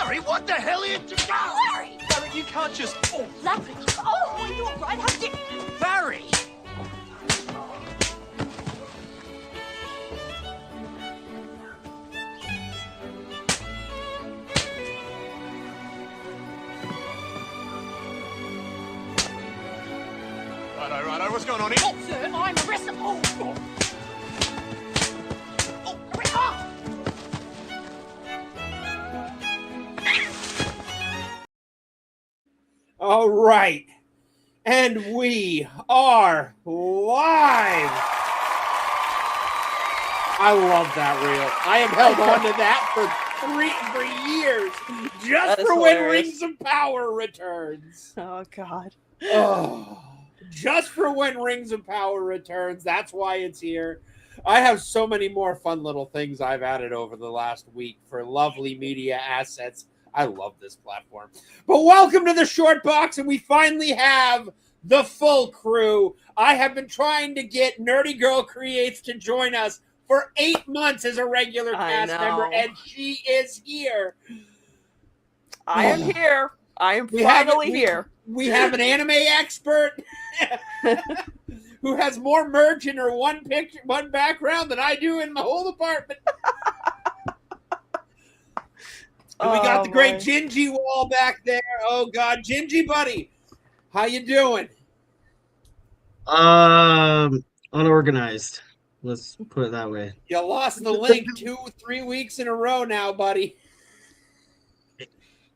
Larry, what the hell are you doing? Larry! Larry, you can't just... Oh, Larry! Oh, are you all right? How did... Larry! Righto, what's going on here? Oh, sir, I'm arrested. Oh! All right. And we are live. I love that reel. I have held on to that for years. Just for when Rings of Power returns. Oh, God. Oh, just for when Rings of Power returns. That's why it's here. I have so many more fun little things I've added over the last week for lovely media assets. I love this platform. But welcome to the Short Box, and we finally have the full crew. I have been trying to get Nerdy Girl Creates to join us for 8 months as a regular cast member, and she is here. I am here. I am finally here. We have an anime expert who has more merch in her one background than I do in my whole apartment. And we got the great Gingy Wall back there. Oh God, Gingy buddy, how you doing? Unorganized. Let's put it that way. You lost the link 2-3 weeks in a row now, buddy.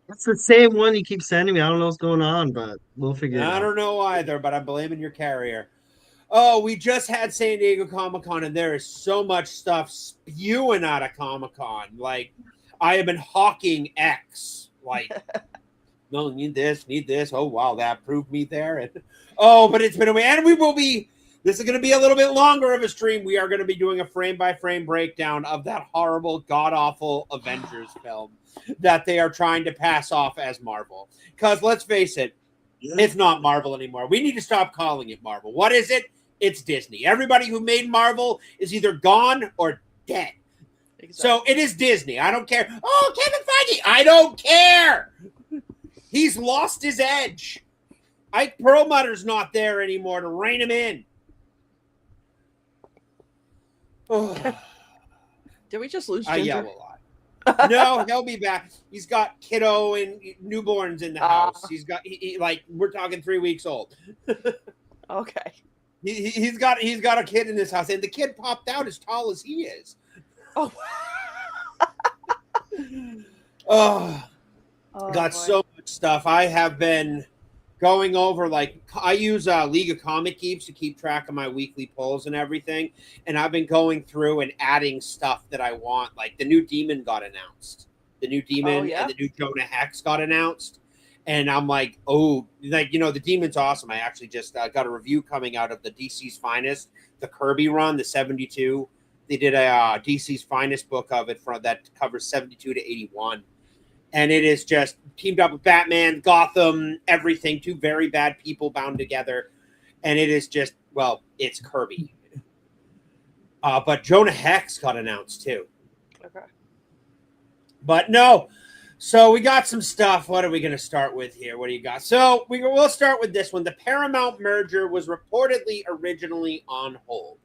It's the same one you keep sending me. I don't know what's going on, but we'll figure it out. I don't know either, but I'm blaming your carrier. Oh, we just had San Diego Comic-Con, and there is so much stuff spewing out of Comic-Con. Like, I have been hawking X. Like, no, need this. Oh, wow, that proved me there. And, but it's been a way. And we will be, this is going to be a little bit longer of a stream. We are going to be doing a frame-by-frame breakdown of that horrible, god-awful Avengers film that they are trying to pass off as Marvel. Because let's face it, it's not Marvel anymore. We need to stop calling it Marvel. What is it? It's Disney. Everybody who made Marvel is either gone or dead. Exactly. So it is Disney. I don't care. Oh, Kevin Feige. I don't care. He's lost his edge. Ike Perlmutter's not there anymore to rein him in. Oh. Did we just lose I Ginger? yell a lot. No, he'll be back. He's got kiddo and newborns in the house. He's got like we're talking 3 weeks old. Okay. He's got a kid in this house, and the kid popped out as tall as he is. Oh. Got so much stuff. I have been going over, like, I use League of Comic Geeks to keep track of my weekly polls and everything, and I've been going through and adding stuff that I want. Like, the new Demon got announced. The new Demon and the new Jonah Hex got announced. And I'm like, the Demon's awesome. I actually just got a review coming out of the DC's Finest, the Kirby run, the 72. They did a DC's Finest book of it that covers 72 to 81. And it is just teamed up with Batman, Gotham, everything. Two very bad people bound together. And it is just, it's Kirby. But Jonah Hex got announced too. Okay. But no. So we got some stuff. What are we going to start with here? What do you got? So we'll start with this one. The Paramount merger was reportedly originally on hold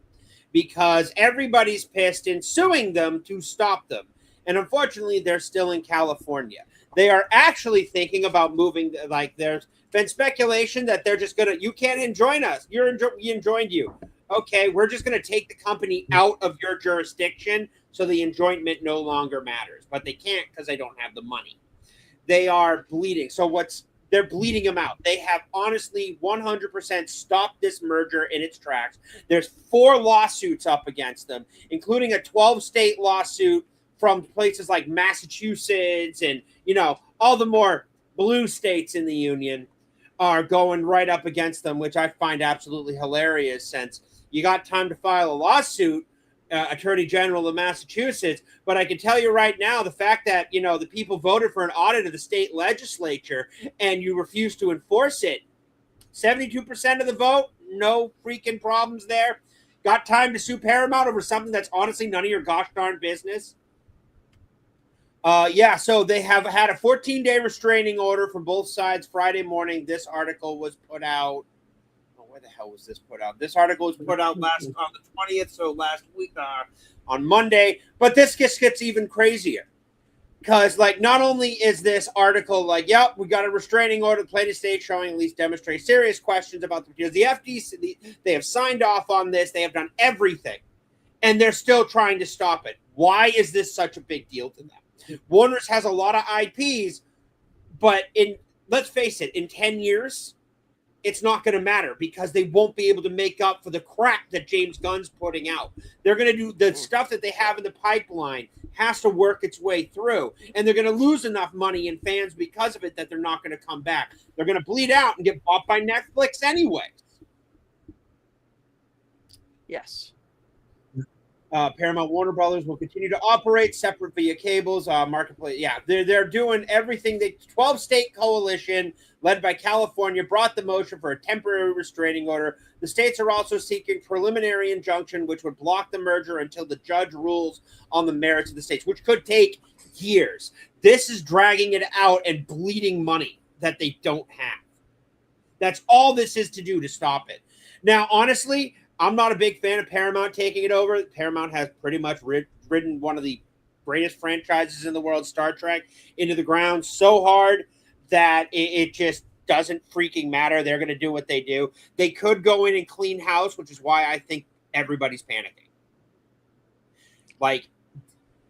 because everybody's pissed and suing them to stop them. And unfortunately, they're still in California. They are actually thinking about moving. Like, there's been speculation that they're just going to, you can't enjoin us. We enjoined you. Okay, we're just going to take the company out of your jurisdiction so the enjoinment no longer matters. But they can't because they don't have the money. They are bleeding. So they're bleeding them out. They have honestly 100% stopped this merger in its tracks. There's 4 lawsuits up against them, including a 12-state lawsuit from places like Massachusetts and, all the more blue states in the union are going right up against them, which I find absolutely hilarious since you got time to file a lawsuit, Attorney General of Massachusetts. But I can tell you right now, the fact that, the people voted for an audit of the state legislature and you refuse to enforce it, 72% of the vote, no freaking problems there. Got time to sue Paramount over something that's honestly none of your gosh darn business. So they have had a 14-day restraining order from both sides Friday morning. This article was put out. Oh, where the hell was this put out? This article was put out on the 20th, so last week on Monday. But this just gets even crazier. Because, like, not only is this article like, yep, we got a restraining order, the plaintiff state showing at least demonstrate serious questions about the materials. The FDC, they have signed off on this. They have done everything. And they're still trying to stop it. Why is this such a big deal to them? Warner's has a lot of IPs, but let's face it, in 10 years, it's not going to matter because they won't be able to make up for the crap that James Gunn's putting out. They're going to do the stuff that they have in the pipeline has to work its way through, and they're going to lose enough money and fans because of it that they're not going to come back. They're going to bleed out and get bought by Netflix anyway. Yes. Paramount Warner Brothers will continue to operate separate via cables, marketplace. Yeah, they're doing everything. The 12-state coalition led by California brought the motion for a temporary restraining order. The states are also seeking preliminary injunction, which would block the merger until the judge rules on the merits of the states, which could take years. This is dragging it out and bleeding money that they don't have. That's all this is to do to stop it. Now, honestly, I'm not a big fan of Paramount taking it over. Paramount has pretty much ridden one of the greatest franchises in the world, Star Trek, into the ground so hard that it just doesn't freaking matter. They're going to do what they do. They could go in and clean house, which is why I think everybody's panicking. Like,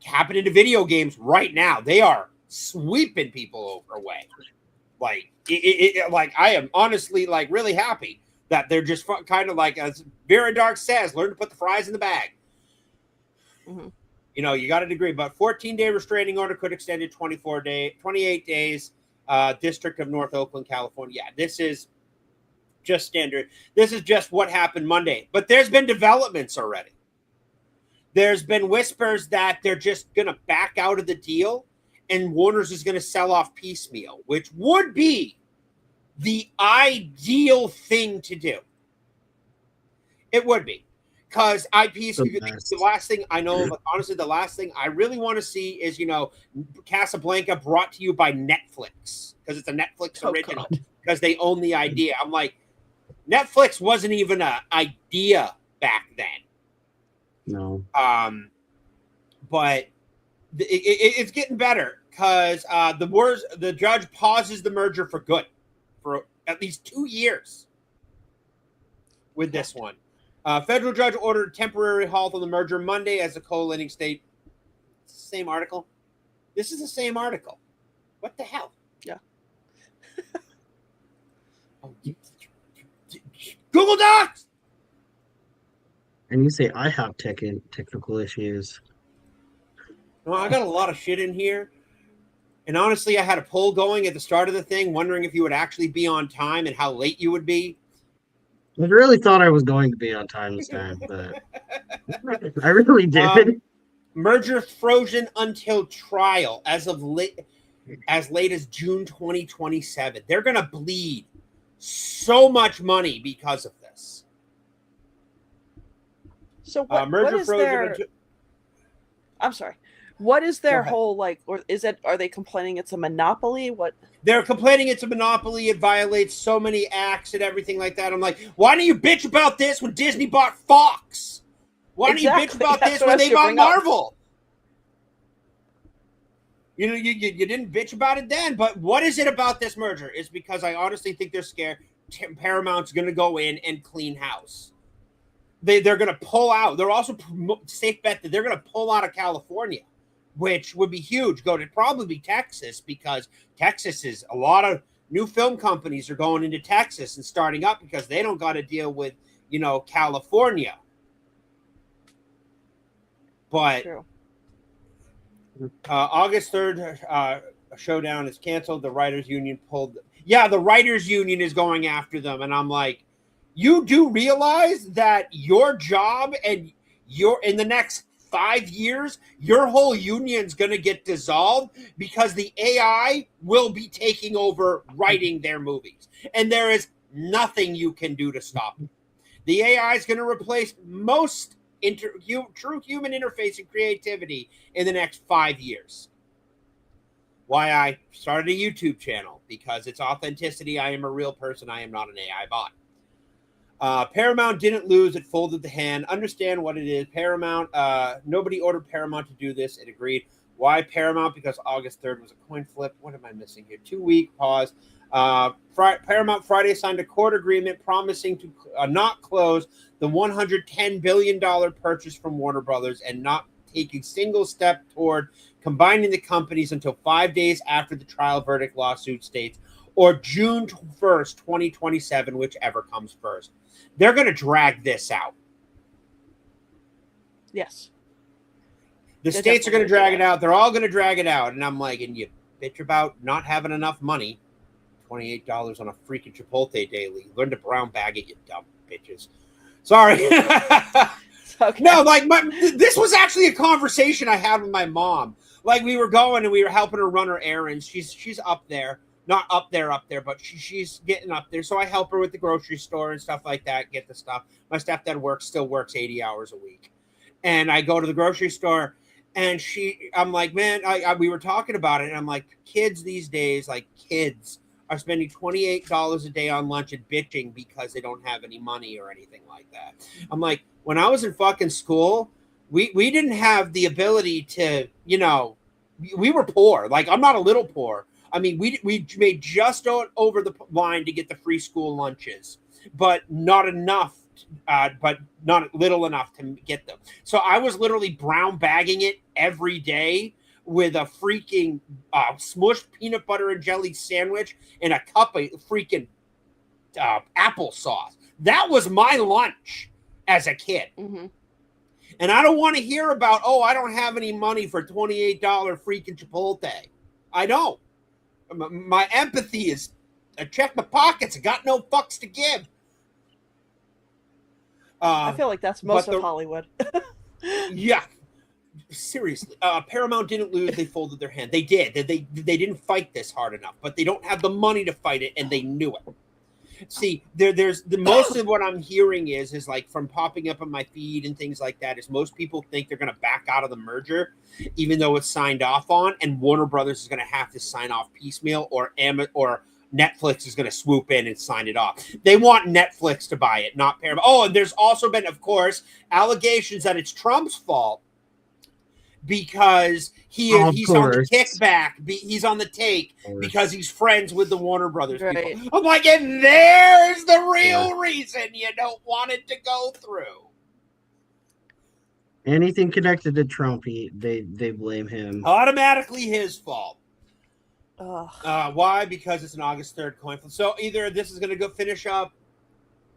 happening to video games right now. They are sweeping people away. Like, like I am honestly, like, really happy that they're just kind of like, as Vera Dark says, learn to put the fries in the bag. Mm-hmm. You know, you got a degree, but 14-day restraining order could extend to 28 days. District of North Oakland, California. Yeah, this is just standard. This is just what happened Monday. But there's been developments already. There's been whispers that they're just going to back out of the deal and Warner's is going to sell off piecemeal, which would be the ideal thing to do. It would be. Because IPs, the last thing I know, but honestly, the last thing I really want to see is, you know, Casablanca brought to you by Netflix because it's a Netflix original because they own the idea. I'm like, Netflix wasn't even an idea back then. No. But it's getting better because the judge pauses the merger for good for at least 2 years with this one. Federal judge ordered a temporary halt on the merger Monday as the coaliting state. It's the same article. This is the same article. What the hell? Yeah. Google Docs. And you say I have technical issues. Well, I got a lot of shit in here. And honestly, I had a poll going at the start of the thing, wondering if you would actually be on time and how late you would be. I really thought I was going to be on time this time, but I really did. Merger frozen until trial as late as June 2027. They're going to bleed so much money because of this. So what is their? I'm sorry. What is their whole, like, or are they complaining it's a monopoly? What? They're complaining it's a monopoly. It violates so many acts and everything like that. I'm like, why don't you bitch about this when Disney bought Fox? Why don't you bitch about this when they bought Marvel? You know, you didn't bitch about it then. But what is it about this merger? Is because I honestly think they're scared Paramount's going to go in and clean house. They're going to pull out. They're also safe bet that they're going to pull out of California, which would be huge. Go to probably Texas because Texas is a lot of new film companies are going into Texas and starting up because they don't got to deal with, you know, California. But August 3rd, showdown is canceled. The writers union pulled. Yeah, the writers union is going after them. And I'm like, you do realize that your job and in the next 5 years, your whole union's going to get dissolved because the AI will be taking over writing their movies. And there is nothing you can do to stop it. The AI is going to replace most true human interface and creativity in the next 5 years. why I started a YouTube channel, because it's authenticity. I am a real person. I am not an AI bot. Paramount didn't lose. It folded the hand. Understand what it is. Paramount, nobody ordered Paramount to do this. It agreed. Why Paramount? Because August 3rd was a coin flip. What am I missing here? 2-week pause. Paramount Friday signed a court agreement promising to not close the $110 billion purchase from Warner Brothers and not take a single step toward combining the companies until 5 days after the trial verdict lawsuit states, or June 1st, 2027, whichever comes first. They're going to drag this out. Yes. The states are going to drag it out. They're all going to drag it out. And I'm like, and you bitch about not having enough money. $28 on a freaking Chipotle daily. Learn to brown bag it, you dumb bitches. Sorry. Okay. No, like this was actually a conversation I had with my mom. Like we were going and we were helping her run her errands. She's up there. Not up there, but she's getting up there. So I help her with the grocery store and stuff like that, get the stuff. My stepdad still works 80 hours a week. And I go to the grocery store and I'm like, man, we were talking about it. And I'm like, kids these days, like kids are spending $28 a day on lunch and bitching because they don't have any money or anything like that. I'm like, when I was in fucking school, we didn't have the ability to, we were poor. Like I'm not a little poor. I mean, we made just over the line to get the free school lunches, but not enough, but not little enough to get them. So I was literally brown bagging it every day with a freaking smushed peanut butter and jelly sandwich and a cup of freaking applesauce. That was my lunch as a kid. Mm-hmm. And I don't want to hear about, I don't have any money for $28 freaking Chipotle. I don't. My empathy is, I check my pockets. I got no fucks to give. I feel like that's most of Hollywood. Yeah. Seriously. Paramount didn't lose. They folded their hand. They did. They didn't fight this hard enough, but they don't have the money to fight it, and they knew it. See, there's the most of what I'm hearing is like from popping up on my feed and things like that is most people think they're going to back out of the merger, even though it's signed off on, and Warner Brothers is going to have to sign off piecemeal, or Netflix is going to swoop in and sign it off. They want Netflix to buy it, not Paramount. Oh, and there's also been, of course, allegations that it's Trump's fault because he's on the kickback. He's on the take because he's friends with the Warner Brothers people. I'm like, and there's the real reason you don't want it to go through. Anything connected to Trump, they blame him. Automatically his fault. Why? Because it's an August 3rd coin flip. So either this is going to go finish up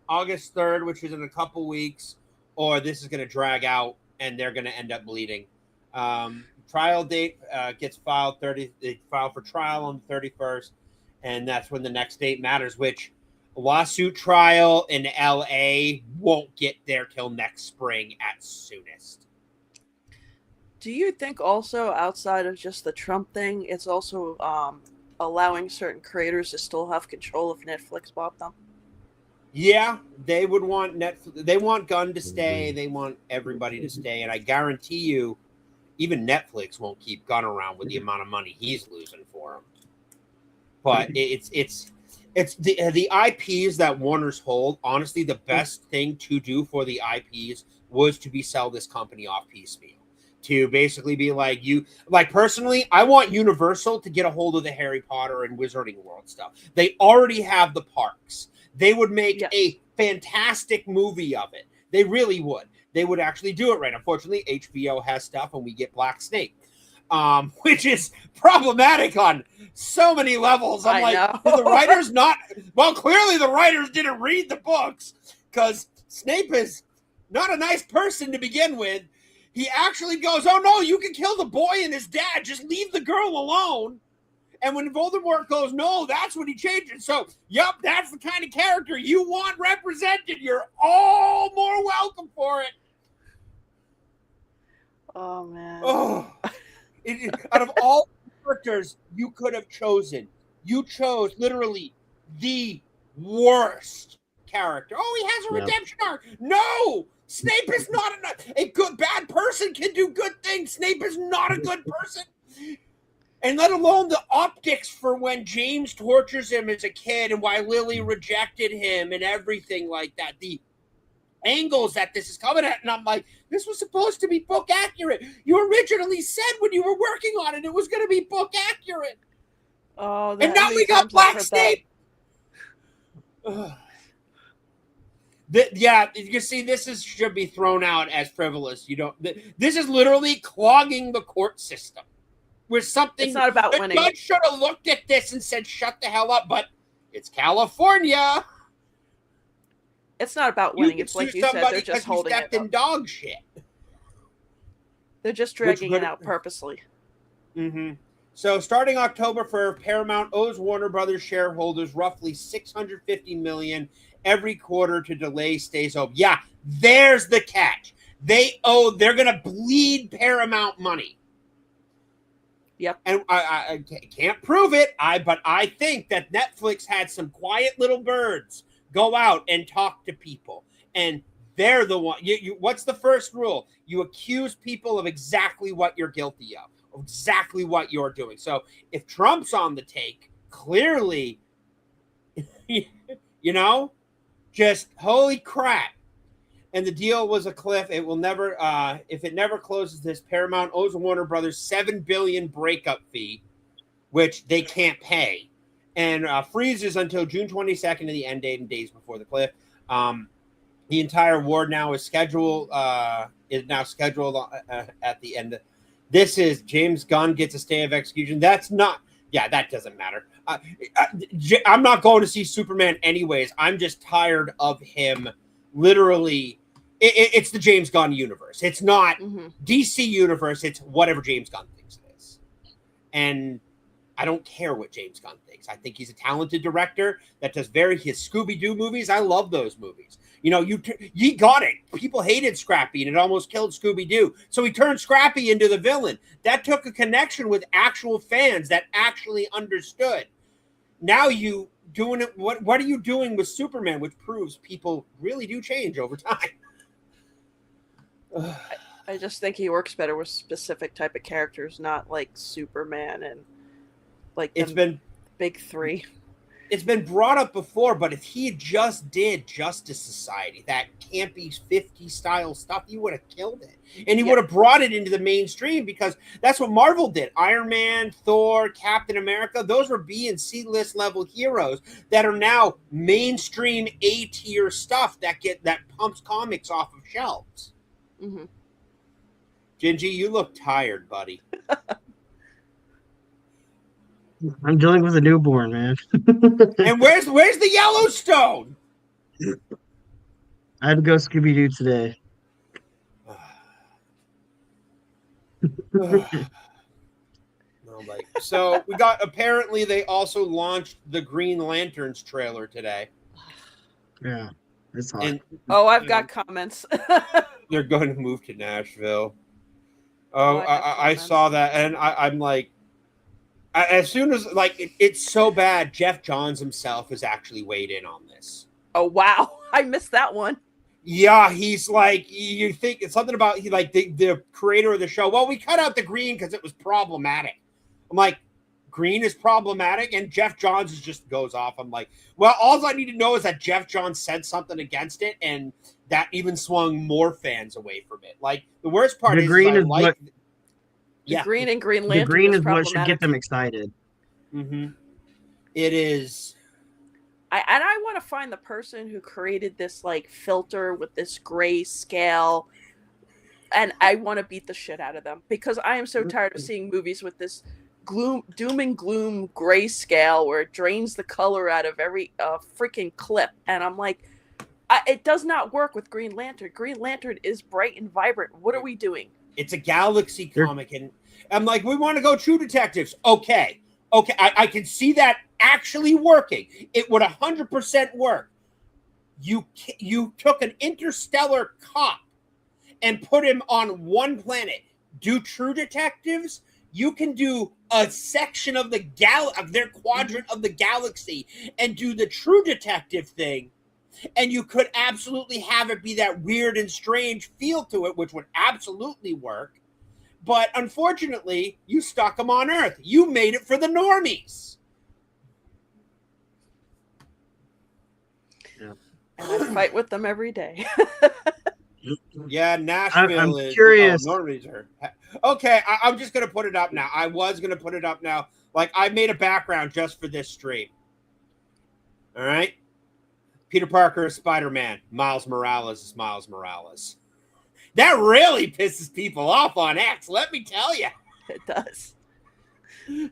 August 3rd, which is in a couple weeks, or this is going to drag out and they're going to end up bleeding. Trial date gets filed they file for trial on the 31st, and that's when the next date matters, which lawsuit trial in LA won't get there till next spring at soonest. Do you think also outside of just the Trump thing, it's also allowing certain creators to still have control if Netflix bought them? Yeah, they would want Netflix. They want Gunn to stay. They want everybody to stay, and I guarantee you, even Netflix won't keep Gunn around with the amount of money he's losing for him. But it's the IPs that Warner's hold. Honestly, the best thing to do for the IPs was to sell this company off piecemeal. To basically be like personally, I want Universal to get a hold of the Harry Potter and Wizarding World stuff. They already have the parks. They would make a fantastic movie of it. They really would. They would actually do it right. Unfortunately, HBO has stuff and we get Black Snake, which is problematic on so many levels. I'm like, did the writers not? Well, clearly the writers didn't read the books because Snape is not a nice person to begin with. He actually goes, oh, no, you can kill the boy and his dad. Just leave the girl alone. And when Voldemort goes, no, that's when he changes. So, yep, that's the kind of character you want represented. You're all more welcome for it. Oh, man. Oh, out of all characters you could have chosen, you chose literally the worst character. Oh, he has a redemption arc. No, Snape is not a bad person can do good things. Snape is not a good person. And let alone the optics for when James tortures him as a kid and why Lily rejected him and everything like that. The angles that this is coming at, and I'm like, this was supposed to be book accurate. You originally said when you were working on it, it was going to be book accurate. Oh, and now we got Black Snake. Yeah, you see, should be thrown out as frivolous. You don't. This is literally clogging the court system. Where something it's not about the winning. judge should have looked at this and said, "Shut the hell up!" But it's California. It's not about winning. It's like you said, they're just holding it in dog shit. They're just dragging it out purposely. Mm-hmm. So, starting October 1st, Paramount owes Warner Brothers shareholders roughly $650 million every quarter to delay stays open. Yeah, there's the catch. They're going to bleed Paramount money. Yep. And I can't prove it, but I think that Netflix had some quiet little birds go out and talk to people. And they're the one. What's the first rule? You accuse people of exactly what you're guilty of, exactly what you're doing. So if Trump's on the take, clearly, just holy crap. And the deal was a cliff. It will never, if it never closes this, Paramount owes Warner Brothers $7 billion breakup fee, which they can't pay, and freezes until June 22nd of the end date and days before the cliff. The entire award now is scheduled. At the end. This is James Gunn gets a stay of execution. That's not. Yeah, that doesn't matter. I'm not going to see Superman anyways. I'm just tired of him. Literally, it's the James Gunn universe. It's not DC universe. It's whatever James Gunn thinks it is. And I don't care what James Gunn thinks. I think he's a talented director that does his Scooby-Doo movies. I love those movies. You got it. People hated Scrappy, and it almost killed Scooby-Doo. So he turned Scrappy into the villain. That took a connection with actual fans that actually understood. Now you doing it. What are you doing with Superman, which proves people really do change over time? I just think he works better with specific type of characters, not like Superman and like it's been big three. It's been brought up before, but if he just did Justice Society, that campy 50s style stuff, he would have killed it. And he would have brought it into the mainstream, because that's what Marvel did. Iron Man, Thor, Captain America, those were B and C list level heroes that are now mainstream A tier stuff that pumps comics off of shelves. Mm-hmm. Gingy, you look tired, buddy. I'm dealing with a newborn, man. And where's the Yellowstone? I had to go Scooby-Doo today. So we got, apparently they also launched the Green Lanterns trailer today. Yeah, it's hot. And, I've got comments. They're going to move to Nashville. I saw that, and I'm like, as soon as it's so bad, Jeff Johns himself has actually weighed in on this. Oh wow, I missed that one. Yeah, he's like, you think it's something about the creator of the show. Well, we cut out the green because it was problematic. I'm like, green is problematic, and Jeff Johns just goes off. I'm like, well, all I need to know is that Jeff Johns said something against it, and that even swung more fans away from it. Like, the worst part the is green is like, what. The green and Green Lantern. The green is what problematic. should get them excited. Mm-hmm. It is. I want to find the person who created this filter with this gray scale, and I want to beat the shit out of them, because I am so tired of seeing movies with this doom and gloom gray scale where it drains the color out of every freaking clip, and I'm like, it does not work with Green Lantern. Green Lantern is bright and vibrant. What are we doing? It's a Galaxy comic, and I'm like, we want to go True Detectives. Okay, I can see that actually working. It would 100% work. You took an interstellar cop and put him on one planet. Do True Detectives? You can do a section of their quadrant of the galaxy and do the True Detective thing. And you could absolutely have it be that weird and strange feel to it, which would absolutely work. But unfortunately, you stuck them on Earth. You made it for the normies. Yeah. And I fight with them every day. Yeah, Nashville I'm is. curious. Oh, normies are. Okay, I'm just going to put it up now. I was going to put it up now. Like, I made a background just for this stream. All right? Peter Parker is Spider-Man. Miles Morales is Miles Morales. That really pisses people off on X, let me tell you. It does. If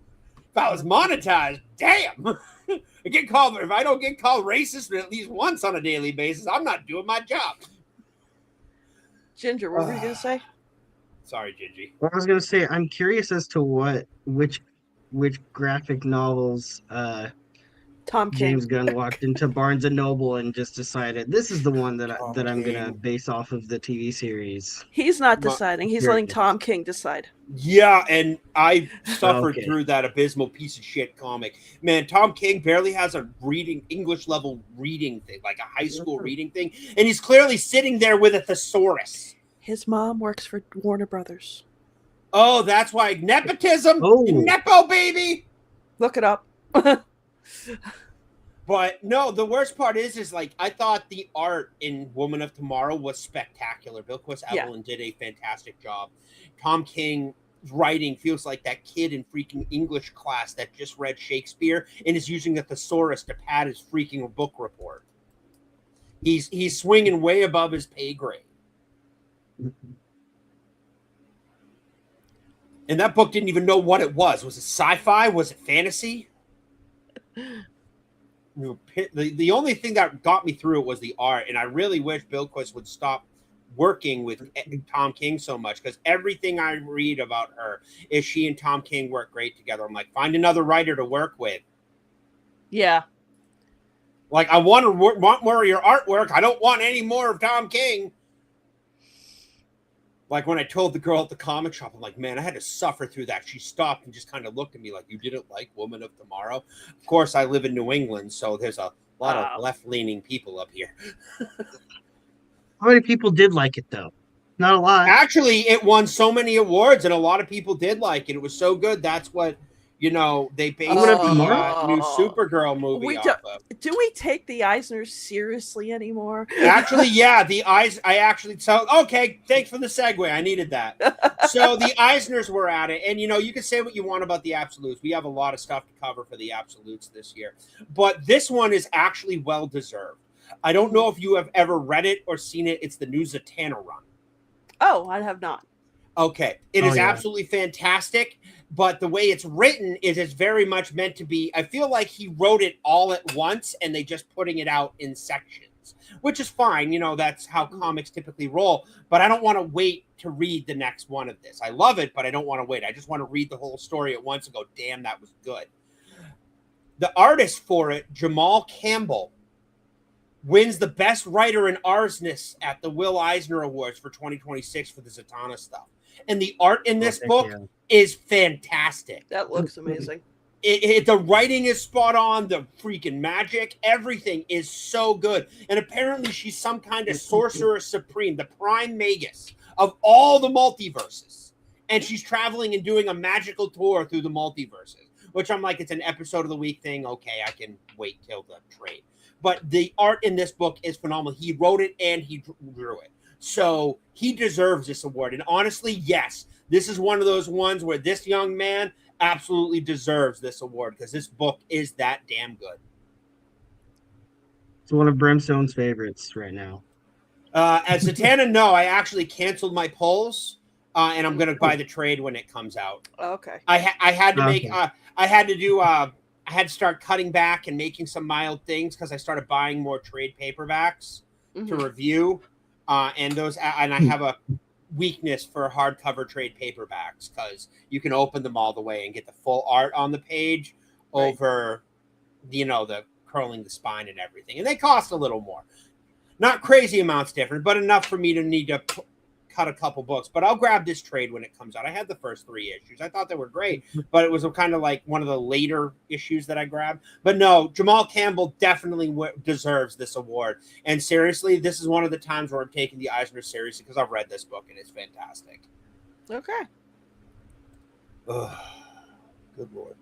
I was monetized, damn. If I don't get called racist at least once on a daily basis, I'm not doing my job. Ginger, what were you going to say? Sorry, Gingy. Well, I was gonna say, I'm curious as to which graphic novels Tom King. James Gunn walked into Barnes and Noble and just decided this is the one that Tom I'm gonna King. base off of the TV series. He's not deciding. He's letting Tom King decide. Yeah, and I suffered Okay. through that abysmal piece of shit comic. Man, Tom King barely has a English level reading thing, like a high school reading thing, and he's clearly sitting there with a thesaurus. His mom works for Warner Brothers. Oh, that's why nepotism, Oh. nepo baby. Look it up. But no, the worst part is like I thought the art in Woman of Tomorrow was spectacular. Bill Evelyn did a fantastic job. Tom King's writing feels like that kid in freaking English class that just read Shakespeare and is using a thesaurus to pad his freaking book report. He's swinging way above his pay grade. And that book didn't even know what it was. Was it sci-fi? Was it fantasy? The only thing that got me through it was the art, and I really wish Bilquist would stop working with Tom King so much, because everything I read about her is she and Tom King work great together. I'm like, find another writer to work with. Yeah. Like, I want more of your artwork. I don't want any more of Tom King. Like, when I told the girl at the comic shop, I'm like, man, I had to suffer through that. She stopped and just kind of looked at me like, you didn't like Woman of Tomorrow? Of course, I live in New England, so there's a lot of left-leaning people up here. How many people did like it, though? Not a lot. Actually, it won so many awards, and a lot of people did like it. It was so good. That's what, they based the new Supergirl movie off of. Do we take the Eisners seriously anymore? Actually, yeah, okay, thanks for the segue. I needed that. So the Eisners were at it, and you can say what you want about the Absolutes. We have a lot of stuff to cover for the Absolutes this year, but this one is actually well deserved. I don't know if you have ever read it or seen it. It's the new Zatanna run. Oh, I have not. Okay, it is absolutely fantastic, but the way it's written is it's very much meant to be. I feel like he wrote it all at once, and they just putting it out in sections, which is fine. That's how comics typically roll. But I don't want to wait to read the next one of this. I love it, but I don't want to wait. I just want to read the whole story at once and go, damn, that was good. The artist for it, Jamal Campbell, wins the Best Writer in Arsness at the Will Eisner Awards for 2026 for the Zatanna stuff. And the art in this book is fantastic. That looks amazing. The writing is spot on. The freaking magic, everything is so good. And apparently she's some kind of sorcerer supreme, the prime magus of all the multiverses. And she's traveling and doing a magical tour through the multiverses, which I'm like, it's an episode of the week thing. Okay, I can wait till the trade. But the art in this book is phenomenal. He wrote it and he drew it. So he deserves this award. And honestly, yes, this is one of those ones where this young man absolutely deserves this award because this book is that damn good. It's one of Brimstone's favorites right now. At Zatanna, no, I actually canceled my polls, and I'm going to buy the trade when it comes out. Okay. I had to make I had to start cutting back and making some mild things because I started buying more trade paperbacks to review. And I have a weakness for hardcover trade paperbacks because you can open them all the way and get the full art on the page over, the curling the spine and everything. And they cost a little more. Not crazy amounts different, but enough for me to need to cut a couple books. But I'll grab this trade when it comes out. I had the first 3 issues. I thought they were great, but it was kind of like one of the later issues that I grabbed. But no, Jamal Campbell definitely deserves this award. And seriously, this is one of the times where I'm taking the Eisner seriously because I've read this book and it's fantastic. Okay. Ugh, good Lord.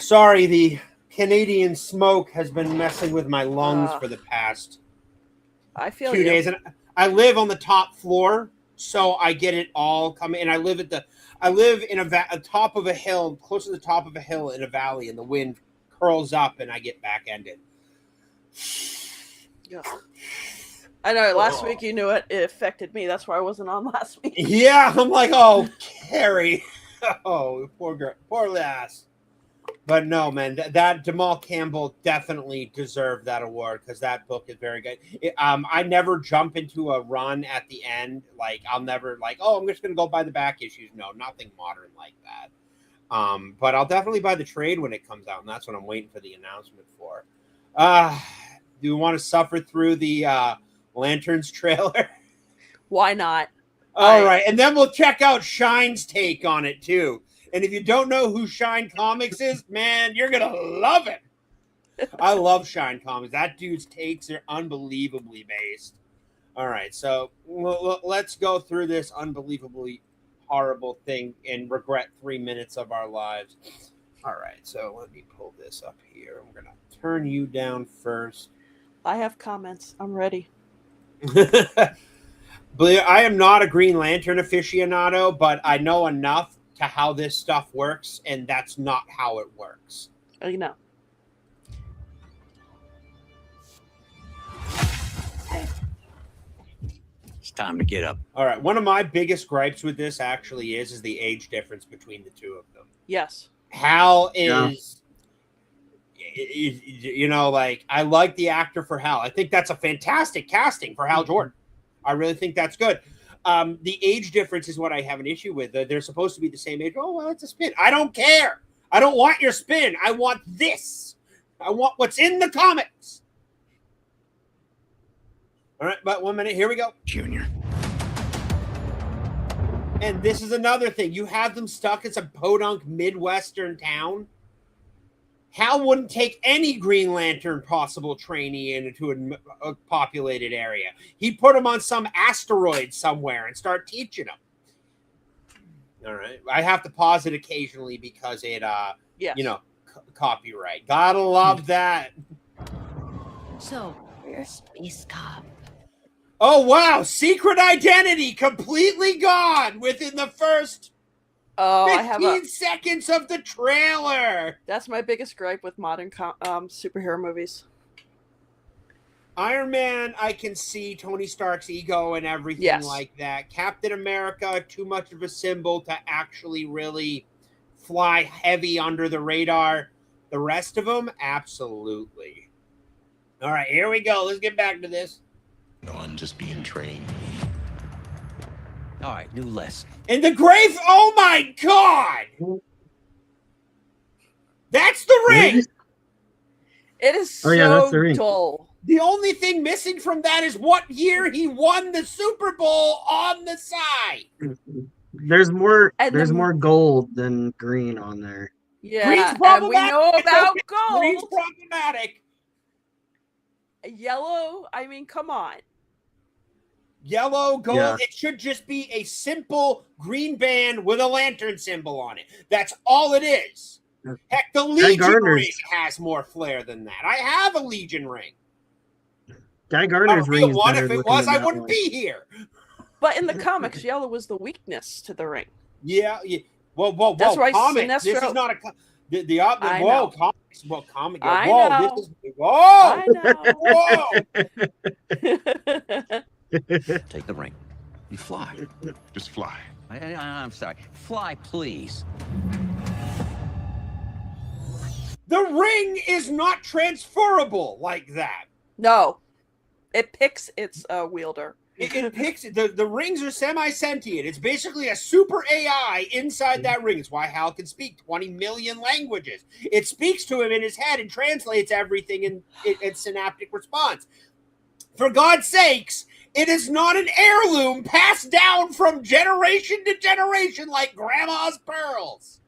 Sorry, the Canadian smoke has been messing with my lungs for the past I feel 2 you. days, and I live on the top floor, so I get it all coming. And I live in a top of a hill, close to the top of a hill in a valley, and the wind curls up, and I get back-ended. Yeah. I know. Last week, you knew it affected me. That's why I wasn't on last week. Yeah, I'm like, oh, Carrie, oh, poor girl, poor lass. But no, man, that Jamal Campbell definitely deserved that award because that book is very good. I never jump into a run at the end. Like, I'll never I'm just gonna go buy the back issues. No, nothing modern like that. But I'll definitely buy the trade when it comes out, and that's what I'm waiting for the announcement for. Do you want to suffer through the Lanterns trailer? Why not? All right, and then we'll check out Shine's take on it too. And if you don't know who Shine Comics is, man, you're gonna love it. I love Shine Comics. That dude's takes are unbelievably based. All right, so let's go through this unbelievably horrible thing and regret 3 minutes of our lives. All right, so let me pull this up here. I'm gonna turn you down first. I have comments. I'm ready. I am not a Green Lantern aficionado, but I know enough to how this stuff works, and that's not how it works. You know. It's time to get up. All right, one of my biggest gripes with this actually is the age difference between the two of them. Yes. Hal is, you know, like, I like the actor for Hal. I think that's a fantastic casting for Hal Jordan. I really think that's good. The age difference is what I have an issue with. They're supposed to be the same age. Oh, well, it's a spin. I don't care. I don't want your spin. I want this. I want what's in the comics. All right, but 1 minute. Here we go. Junior. And this is another thing. You have them stuck in some podunk Midwestern town. Hal wouldn't take any Green Lantern possible trainee into a populated area. He'd put him on some asteroid somewhere and start teaching him. All right. I have to pause it occasionally because it, you know, copyright. Gotta love that. So, you're a space cop. Oh, wow. Secret identity completely gone within the first 15 seconds of the trailer. That's my biggest gripe with modern superhero movies. Iron Man, I can see Tony Stark's ego and everything like that. Captain America, too much of a symbol to actually really fly heavy under the radar. The rest of them, absolutely. All right, here we go. Let's get back to this. No, I'm just being trained. All right, new lesson. In the grave, oh my God! That's the ring! It is so dull. The only thing missing from that is what year he won the Super Bowl on the side. There's more more gold than green on there. Yeah, and we know about gold. Green's problematic. Yellow, I mean, come on. Yellow, gold, it should just be a simple green band with a lantern symbol on it. That's all it is. Heck, the Legion ring has more flair than that. I have a Legion ring. Guy Gardner's ring is better. If it was, I wouldn't be here. But in the comics, yellow was the weakness to the ring. Yeah. Whoa. That's why comics. This is not a comics. Well, comic. I whoa, know. This is whoa. I know. Whoa. Take the ring. You fly. Just fly. I'm sorry. Fly, please. The ring is not transferable like that. No. It picks its wielder. It picks the rings are semi-sentient. It's basically a super AI inside that ring. It's why Hal can speak 20 million languages. It speaks to him in his head and translates everything in synaptic response. For God's sakes, it is not an heirloom passed down from generation to generation like grandma's pearls.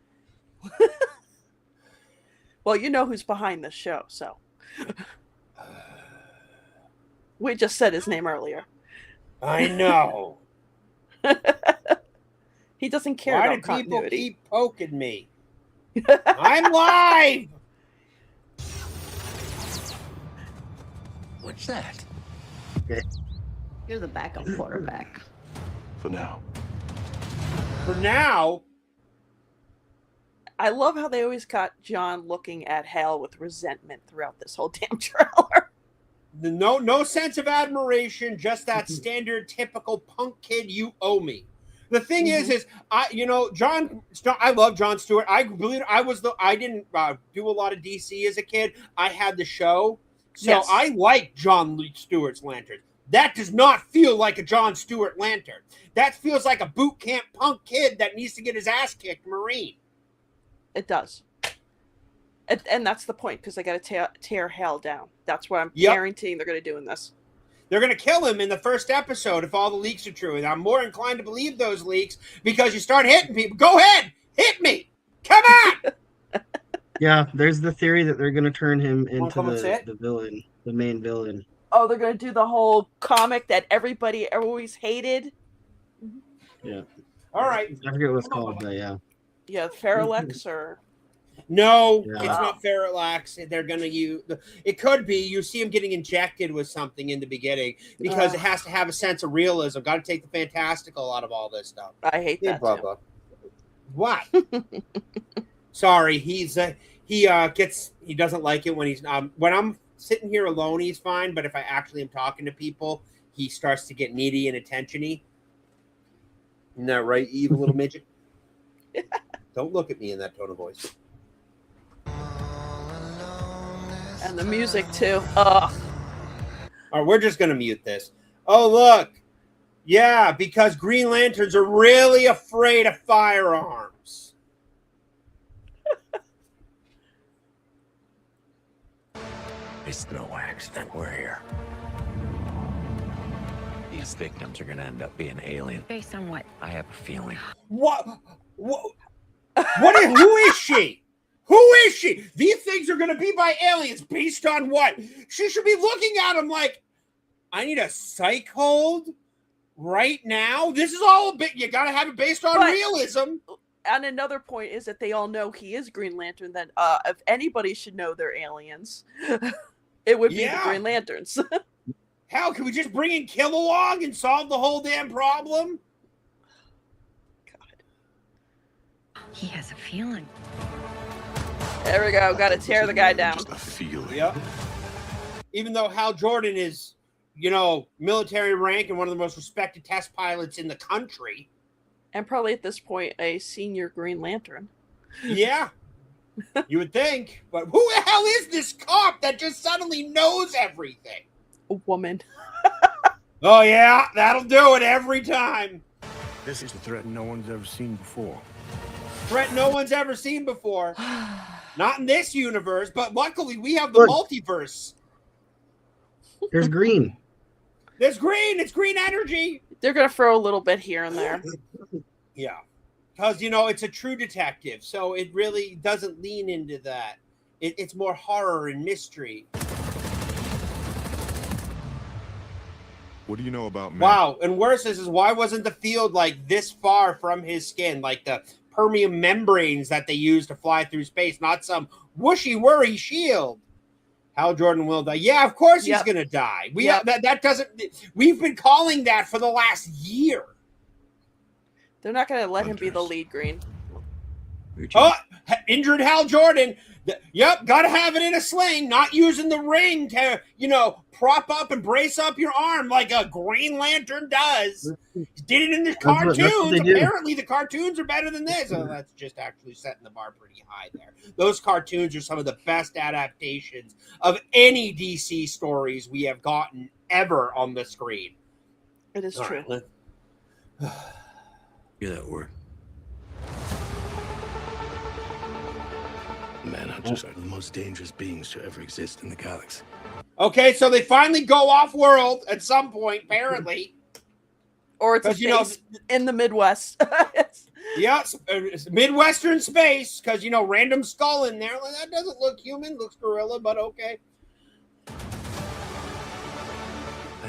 Well, you know who's behind this show, so. We just said his name earlier. I know. He doesn't care Why about do people continuity. keep poking me? I'm live. What's that? You're the backup quarterback. For now. For now, I love how they always got John looking at Hal with resentment throughout this whole damn trailer. no sense of admiration, just that standard typical punk kid you owe me. The thing is I love Jon Stewart. I believe I didn't do a lot of DC as a kid. I had the show, so Yes. I like Jon Stewart's Lantern. That does not feel like a Jon Stewart Lantern. That feels like a boot camp punk kid that needs to get his ass kicked Marine. It does. And that's the point, because they got to tear Hal down. That's what I'm guaranteeing they're going to do in this. They're going to kill him in the first episode if all the leaks are true. And I'm more inclined to believe those leaks because you start hitting people. Go ahead. Hit me. Come on. Yeah, there's the theory that they're going to turn him into come and sit? the villain, the main villain. Oh, they're going to do the whole comic that everybody always hated? Yeah. All right. I forget what it's called, but yeah. Yeah, Feralex or... No, Yeah. it's not Feralax. They're going to use... It could be. You see him getting injected with something in the beginning because it has to have a sense of realism. Got to take the fantastical out of all this stuff. I hate that, Blah, too. blah. What? Sorry, he doesn't like it when he's when I'm sitting here alone, he's fine, but if I actually am talking to people, he starts to get needy and attention-y. Isn't that right, evil little midget? Don't look at me in that tone of voice. And the music, too. Ugh. All right, we're just going to mute this. Oh, look. Yeah, because Green Lanterns are really afraid of firearms. It's no accident we're here. These victims are gonna end up being alien. Based on what? I have a feeling. What who is she? Who is she? These things are going to be by aliens based on what? She should be looking at them like, I need a psych hold right now. This is all a bit, you got to have it based on realism. And another point is that they all know he is Green Lantern, that if anybody should know they're aliens, it would be the Green Lanterns. Hell, can we just bring in Kilowog and solve the whole damn problem? He has a feeling. There we go. Got to tear the guy down. Just a feeling. Yep. Even though Hal Jordan is, military rank and one of the most respected test pilots in the country. And probably at this point, a senior Green Lantern. Yeah. You would think. But who the hell is this cop that just suddenly knows everything? A woman. Oh, yeah. That'll do it every time. This is a threat no one's ever seen before. Threat no one's ever seen before. Not in this universe, but luckily we have the multiverse. There's green. There's green. It's green energy. They're going to throw a little bit here and there. Yeah. Because, it's a true detective, so it really doesn't lean into that. It's more horror and mystery. What do you know about men? Wow. And worse is why wasn't the field like this far from his skin? Like the permeum membranes that they use to fly through space, not some whooshy-worry shield. Hal Jordan will die. Yeah, of course he's going to die. That doesn't. We've been calling that for the last year. They're not going to let him be the lead Green. Oh, injured Hal Jordan. Yep, got to have it in a sling, not using the ring to, prop up and brace up your arm like a Green Lantern does. He did it in the cartoons. Apparently, the cartoons are better than this. Oh, that's just actually setting the bar pretty high there. Those cartoons are some of the best adaptations of any DC stories we have gotten ever on the screen. It is true. Hear that word? Man-hunters are the most dangerous beings to ever exist in the galaxy. Okay, so they finally go off-world at some point, apparently. Or it's a space in the Midwest. Yes, Midwestern space, because, random skull in there. That doesn't look human, looks gorilla, but okay.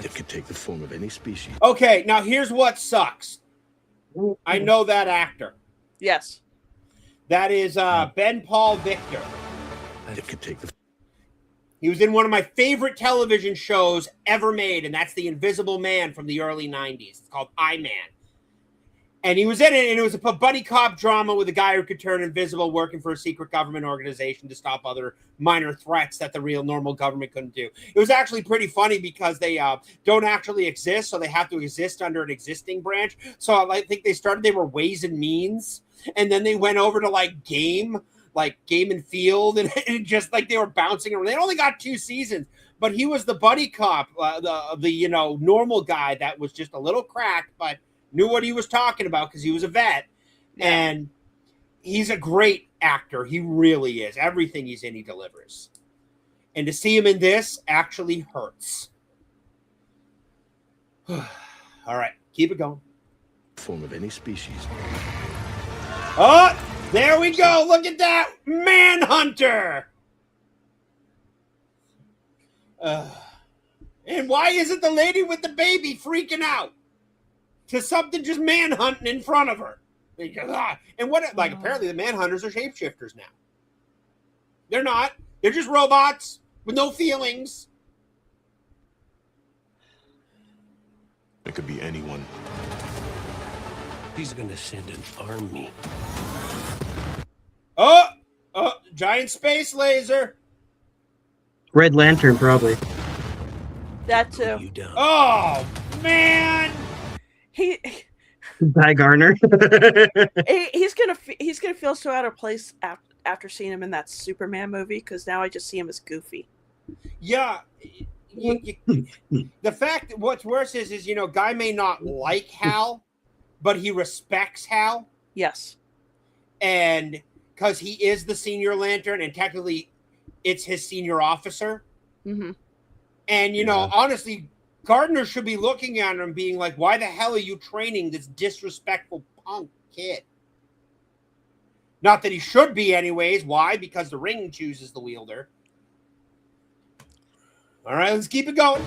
It could take the form of any species. Okay, now here's what sucks. I know that actor. Yes. That is Ben Paul Victor. I could take the. He was in one of my favorite television shows ever made, and that's The Invisible Man from the early 90s. It's called I-Man. And he was in it, and it was a buddy cop drama with a guy who could turn invisible working for a secret government organization to stop other minor threats that the real normal government couldn't do. It was actually pretty funny because they don't actually exist, so they have to exist under an existing branch. So I think they were Ways and Means, and then they went over to like Game and Field, and just like they were bouncing around. They only got 2 seasons, but he was the buddy cop, the normal guy that was just a little cracked, but knew what he was talking about because he was a vet. Yeah. And he's a great actor. He really is. Everything he's in, he delivers. And to see him in this actually hurts. All right, keep it going. Form of any species. Oh, there we go. Look at that. Manhunter. And why isn't the lady with the baby freaking out to something just manhunting in front of her? And what, like, apparently the manhunters are shapeshifters now. They're not. They're just robots with no feelings. It could be anyone. He's gonna send an army. Oh, giant space laser. Red Lantern, probably. That too. You down. Oh, man. Guy Garner. he's gonna feel so out of place after seeing him in that Superman movie, because now I just see him as Goofy. Yeah. The fact that what's worse is Guy may not like Hal, but he respects Hal. Yes. And because he is the senior Lantern, and technically it's his senior officer. Mm-hmm. And, honestly, Gardner should be looking at him being like, why the hell are you training this disrespectful punk kid? Not that he should be anyways. Why? Because the ring chooses the wielder. All right, let's keep it going.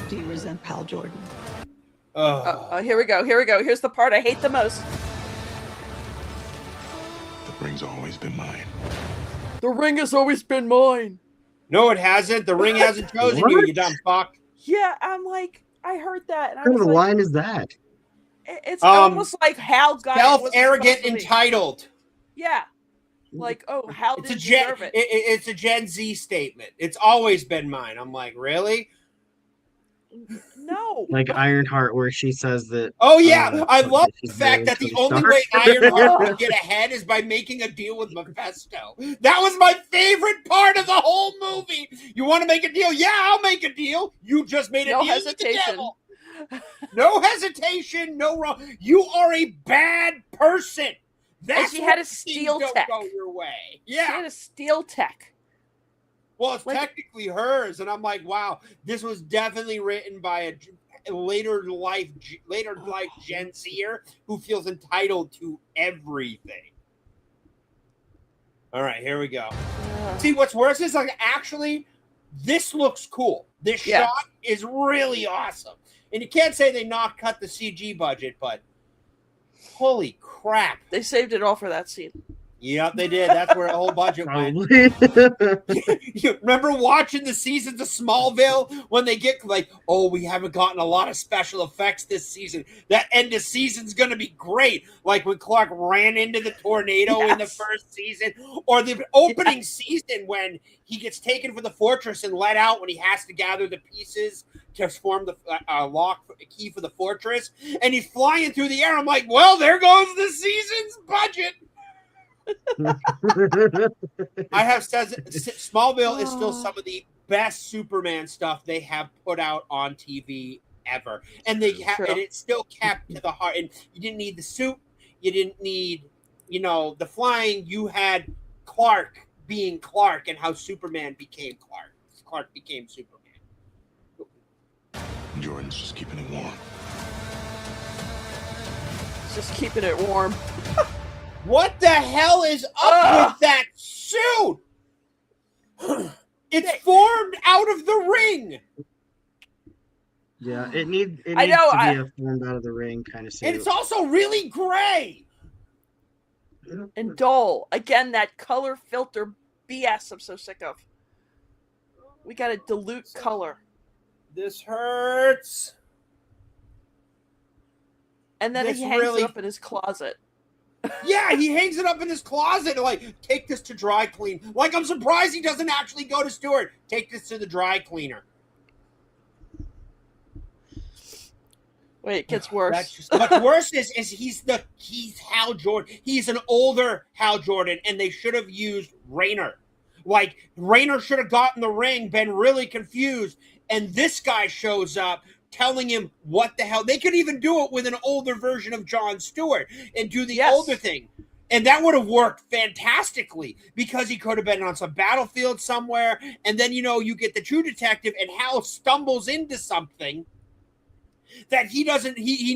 Do you resent Hal Jordan? Here we go. Here's the part I hate the most. The ring's always been mine. The ring has always been mine. No, it hasn't. The ring hasn't chosen you, you dumb fuck. Yeah, I'm like, I heard that. And What kind of line is that? It's almost like Hal got self-arrogant, entitled. Yeah. Like, Hal didn't deserve it. It's a Gen Z statement. It's always been mine. I'm like, really? No. Like Ironheart, where she says that. Oh, yeah. I love the fact that the only way Ironheart can get ahead is by making a deal with Mephisto. That was my favorite part of the whole movie. You want to make a deal? Yeah, I'll make a deal. You just made a deal with the devil. No hesitation, no wrong. You are a bad person. That's she had a steel tech. Don't go your way. Yeah. She had a steel tech. Well, it's technically hers, and I'm like, wow, this was definitely written by a later life Gen Zer who feels entitled to everything. All right, here we go. See, what's worse is like actually, this looks cool. This shot is really awesome, and you can't say they not cut the CG budget, but holy crap, they saved it all for that scene. Yep, they did. That's where the whole budget went. You remember watching the seasons of Smallville when they get like, oh, we haven't gotten a lot of special effects this season. That end of season's going to be great. Like when Clark ran into the tornado in the first season, or the opening season when he gets taken for the fortress and let out when he has to gather the pieces to form the key for the fortress. And he's flying through the air. I'm like, well, there goes the season's budget. I have said Smallville is still some of the best Superman stuff they have put out on TV ever, and and it's still kept to the heart. And you didn't need the suit, you didn't need the flying. You had Clark being Clark, and how Superman became Clark. Clark became Superman. Jordan's just keeping it warm. Just keeping it warm. What the hell is up with that suit? It's formed out of the ring. Yeah, it needs I know, to be a formed out of the ring kind of suit. And it's also really gray. and dull. Again, that color filter BS I'm so sick of. We got to dilute color. This hurts. And then This he hangs really- it up in his closet. Yeah, he hangs it up in his closet and like, take this to dry clean. Like, I'm surprised he doesn't actually go to Stewart. Take this to the dry cleaner. Wait, it gets worse. That's just, what's worse is he's Hal Jordan. He's an older Hal Jordan, and they should have used Rayner. Like, Rayner should have gotten the ring, been really confused, and this guy shows up telling him what the hell. They could even do it with an older version of Jon Stewart and do the older thing. And that would have worked fantastically because he could have been on some battlefield somewhere. And then, you get the True Detective and Hal stumbles into something that he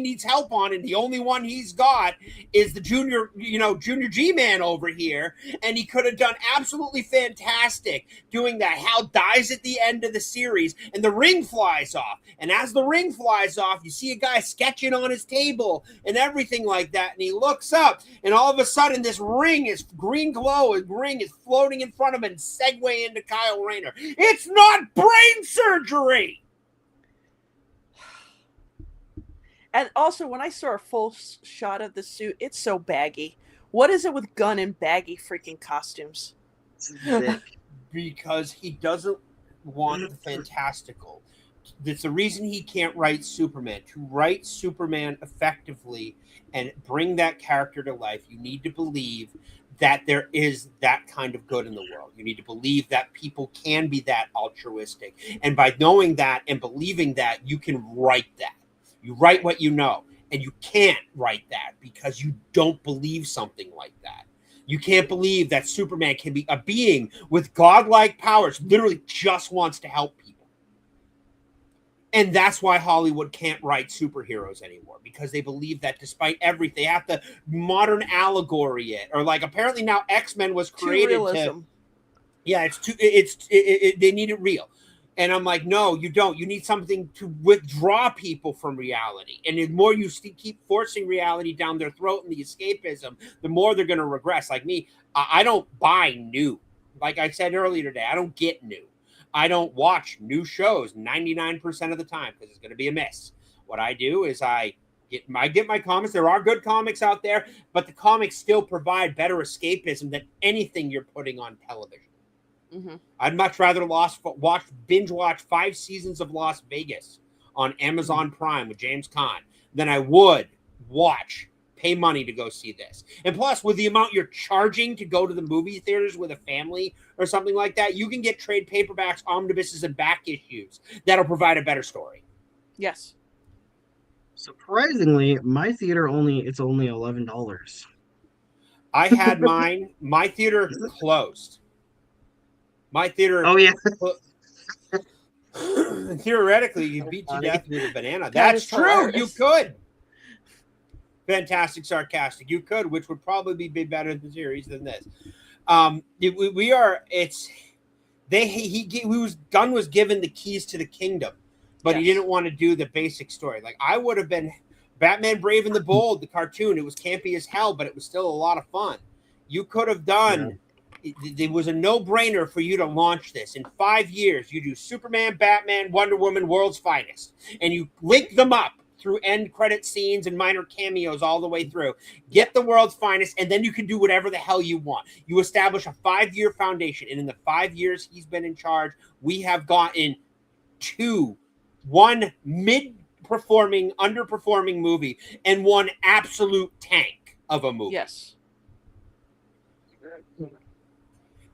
needs help on, and the only one he's got is the junior G-man over here, and he could have done absolutely fantastic doing that. Hal dies at the end of the series, and the ring flies off, and as the ring flies off, you see a guy sketching on his table and everything like that, and he looks up, and all of a sudden this ring is green glow, and ring is floating in front of him and segue into Kyle Rayner. It's not brain surgery! And also, when I saw a full shot of the suit, it's so baggy. What is it with Gunn and baggy freaking costumes? Because he doesn't want the fantastical. That's the reason he can't write Superman. To write Superman effectively and bring that character to life, you need to believe that there is that kind of good in the world. You need to believe that people can be that altruistic. And by knowing that and believing that, you can write that. You write what you know, and you can't write that because you don't believe something like that. You can't believe that Superman can be a being with godlike powers, literally just wants to help people. And that's why Hollywood can't write superheroes anymore, because they believe that despite everything, they have to modern allegory it. Or like apparently now X-Men was created to... Yeah, they need it real. And I'm like, no, you don't. You need something to withdraw people from reality. And the more you keep forcing reality down their throat and the escapism, the more they're going to regress. Like me, I don't buy new. Like I said earlier today, I don't get new. I don't watch new shows 99% of the time because it's going to be a mess. What I do is I get my comics. There are good comics out there, but the comics still provide better escapism than anything you're putting on television. Mm-hmm. I'd much rather binge watch 5 seasons of Las Vegas on Amazon Prime with James Caan than I would pay money to go see this. And plus, with the amount you're charging to go to the movie theaters with a family or something like that, you can get trade paperbacks, omnibuses, and back issues that'll provide a better story. Yes. Surprisingly, my theater it's only $11. I had my theater closed. My theater. Oh, yeah. Theoretically, you beat to death with a banana. That's true. Hilarious. You could. Fantastic, sarcastic. You could, which would probably be better in the series than this. Gunn was given the keys to the kingdom, but he didn't want to do the basic story. Like I would have been Batman Brave and the Bold, the cartoon. It was campy as hell, but it was still a lot of fun. You could have done. Yeah. It was a no-brainer for you to launch this. In 5 years, you do Superman, Batman, Wonder Woman, World's Finest, and you link them up through end credit scenes and minor cameos all the way through. Get the World's Finest, and then you can do whatever the hell you want. You establish a 5-year foundation, and in the 5 years he's been in charge, we have gotten 1 mid-performing, underperforming movie, and 1 absolute tank of a movie. Yes.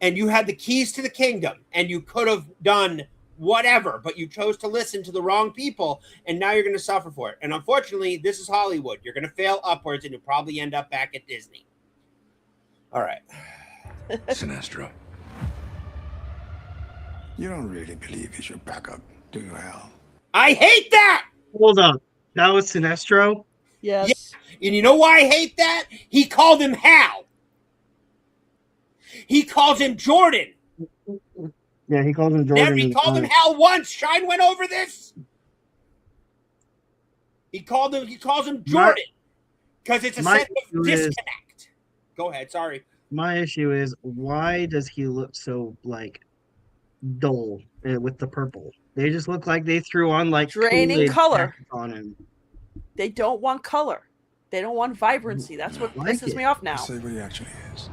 And you had the keys to the kingdom, and you could have done whatever, but you chose to listen to the wrong people, and now you're going to suffer for it. And unfortunately, this is Hollywood. You're going to fail upwards, and you'll probably end up back at Disney. All right. Sinestro. You don't really believe he's your backup, do you, Hal? I hate that! Hold up. That was Sinestro? Yes. Yeah. And you know why I hate that? He called him Hal. He calls him Jordan. Yeah, he calls him Jordan. He called him Hal once. Shine went over this. He calls him Jordan because it's a my sense of issue is- disconnect. Go ahead. Sorry. My issue is, why does he look so like dull with the purple? They just look like they threw on like Draining Kool-Aid color. packets on him. They don't want color. They don't want vibrancy. That's what Like pisses it. me off now. Say what he actually is.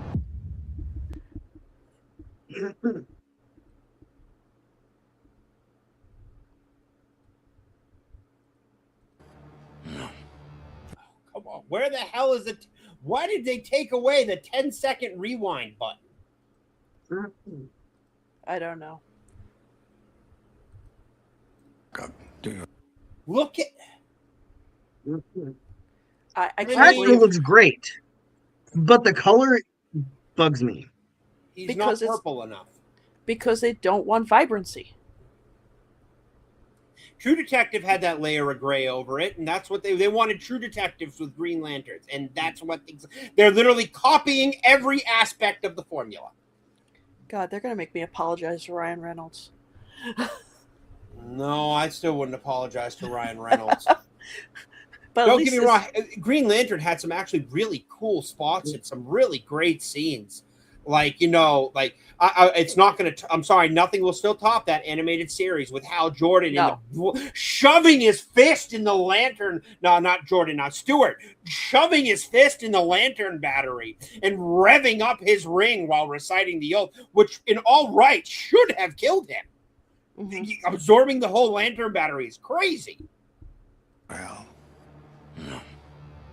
Come on. Where the hell is it? Why did they take away the 10-second rewind button? I don't know. God damn. Look at. I The can't actor believe looks great, but the color bugs me. He's Because not it's- purple enough. because they don't want vibrancy. True Detective had that layer of gray over it, and that's what they wanted. True Detectives with Green Lanterns, and that's what they're literally copying every aspect of the formula. God, they're gonna make me apologize to Ryan Reynolds. No, I still wouldn't apologize to Ryan Reynolds. But at Don't least get me wrong. Green Lantern had some actually really cool spots and some really great scenes. Like, you know, like it's not going to. I'm sorry, nothing will still top that animated series with Hal Jordan shoving his fist in the lantern. No, not Jordan, not Stewart. Shoving his fist in the lantern battery and revving up his ring while reciting the oath, which in all right should have killed him. Mhm. Absorbing the whole lantern battery is crazy. Well, no.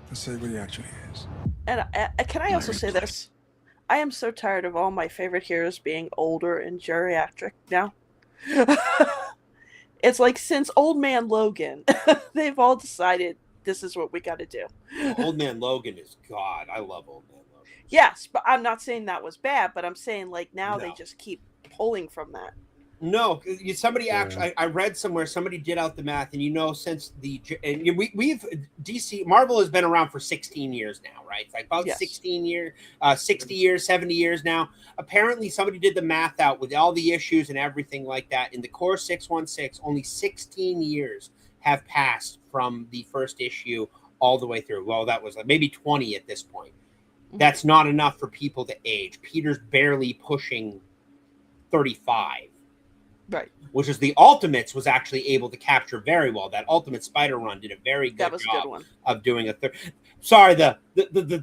Let's say what he actually is. And can I also say this? I am so tired of all my favorite heroes being older and geriatric now. It's like since Old Man Logan, they've all decided this is what we got to do. Old Man Logan is God. I love Old Man Logan. Yes, but I'm not saying that was bad, but I'm saying like now they No. just keep pulling from that. No, somebody actually, I read somewhere, somebody did out the math, and since we've DC, Marvel has been around for 16 years now, right? It's like about Yes. 16 years, 60 years, 70 years now. Apparently, somebody did the math out with all the issues and everything like that. In the core 616, only 16 years have passed from the first issue all the way through. Well, that was like maybe 20 at this point. That's not enough for people to age. Peter's barely pushing 35. Right. Which is the Ultimates was actually able to capture very well. That Ultimate Spider run did a very good That was a job good one. of doing a third. Sorry, the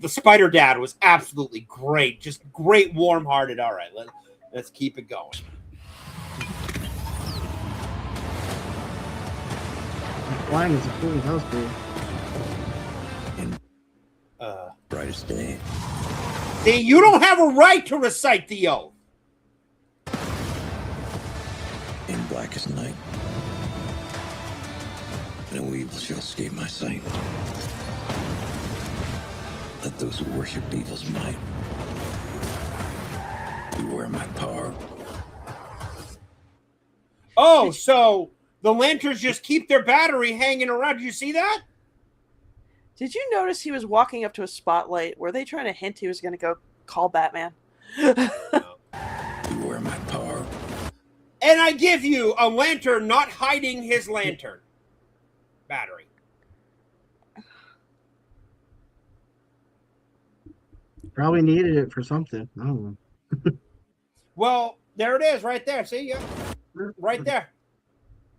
Spider Dad was absolutely great. Just great, warm-hearted. All right, let's keep it going. Flying is a cool house, dude. Brightest day. See, you don't have a right to recite the oath. In blackest night. No evil shall escape my sight. Let those who worship evil's might beware my power. Oh, so the lanterns just keep their battery hanging around. Did you see that? Did you notice he was walking up to a spotlight? Were they trying to hint he was going to go call Batman? Beware my power. And I give you a lantern not hiding his lantern battery. Probably needed it for something. I don't know. Well, there it is, right there. See, yeah, right there.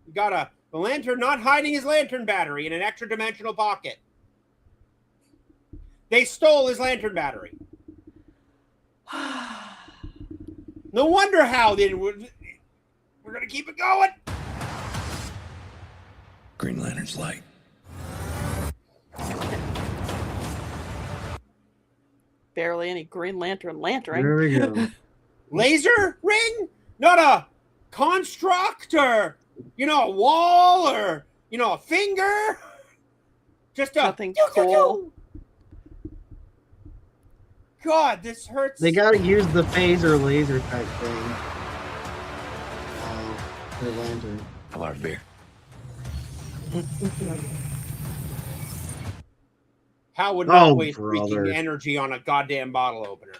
You got the lantern not hiding his lantern battery in an extra dimensional pocket. They stole his lantern battery. No wonder how they would. We're gonna keep it going. Green Lantern's light. Barely any Green Lantern lantern. There we go. Laser ring, not a construct or a wall or a finger. Just a Nothing cool. God, this hurts. They got to use the phaser laser type thing. For the lantern. A lot of beer. Hal would not Oh, waste brother. freaking energy on a goddamn bottle opener.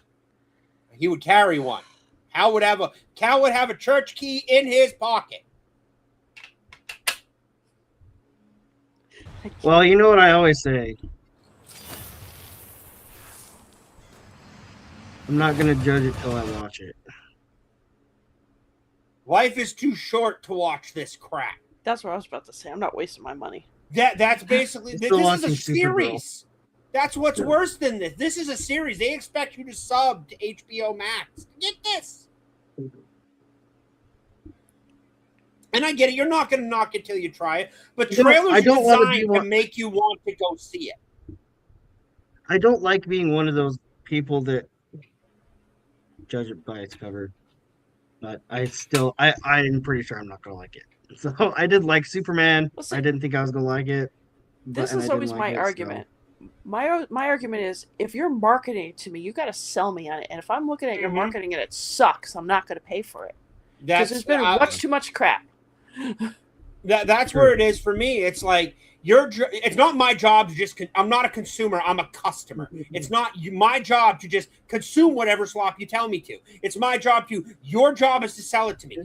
He would carry one. Hal would have a church key in his pocket. Well, you know what I always say. I'm not gonna judge it till I watch it. Life is too short to watch this crap. That's what I was about to say. I'm not wasting my money. That's basically You're this still is a watching Supergirl. series. That's what's worse than this. This is a series. They expect you to sub to HBO Max. Get this. And I get it. You're not going to knock it till you try it. But trailers are designed to make you want to go see it. I don't like being one of those people that judge it by its cover. But I'm pretty sure I'm not going to like it. So I did like Superman. Listen, I didn't think I was going to like it. This is always my argument. My argument is, if you're marketing to me, you got to sell me on it. And if I'm looking at your marketing and it sucks, I'm not going to pay for it. Because there's been much too much crap. That's where it is for me. It's like it's not my job to just. I'm not a consumer. I'm a customer. It's not my job to just consume whatever slop you tell me to. It's my job to. Your job is to sell it to me.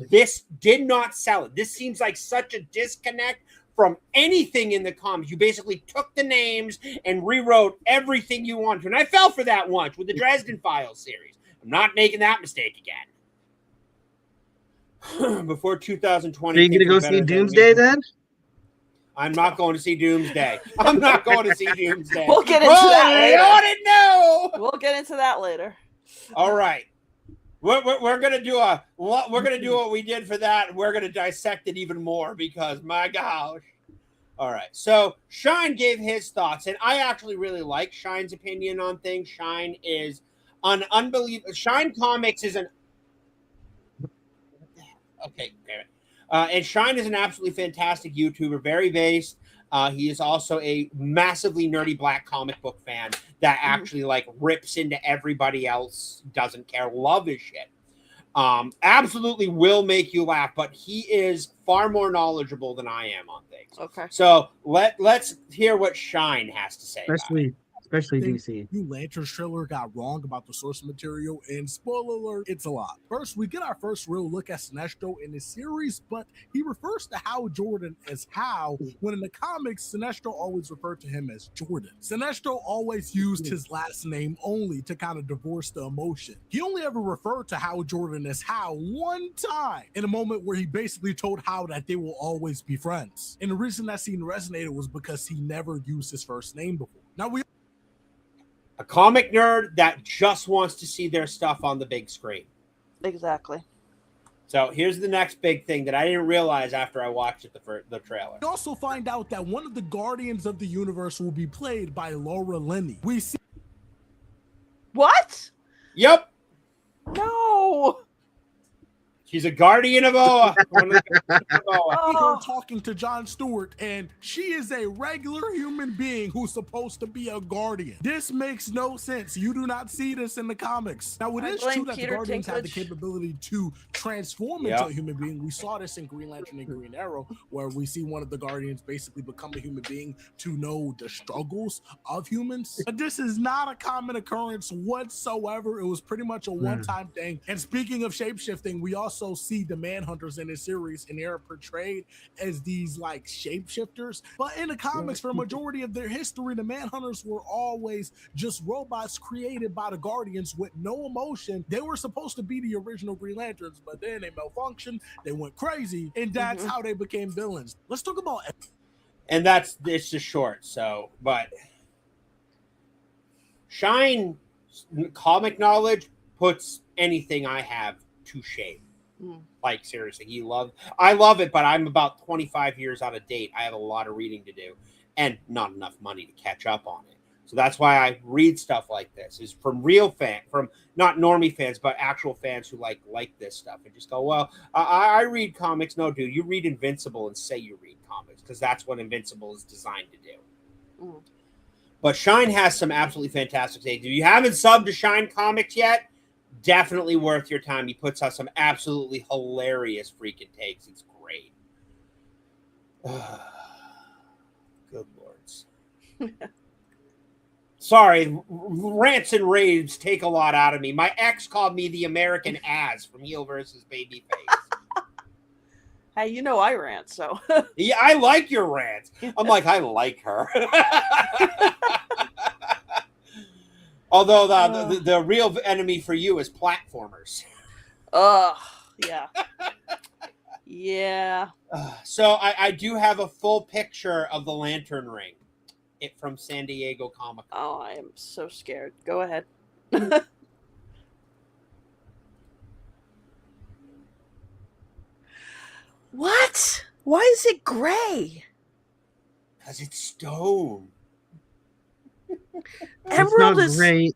This did not sell it. This seems like such a disconnect from anything in the comics. You basically took the names and rewrote everything you wanted to. And I fell for that once with the Dresden Files series. I'm not making that mistake again. Before 2020. Are you going to go see Doomsday then? I'm not going to see Doomsday. I'm not going to see Doomsday. We'll get into that later. No. We'll get into that later. All right. We're gonna do what we did for that. We're gonna dissect it even more because my gosh. All right. So Shine gave his thoughts, and I actually really like Shine's opinion on things. Shine is an unbelievable. Shine Comics is an okay. And Shine is an absolutely fantastic YouTuber, very based. He is also a massively nerdy black comic book fan that actually like rips into everybody else, doesn't care, love his shit. Absolutely will make you laugh, but he is far more knowledgeable than I am on things. Okay. So let's hear what Shine has to say. Especially DC. New Lanterns trailer got wrong about the source material, and spoiler alert, it's a lot. First, we get our first real look at Sinestro in the series, but he refers to Hal Jordan as Hal, when in the comics, Sinestro always referred to him as Jordan. Sinestro always used his last name only to kind of divorce the emotion. He only ever referred to Hal Jordan as Hal one time, in a moment where he basically told Hal that they will always be friends. And the reason that scene resonated was because he never used his first name before. Now a comic nerd that just wants to see their stuff on the big screen. Exactly. So here's the next big thing that I didn't realize after I watched the trailer. We also find out that one of the Guardians of the Universe will be played by Laura Linney. We see. What? Yep. No. She's a guardian of Oa. Her talking to Jon Stewart, and she is a regular human being who's supposed to be a guardian. This makes no sense. You do not see this in the comics. Now, it is true that the Guardians have the capability to transform into a human being. We saw this in Green Lantern and Green Arrow, where we see one of the Guardians basically become a human being to know the struggles of humans. But this is not a common occurrence whatsoever. It was pretty much a one-time thing. And speaking of shapeshifting, we also see the Manhunters in this series, and they're portrayed as these like shapeshifters. But in the comics, for a majority of their history, the Manhunters were always just robots created by the Guardians with no emotion. They were supposed to be the original Green Lanterns, but then they malfunctioned, they went crazy, and that's how they became villains. Let's talk about. And it's just short. So, but Shine comic knowledge puts anything I have to shame. Like seriously, I love it, but I'm about 25 years out of date. I have a lot of reading to do and not enough money to catch up on it. So that's why I read stuff like this, is from real fans, from not normie fans, but actual fans who like this stuff and just go, well, I read comics. No, dude, you read Invincible and say you read comics, because that's what Invincible is designed to do. But Shine has some absolutely fantastic things. If you haven't subbed to Shine Comics yet, definitely worth your time. He puts out some absolutely hilarious freaking takes. It's great. Good lords. Sorry, rants and raves take a lot out of me. My ex called me the American As from Heel versus Babyface. Hey, you know I rant, so. Yeah, I like your rants. I'm like, I like her. Although the real enemy for you is platformers. Ugh, yeah. Yeah. So I do have a full picture of the lantern ring. It from San Diego Comic Con. Oh, I am so scared. Go ahead. What? Why is it gray? Because it's stone. Emerald it's is not gray.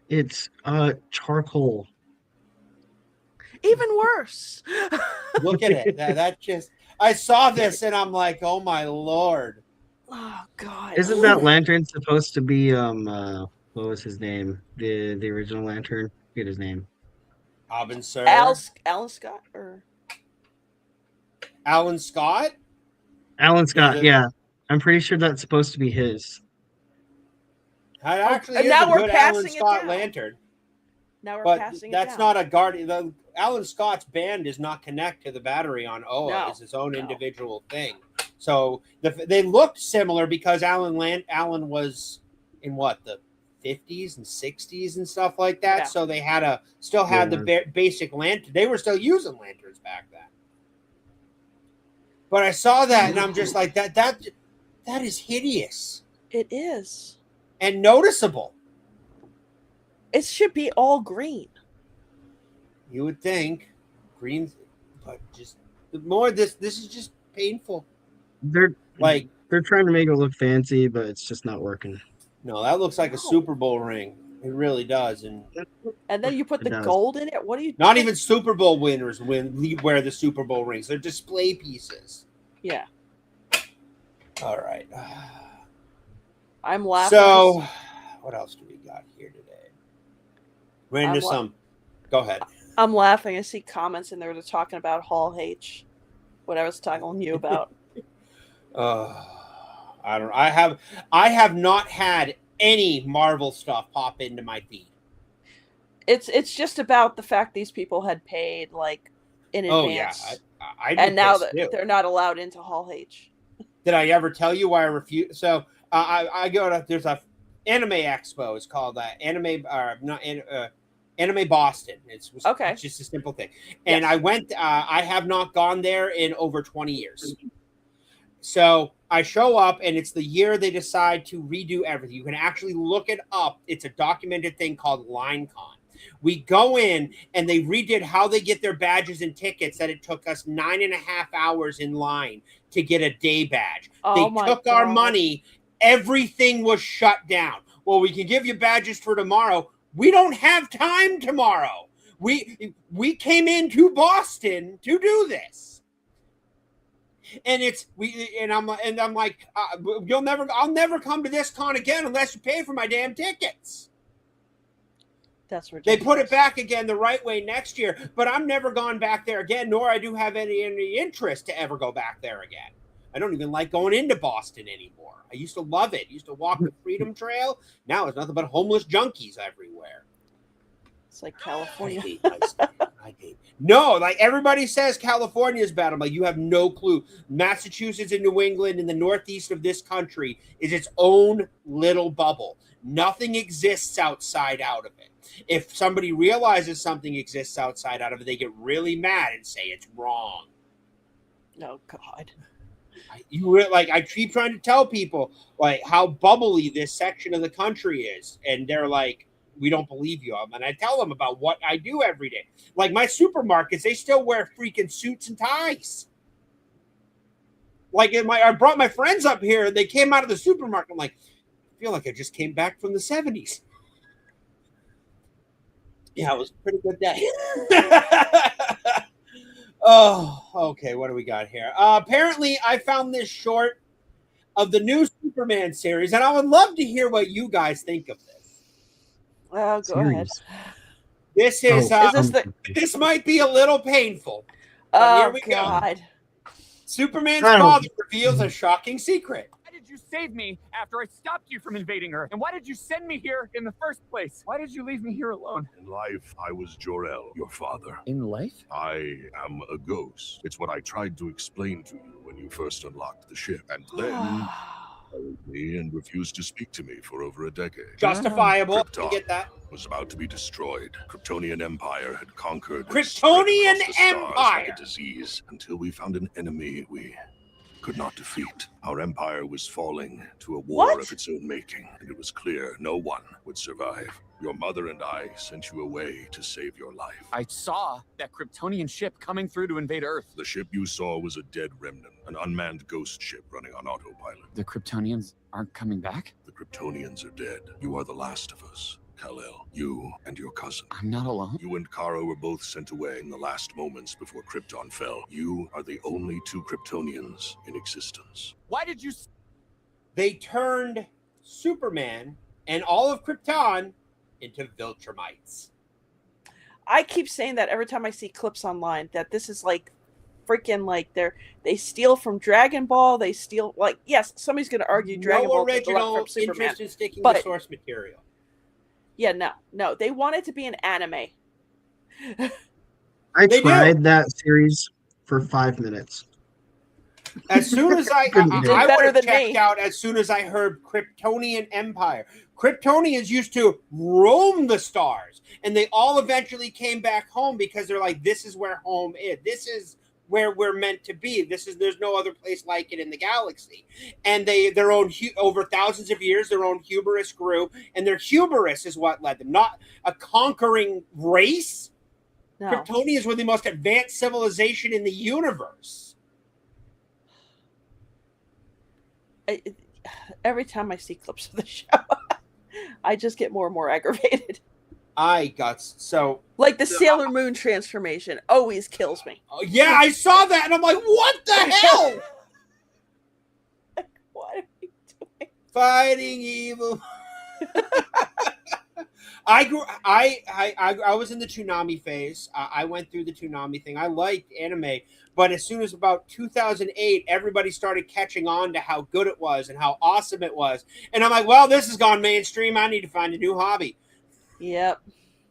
It's charcoal. even worse. Look at it. That just. I saw this and I'm like, oh my lord. Oh God! Isn't that lantern supposed to be what was his name? The original lantern? Get his name. Alan Sir. Alan Scott or Alan Scott? Alan Scott, Yeah, yeah. I'm pretty sure that's supposed to be his. That actually and is now a we're good passing Alan it Scott down. lantern. now we're But passing that's it down. not a guardian. Alan Scott's band does not connect to the battery on Oa. No, It's its own no. individual thing. So they looked similar because Alan was in what, the 50s and 60s and stuff like that. Yeah. So they still had the basic lantern. They were still using lanterns back then. But I saw that and I'm just like, that is hideous It is. and noticeable. It should be all green. You would think green, but just the more this is just painful. They're trying to make it look fancy, but it's just not working. No, that looks like a Super Bowl ring. It really does. And then you put It the does. gold in it. What do you? not even Super Bowl winners wear the Super Bowl rings. They're display pieces. Yeah, All right. I'm laughing. So, what else do we got here today? We're into I'm la- some. Go ahead. I'm laughing. I see comments in there that are talking about Hall H. What I was talking to you about. I don't. I have not had any Marvel stuff pop into my feed. It's just about the fact these people had paid like in Oh yeah, advance, I and now that too. they're not allowed into Hall H. Did I ever tell you why I refuse? So I go to there's a anime expo. It's called Anime Boston. It's Okay. It's just a simple thing. And Yes. I went. I have not gone there in over 20 years. So I show up, and it's the year they decide to redo everything. You can actually look it up. It's a documented thing called LineCon. We go in, and they redid how they get their badges and tickets. That it took us 9.5 hours in line to get a day badge. Oh They my took our God. money. Everything was shut down. Well, we can give you badges for tomorrow. We don't have time tomorrow. We came into Boston to do this. And I'm like, I'll never come to this con again unless you pay for my damn tickets. That's They ridiculous. put it back again the right way next year, but I'm never gone back there again, nor I do have any interest to ever go back there again. I don't even like going into Boston anymore. I used to love it. I used to walk the Freedom Trail. Now it's nothing but homeless junkies everywhere. It's like California. I hate my state. I hate. No, like everybody says California is bad. I'm like, you have no clue. Massachusetts and New England in the northeast of this country is its own little bubble. Nothing exists outside out of it. If somebody realizes something exists outside out of it, they get really mad and say it's wrong. Oh God. I keep trying to tell people like how bubbly this section of the country is, and they're like, we don't believe you. And I tell them about what I do every day. Like my supermarkets, they still wear freaking suits and ties. Like I brought my friends up here, and they came out of the supermarket. I'm like, I feel like I just came back from the 70s. Yeah, it was a pretty good day. Oh, okay. What do we got here? Apparently, I found this short of the new Superman series, and I would love to hear what you guys think of this. Oh, go ahead. This is this might be a little painful. But Oh here we go. God. Superman's father reveals a shocking secret. Why did you save me after I stopped you from invading Earth? And why did you send me here in the first place? Why did you leave me here alone? In life, I was Jor-El, your father. In life? I am a ghost. It's what I tried to explain to you when you first unlocked the ship. And then followed me and refused to speak to me for over a decade. Justifiable. You Krypton get that? was about to be destroyed. Kryptonian Empire had conquered and Kryptonian spread across the stars Empire! like a disease until we found an enemy we could not defeat. Our empire was falling to a war of its own making, and it was clear no one would survive. Your mother and I sent you away to save your life. I saw that Kryptonian ship coming through to invade Earth. The ship you saw was a dead remnant, an unmanned ghost ship running on autopilot. The Kryptonians aren't coming back? The Kryptonians are dead. You are the last of us. Kal-El, you and your cousin. I'm not alone. You and Kara were both sent away in the last moments before Krypton fell. You are the only two Kryptonians in existence. Why did you... They turned Superman and all of Krypton into Viltrumites. I keep saying that every time I see clips online, that this is like freaking like they steal from Dragon Ball. They steal, like, yes, somebody's going to argue Dragon Ball took a lot from Superman, interest in sticking but to source material. Yeah, no, they want it to be an anime. I tried that series for 5 minutes. As soon as I Couldn't do it. would Better have than checked me. out as soon as I heard Kryptonian Empire. Kryptonians used to roam the stars, and they all eventually came back home because they're like, this is where home is. This is where we're meant to be. There's no other place like it in the galaxy. And their own over thousands of years, their own hubris grew, and their hubris is what led them, not a conquering race. No. Kryptonians were the most advanced civilization in the universe. Every time I see clips of the show, I just get more and more aggravated. I got so like the Sailor Moon transformation always kills me. Oh, yeah, I saw that and I'm like, what the hell? What are we doing? Fighting evil. I was in the Toonami phase. I went through the Toonami thing. I liked anime, but as soon as about 2008, everybody started catching on to how good it was and how awesome it was. And I'm like, well, this has gone mainstream. I need to find a new hobby. Yep.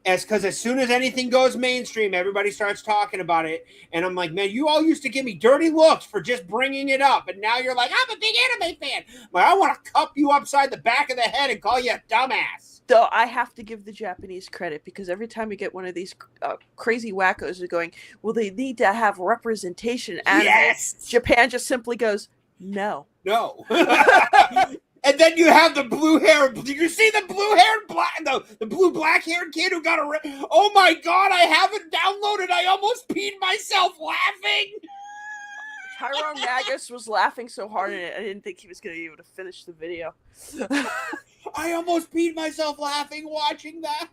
Because as soon as anything goes mainstream, everybody starts talking about it. And I'm like, man, you all used to give me dirty looks for just bringing it up. And now you're like, I'm a big anime fan. Like, I want to cup you upside the back of the head and call you a dumbass. Though I have to give the Japanese credit, because every time you get one of these crazy wackos who are going, well, they need to have representation in anime. Yes! Japan just simply goes, no. No. And then you have the blue hair. Did you see the blue haired black, the blue black haired kid who got oh my God, I haven't downloaded. I almost peed myself laughing. Tyrone Nagus was laughing so hard in it, I didn't think he was going to be able to finish the video. I almost peed myself laughing watching that.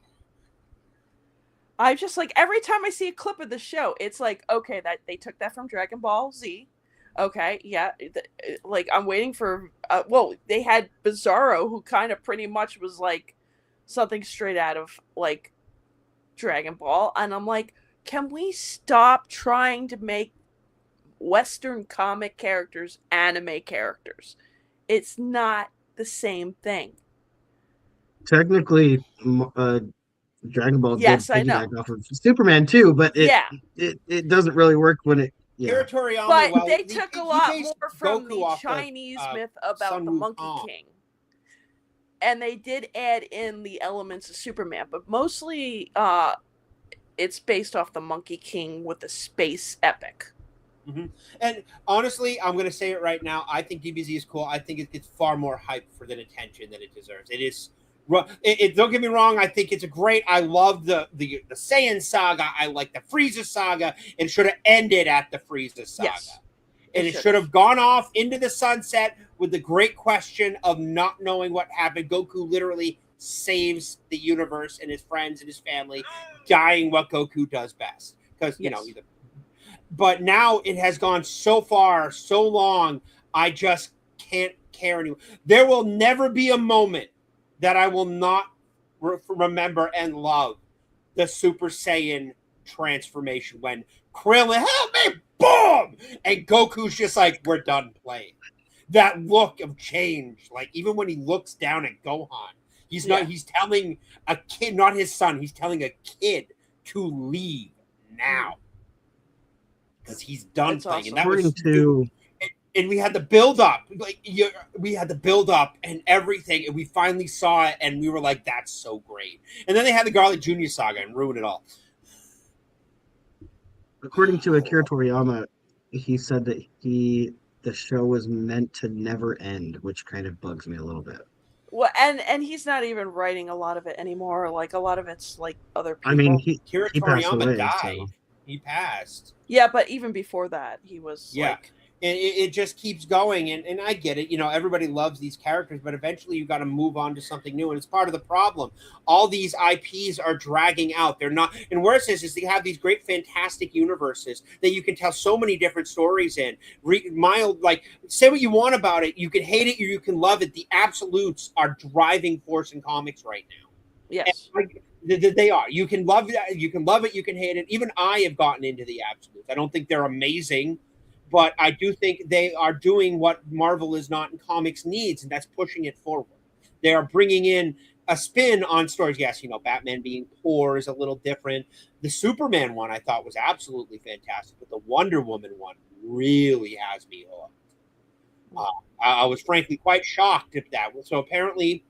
I'm just like, every time I see a clip of the show, it's like, okay, that they took that from Dragon Ball Z. Okay, yeah, like I'm waiting for. Well, they had Bizarro, who kind of pretty much was like something straight out of like Dragon Ball, and I'm like, can we stop trying to make Western comic characters anime characters? It's not the same thing. Technically, Dragon Ball Yes, did I know. piggyback off of Superman too, but it doesn't really work when it. Yeah. But they took a lot more from Goku the off Chinese the, myth about Sun the Monkey Wukong. King. And they did add in the elements of Superman, but mostly it's based off the Monkey King with the space epic. Mm-hmm. And honestly, I'm going to say it right now. I think DBZ is cool. I think it gets far more hype for the attention that it deserves. It is. Don't get me wrong. I think it's a great. I love the Saiyan saga. I like the Frieza saga. It should have ended at the Frieza saga. Yes, and it should have gone off into the sunset with the great question of not knowing what happened. Goku literally saves the universe and his friends and his family, dying what Goku does best. Because you know. But now it has gone so far, so long. I just can't care anymore. There will never be a moment that I will not remember and love the Super Saiyan transformation when Krillin, help me, boom! And Goku's just like, we're done playing. that look of change. Like even when he looks down at Gohan, he's telling a kid, not his son, he's telling a kid to leave now because he's done That's playing. awesome. And that was According to and we had the build up, we had the build up and everything, and we finally saw it, and we were like, "That's so great!" And then they had the Garlic Jr. saga and ruined it all. According to Akira Toriyama, he said that the show was meant to never end, which kind of bugs me a little bit. Well, and he's not even writing a lot of it anymore. Like a lot of it's like other people. I mean, Akira he passed Toriyama away, died. so. He passed. Yeah, but even before that, he was like. And it just keeps going, and I get it. Everybody loves these characters, but eventually you got to move on to something new, and it's part of the problem. All these IPs are dragging out. They're not, and worse is they have these great, fantastic universes that you can tell so many different stories in. Say what you want about it, you can hate it or you can love it. The absolutes are driving force in comics right now. Yes. They are. You can love it, you can hate it. Even I have gotten into the absolutes. I don't think they're amazing, but I do think they are doing what Marvel is not in comics needs, and that's pushing it forward. They are bringing in a spin on stories. Yes, Batman being poor is a little different. The Superman one I thought was absolutely fantastic, but the Wonder Woman one really has me hooked. I was frankly quite shocked at that. So apparently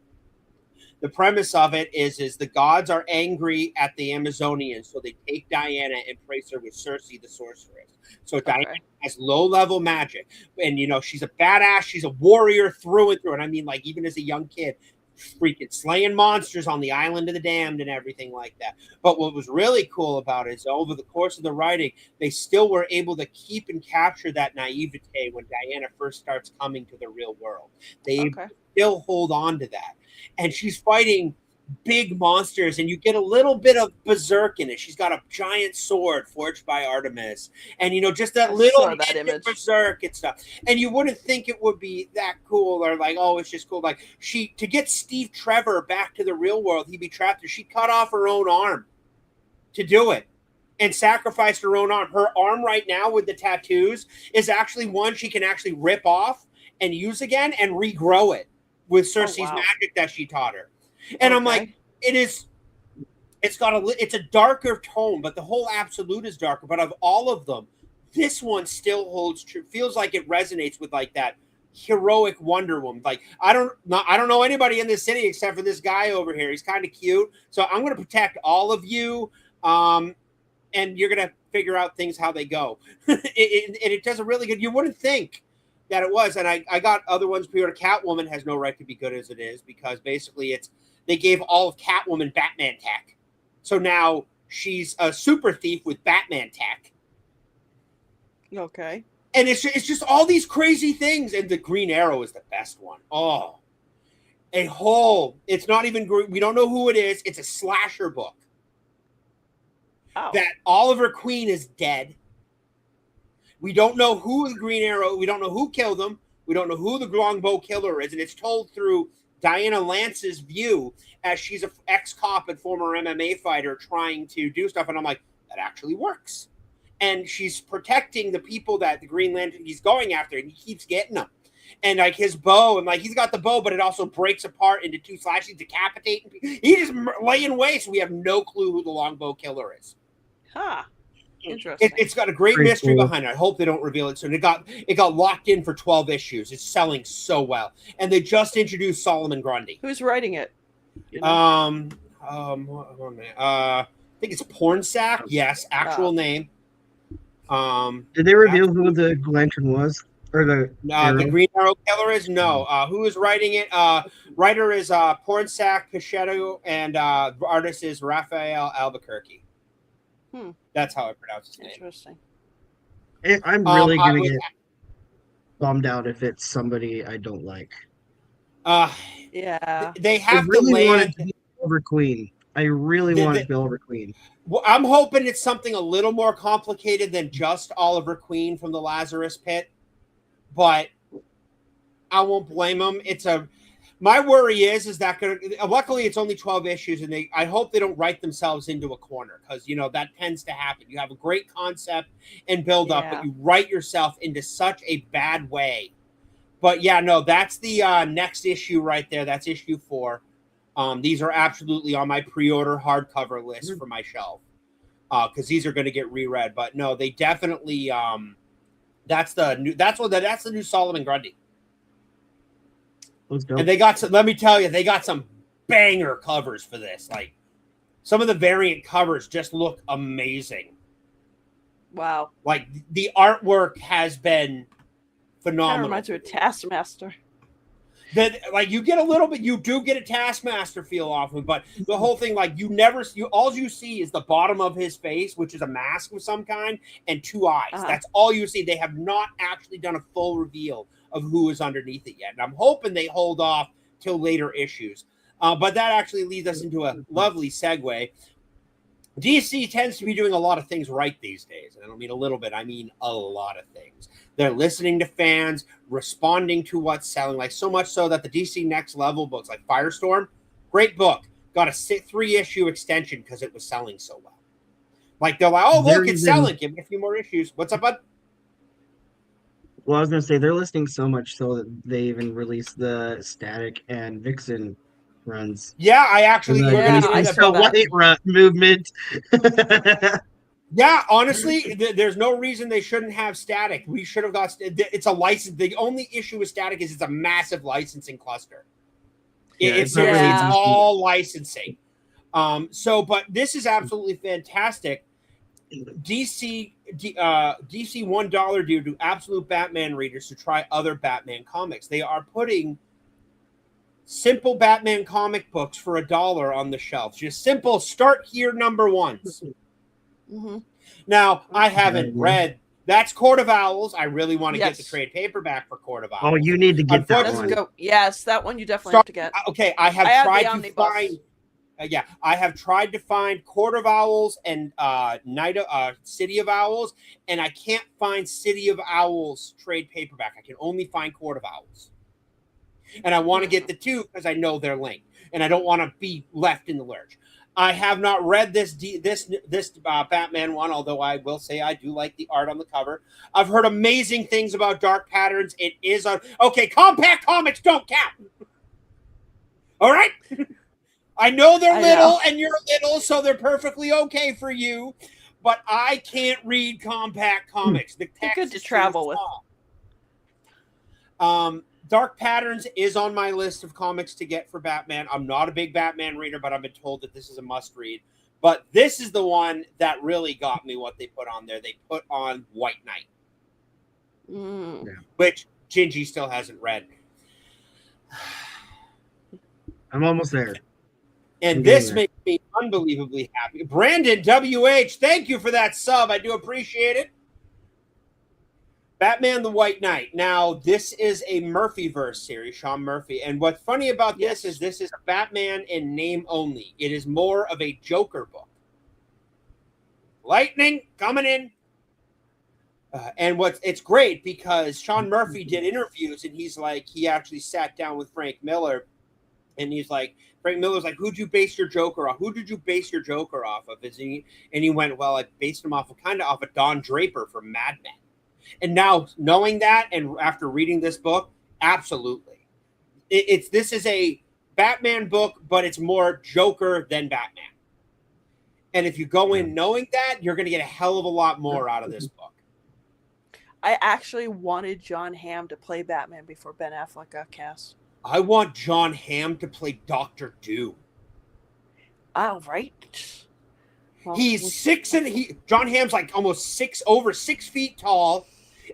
the premise of it is the gods are angry at the Amazonians, so they take Diana and place her with Cersei, the sorceress. So Diana has low-level magic, and she's a badass. She's a warrior through and through. And I mean, like even as a young kid, freaking slaying monsters on the Island of the Damned and everything like that. But what was really cool about it is over the course of the writing, they still were able to keep and capture that naivete when Diana first starts coming to the real world. They still hold on to that. And she's fighting big monsters, and you get a little bit of berserk in it. She's got a giant sword forged by Artemis, and just that little image. Berserk and stuff. And you wouldn't think it would be that cool, or like, oh, it's just cool. Like to get Steve Trevor back to the real world, he'd be trapped there. She cut off her own arm to do it, and sacrificed her own arm. Her arm right now with the tattoos is actually one she can actually rip off and use again and regrow it with Cersei's magic that she taught her. And I'm like, it's a darker tone, but the whole absolute is darker. But of all of them, this one still holds true. Feels like it resonates with like that heroic Wonder Woman. Like I don't know anybody in this city except for this guy over here. He's kind of cute, so I'm going to protect all of you, and you're going to figure out things how they go. It does a really good. You wouldn't think that it was, and I got other ones pre-order. Catwoman has no right to be good as it is because basically they gave all of Catwoman Batman tech. So now she's a super thief with Batman tech. Okay. And it's just all these crazy things. And the Green Arrow is the best one. Oh, it's not even, we don't know who it is. It's a slasher book. Oh. That Oliver Queen is dead. We don't know who the Green Arrow, we don't know who killed him. We don't know who the Longbow Killer is. And it's told through Diana Lance's view as she's an ex-cop and former MMA fighter trying to do stuff. And I'm like, that actually works. And she's protecting the people that the Green Lantern he's going after, and he keeps getting them. And like his bow, and like he's got the bow, but it also breaks apart into two slashes, decapitating people. He's just laying waste. We have no clue who the Longbow Killer is. Huh. Interesting. It's got a great mystery behind it. I hope they don't reveal it soon. It got locked in for 12 issues. It's selling so well. And they just introduced Solomon Grundy. Who's writing it? I think it's Pornsack. Yes, actual name. Did they reveal who the Lantern was? Or the Green Arrow Killer is? No. Who is writing it? Writer is Pornsack Pichetto, and artist is Raphael Albuquerque. That's how I pronounce his name. Interesting. I'm really going to get bummed out if it's somebody I don't like. Yeah. They have really to land. Want it to be Oliver Queen. I really want it to be Oliver Queen. Well, I'm hoping it's something a little more complicated than just Oliver Queen from the Lazarus Pit, but I won't blame them. My worry is that luckily it's only 12 issues, and I hope they don't write themselves into a corner, because that tends to happen. You have a great concept and build up, but you write yourself into such a bad way But yeah, no, that's the next issue right there. That's issue 4. These are absolutely on my pre-order hardcover list for my shelf because these are going to get reread. But no, they definitely that's the new Solomon Grundy. And they got some. Let me tell you, they got some banger covers for this. Like some of the variant covers just look amazing. Wow! Like the artwork has been phenomenal. Kind of reminds me of Taskmaster. That like you get a little bit, you do get a Taskmaster feel off him, but the whole thing, like all you see is the bottom of his face, which is a mask of some kind, and 2 eyes. That's all you see. They have not actually done a full reveal of who is underneath it yet, and I'm hoping they hold off till later issues. But that actually leads us into a lovely segue. DC tends to be doing a lot of things right these days. And I don't mean a little bit, I mean a lot of things. They're listening to fans, responding to what's selling, like so much so that the DC Next Level books, like Firestorm, great book, got a 3-issue extension because it was selling so well. Like they're like, oh, look, it's selling. Give me a few more issues. What's up, bud? Well, I was going to say, they're listening so much so that they even released the Static and Vixen runs. Yeah, I actually white movement. Yeah, honestly, there's no reason they shouldn't have Static. We should have got it's a license. The only issue with Static is it's a massive licensing cluster. It's all licensing. But this is absolutely fantastic. DC $1 deal to absolute Batman readers to try other Batman comics. They are putting simple Batman comic books for $1 on the shelves. Just simple start here number ones. Mm-hmm. Now, I haven't read that's Court of Owls. I really want to get the trade paperback for Court of Owls. Oh, you need to get that one. Go. Yes, that one you definitely have to get. Okay, I have tried to find. I have tried to find Court of Owls and City of Owls, and I can't find City of Owls trade paperback. I can only find Court of Owls, and I want to get the two because I know they're linked, and I don't want to be left in the lurch. I have not read this Batman one, although I will say I do like the art on the cover. I've heard amazing things about Dark Patterns. It is on. Okay, Compact Comics don't count. All right. I know they're little and you're little, so they're perfectly okay for you. But I can't read Compact Comics. The text good to travel with. Dark Patterns is on my list of comics to get for Batman. I'm not a big Batman reader, but I've been told that this is a must-read. But this is the one that really got me what they put on there. They put on White Knight, which Gingy still hasn't read. I'm almost there. And this makes me unbelievably happy. Brandon WH, thank you for that sub. I do appreciate it. Batman the White Knight. Now, this is a Murphyverse series, Sean Murphy. And what's funny about this is a Batman in name only. It is more of a Joker book. Lightning coming in. And it's great because Sean Murphy did interviews and he actually sat down with Frank Miller and Frank Miller's like, who'd you base your Joker off? Who did you base your Joker off of? And he went, well, I based him off of Don Draper from Mad Men. And now knowing that, and after reading this book, absolutely, this is a Batman book, but it's more Joker than Batman. And if you go in knowing that, you're going to get a hell of a lot more out of this book. I actually wanted John Hamm to play Batman before Ben Affleck got cast. I want John Hamm to play Dr. Doom. Oh, right. Well, he's John Hamm's like almost over 6 feet tall,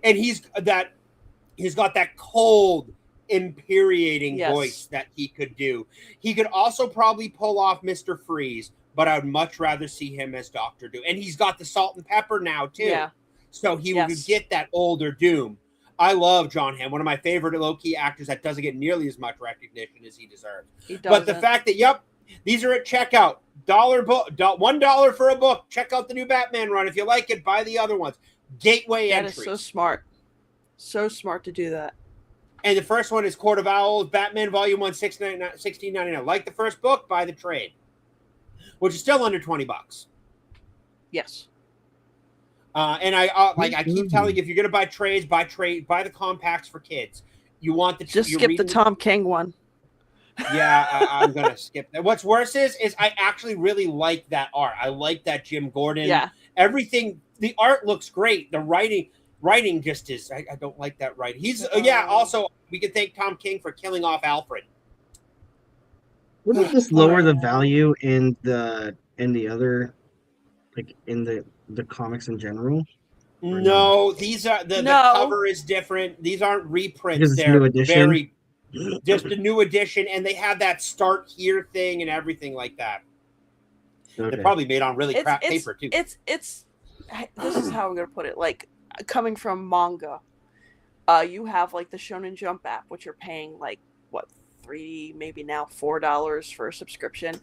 and he's got that cold, infuriating voice that he could do. He could also probably pull off Mr. Freeze, but I would much rather see him as Dr. Doom. And he's got the salt and pepper now too. Yeah. So he would get that older Doom. I love John Hamm, one of my favorite low-key actors that doesn't get nearly as much recognition as he deserves. But the fact that, these are at checkout. $1 for a book. Check out the new Batman run. If you like it, buy the other ones. Gateway entries. That is so smart. So smart to do that. And the first one is Court of Owls, Batman Volume 1, $16.99. Like the first book, buy the trade, which is still under $20. Yes. And I keep telling you, if you're going to buy trades, buy the compacts for kids. You want the Just you're skip the reading- Tom King one. Yeah, I'm gonna skip that. What's worse is I actually really like that art. I like that Jim Gordon. Yeah. Everything. The art looks great. The writing just is. I don't like that writing. He's Also, we can thank Tom King for killing off Alfred. Wouldn't this lower the value in the other, like in the comics in general? No, these are the cover is different. These aren't reprints. Because it's They're new edition? very just a new edition, and they have that start here thing and everything like that. Okay. They're probably made on really crap paper too. It's this is how I'm gonna put it. Like coming from manga, you have like the Shonen Jump app, which you're paying like what $3, maybe now $4 for a subscription,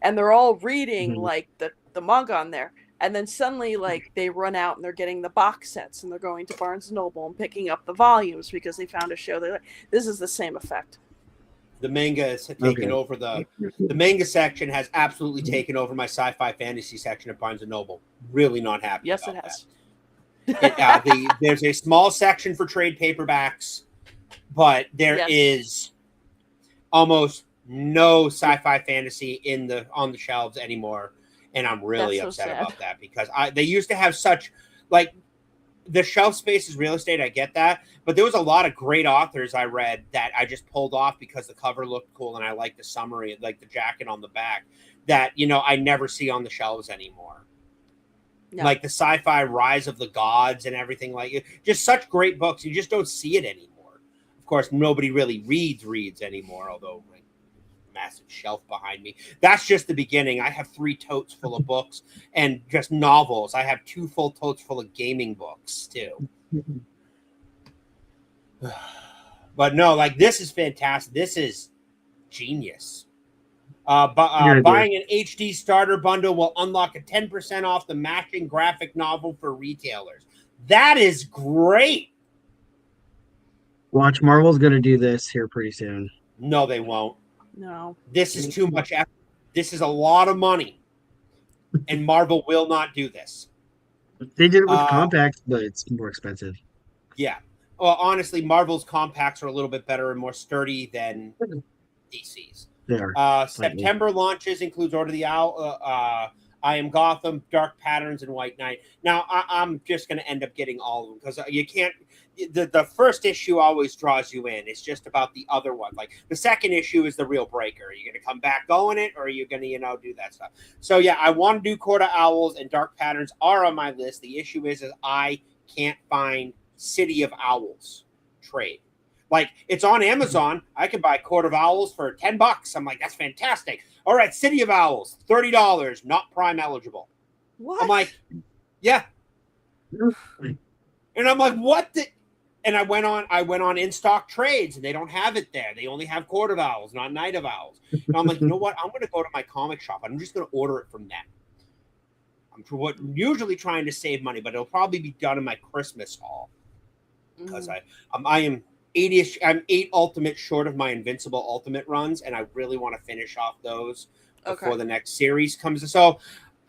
and they're all reading like the manga on there. And then suddenly, like, they run out and they're getting the box sets and they're going to Barnes & Noble and picking up the volumes because they found a show they like. This is the same effect. The manga has taken over the manga section has absolutely taken over my sci-fi fantasy section at Barnes & Noble. Really not happy. Yes, about it has. There's a small section for trade paperbacks, but there is almost no sci-fi fantasy on the shelves anymore. And I'm really upset about that because they used to have such, like, the shelf space is real estate. I get that. But there was a lot of great authors I read that I just pulled off because the cover looked cool and I liked the summary, like the jacket on the back, that, I never see on the shelves anymore. No. Like the sci-fi Rise of the Gods and everything like it. Just such great books. You just don't see it anymore. Of course, nobody really reads anymore, although massive shelf behind me. That's just the beginning. I have 3 totes full of books and just novels. I have 2 full totes full of gaming books too. But no, like this is fantastic. This is genius. Buying an HD starter bundle will unlock a 10% off the matching graphic novel for retailers. That is great. Watch, Marvel's going to do this here pretty soon. No, they won't. No. This is too much effort. This is a lot of money. And Marvel will not do this. They did it with compacts, but it's more expensive. Yeah. Well, honestly, Marvel's compacts are a little bit better and more sturdy than DC's. They are. September launches includes Order of the Owl, I Am Gotham, Dark Patterns, and White Knight. Now, I'm just going to end up getting all of them because you can't. The first issue always draws you in. It's just about the other one. Like the second issue is the real breaker. Are you going to come back going it, or are you going to, do that stuff? So yeah, I want to do Court of Owls, and Dark Patterns are on my list. The issue is I can't find City of Owls trade. Like it's on Amazon. I could buy Court of Owls for $10. I'm like, that's fantastic. All right, City of Owls, $30, not Prime eligible. What? I'm like, yeah. And I'm like, what the? And I went on In Stock Trades, and they don't have it there. They only have Court of Owls, not Night of Owls. And I'm like, you know what? I'm going to go to my comic shop. I'm just going to order it from them. I'm usually trying to save money, but it'll probably be done in my Christmas haul because I am 80ish. I'm 8 Ultimate short of my Invincible Ultimate runs, and I really want to finish off those before the next series comes. So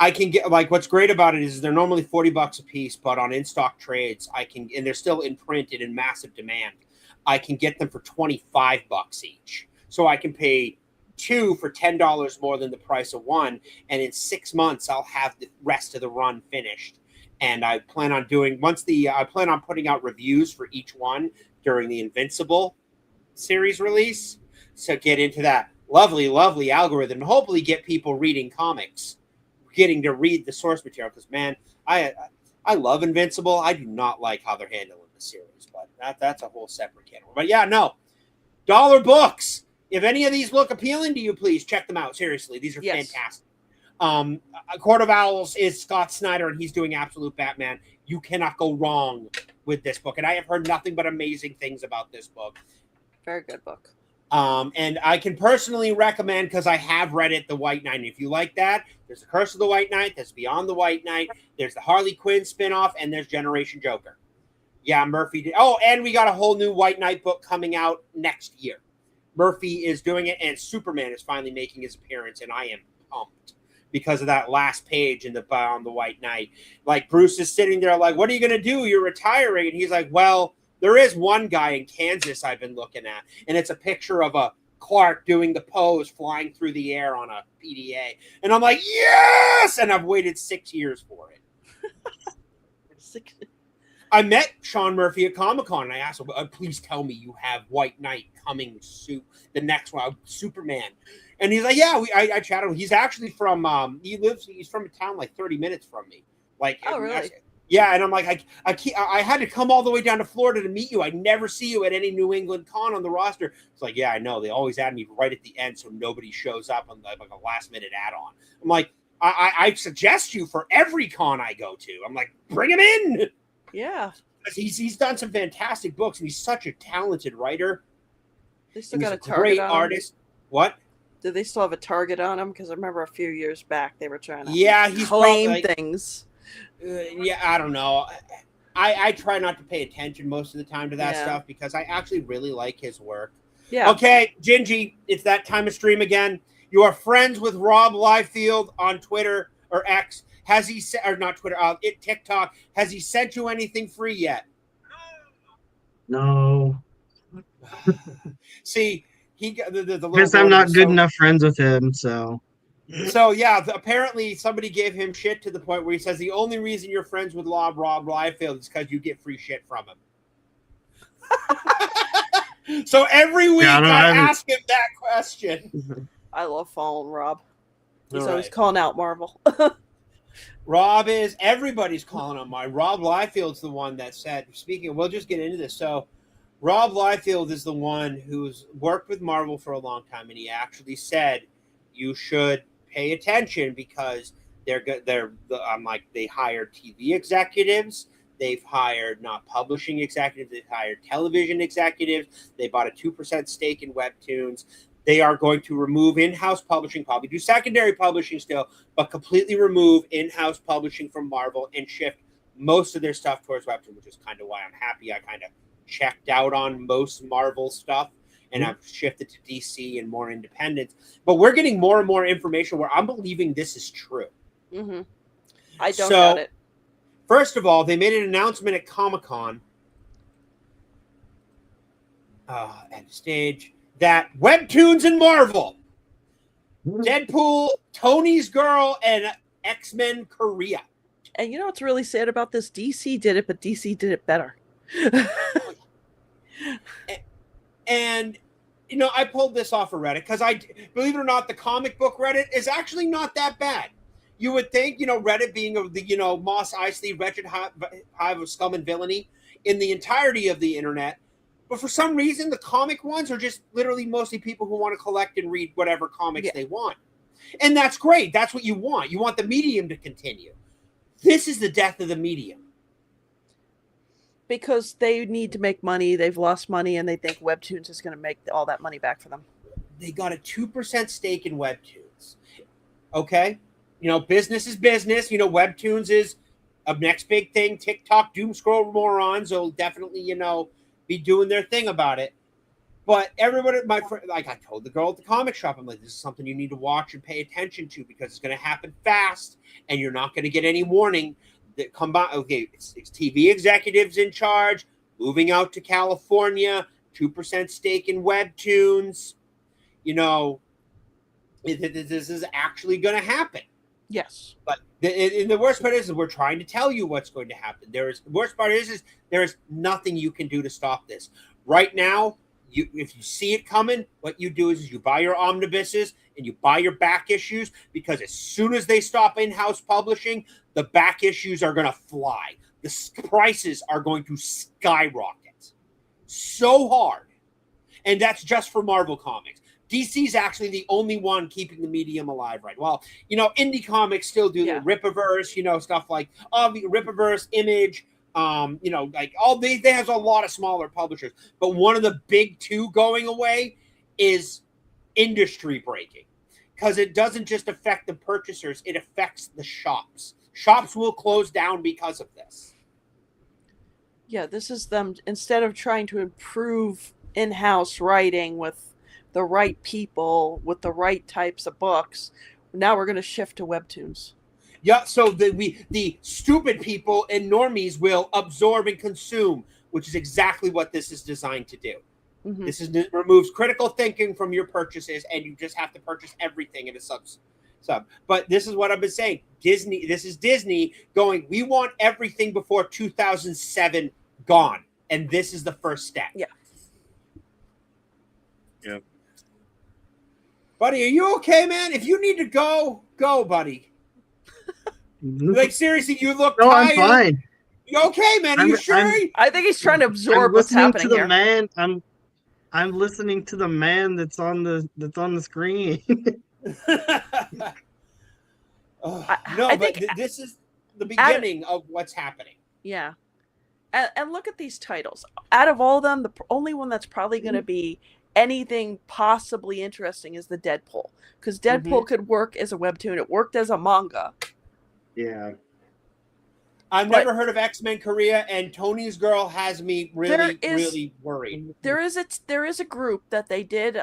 I can get, like, what's great about it is they're normally $40 a piece, but on In Stock Trades, and they're still in printed in massive demand. I can get them for $25 each. So I can pay 2 for $10 more than the price of 1. And in 6 months, I'll have the rest of the run finished. And I plan on putting out reviews for each one during the Invincible series release. So get into that lovely algorithm and hopefully get people reading comics, getting to read the source material. Because, man, I love Invincible. I do not like how they're handling the series, but that's a whole separate can. But yeah, no. Dollar books. If any of these look appealing to you, please check them out. Seriously, these are fantastic. Court of Owls is Scott Snyder, and he's doing absolute Batman. You cannot go wrong with this book, and I have heard nothing but amazing things about this book. Very good book. And I can personally recommend, because I have read it, The White Knight. And if you like that, there's The Curse of the White Knight, there's Beyond the White Knight, there's the Harley Quinn spinoff, and there's Generation Joker. Yeah, Murphy did. Oh, and we got a whole new White Knight book coming out next year. Murphy is doing it, and Superman is finally making his appearance, and I am pumped because of that last page in the Beyond the White Knight. Like, Bruce is sitting there like, what are you going to do? You're retiring. And he's like, well, There is one guy in Kansas I've been looking at, and it's a picture of a Clark doing the pose flying through the air on a PDA. And I'm like, yes! And I've waited 6 years for it. I met Sean Murphy at Comic-Con, and I asked him, please tell me you have White Knight coming soon, the next one, Superman. And he's like, yeah, I chatted with him. He's actually from, he's from a town like 30 minutes from me. Like, oh, really? Yeah, and I'm like, I had to come all the way down to Florida to meet you. I never see you at any New England con on the roster. It's like, yeah, I know. They always add me right at the end so nobody shows up on like a last-minute add-on. I'm like, I suggest you for every con I go to. I'm like, bring him in. Yeah. He's done some fantastic books, and he's such a talented writer. They still got a target great on artist. What? Do they still have a target on him? Because I remember a few years back they were trying to he's claim like, things. Yeah, I don't know. I try not to pay attention most of the time to that stuff because I actually really like his work. Yeah. Okay, Gingy, it's that time of stream again. You are friends with Rob Liefeld on Twitter or X. Has he or not Twitter? TikTok. Has he sent you anything free yet? No. See, he got the because I'm not good enough friends with him, so. So yeah, apparently somebody gave him shit to the point where he says the only reason you're friends with Rob Liefeld is because you get free shit from him. So every week I ask him that question. I love following Rob. He's All always right. calling out Marvel. Everybody's calling on my Rob Liefeld's the one that said, speaking of, we'll just get into this. So Rob Liefeld is the one who's worked with Marvel for a long time, and he actually said you should pay attention because I'm like, they hire TV executives, they've hired not publishing executives, they've hired television executives, they bought a 2% stake in Webtoons. They are going to remove in-house publishing, probably do secondary publishing still, but completely remove in-house publishing from Marvel and shift most of their stuff towards Webtoon, which is kind of why I'm happy I kind of checked out on most Marvel stuff and I've shifted to DC and more independence. But we're getting more and more information where I'm believing this is true. Mm-hmm. I don't doubt it. First of all, they made an announcement at Comic-Con at the stage that Webtoons and Marvel, Deadpool, Tony's Girl, and X-Men Korea. And you know what's really sad about this? DC did it, but DC did it better. And, you know, I pulled this off of Reddit because believe it or not, the comic book Reddit is actually not that bad. You would think, you know, Reddit being the, you know, Moss Eisley, wretched hive of scum and villainy in the entirety of the internet. But for some reason, the comic ones are just literally mostly people who want to collect and read whatever comics they want. And that's great. That's what you want. You want the medium to continue. This is the death of the medium. Because they need to make money. They've lost money, and they think Webtoons is going to make all that money back for them. They got a 2% stake in Webtoons. Okay? You know, business is business. You know, Webtoons is a next big thing. TikTok, doom scroll morons will definitely, you know, be doing their thing about it. But everybody, my friend, like I told the girl at the comic shop, I'm like, this is something you need to watch and pay attention to because it's going to happen fast, and you're not going to get any warning. That come by, okay, it's TV executives in charge, moving out to California, 2% stake in Webtoons. You know, this is actually going to happen. Yes. But the worst part is we're trying to tell you what's going to happen. The worst part is there is nothing you can do to stop this. Right now, if you see it coming, what you do is you buy your omnibuses and you buy your back issues because as soon as they stop in-house publishing, the back issues are going to fly. The prices are going to skyrocket so hard. And that's just for Marvel Comics. DC's actually the only one keeping the medium alive right. Well, you know, indie comics still do the Rippaverse, you know, stuff like the Rippaverse, Image, you know, like they has a lot of smaller publishers. But one of the big two going away is industry breaking because it doesn't just affect the purchasers, it affects the shops. Shops will close down because of this. Yeah, this is them, instead of trying to improve in-house writing with the right people, with the right types of books, now we're going to shift to Webtoons. Yeah, so the stupid people and normies will absorb and consume which is exactly what this is designed to do. Mhm. This removes critical thinking from your purchases, and you just have to purchase everything in a sub. But this is what I've been saying. This is Disney going, we want everything before 2007 gone. And this is the first step. Yeah. Yep. Buddy, are you okay, man? If you need to go, buddy. Like, seriously, you look No, tired. I'm fine. You okay, man? Are you sure? I think he's trying to absorb I'm what's listening happening to the here. man. I'm listening to the man that's on the screen. No, but this is the beginning of what's happening. Yeah. And look at these titles. Out of all of them, the only one that's probably going to be anything possibly interesting is the Deadpool. Because Deadpool could work as a webtoon. It worked as a manga. Yeah. I've never heard of X-Men Korea, and Tony's Girl has me really worried. There is a group that they did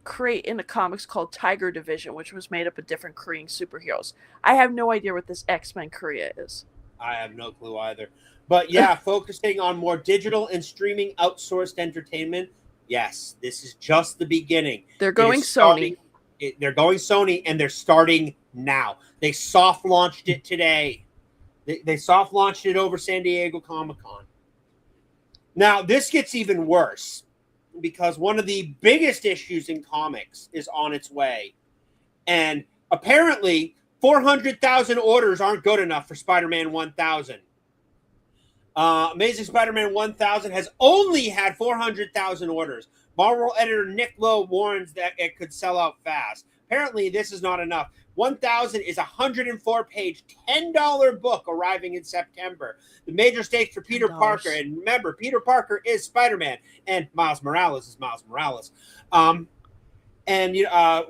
create in the comics called Tiger Division, which was made up of different Korean superheroes. I have no idea what this X-Men Korea is. I have no clue either. But yeah, focusing on more digital and streaming outsourced entertainment. Yes, this is just the beginning. They're going Sony. They're going Sony, and they're starting now. They soft launched it today. They soft launched it over San Diego Comic-Con. Now, this gets even worse because one of the biggest issues in comics is on its way. And apparently, 400,000 orders aren't good enough for Spider-Man 1000. Amazing Spider-Man 1000 has only had 400,000 orders. Marvel editor Nick Lowe warns that it could sell out fast. Apparently, this is not enough. 1000 is a 104-page, $10 book arriving in September. The major stakes for Peter Parker, and remember, Peter Parker is Spider-Man, and Miles Morales is Miles Morales. And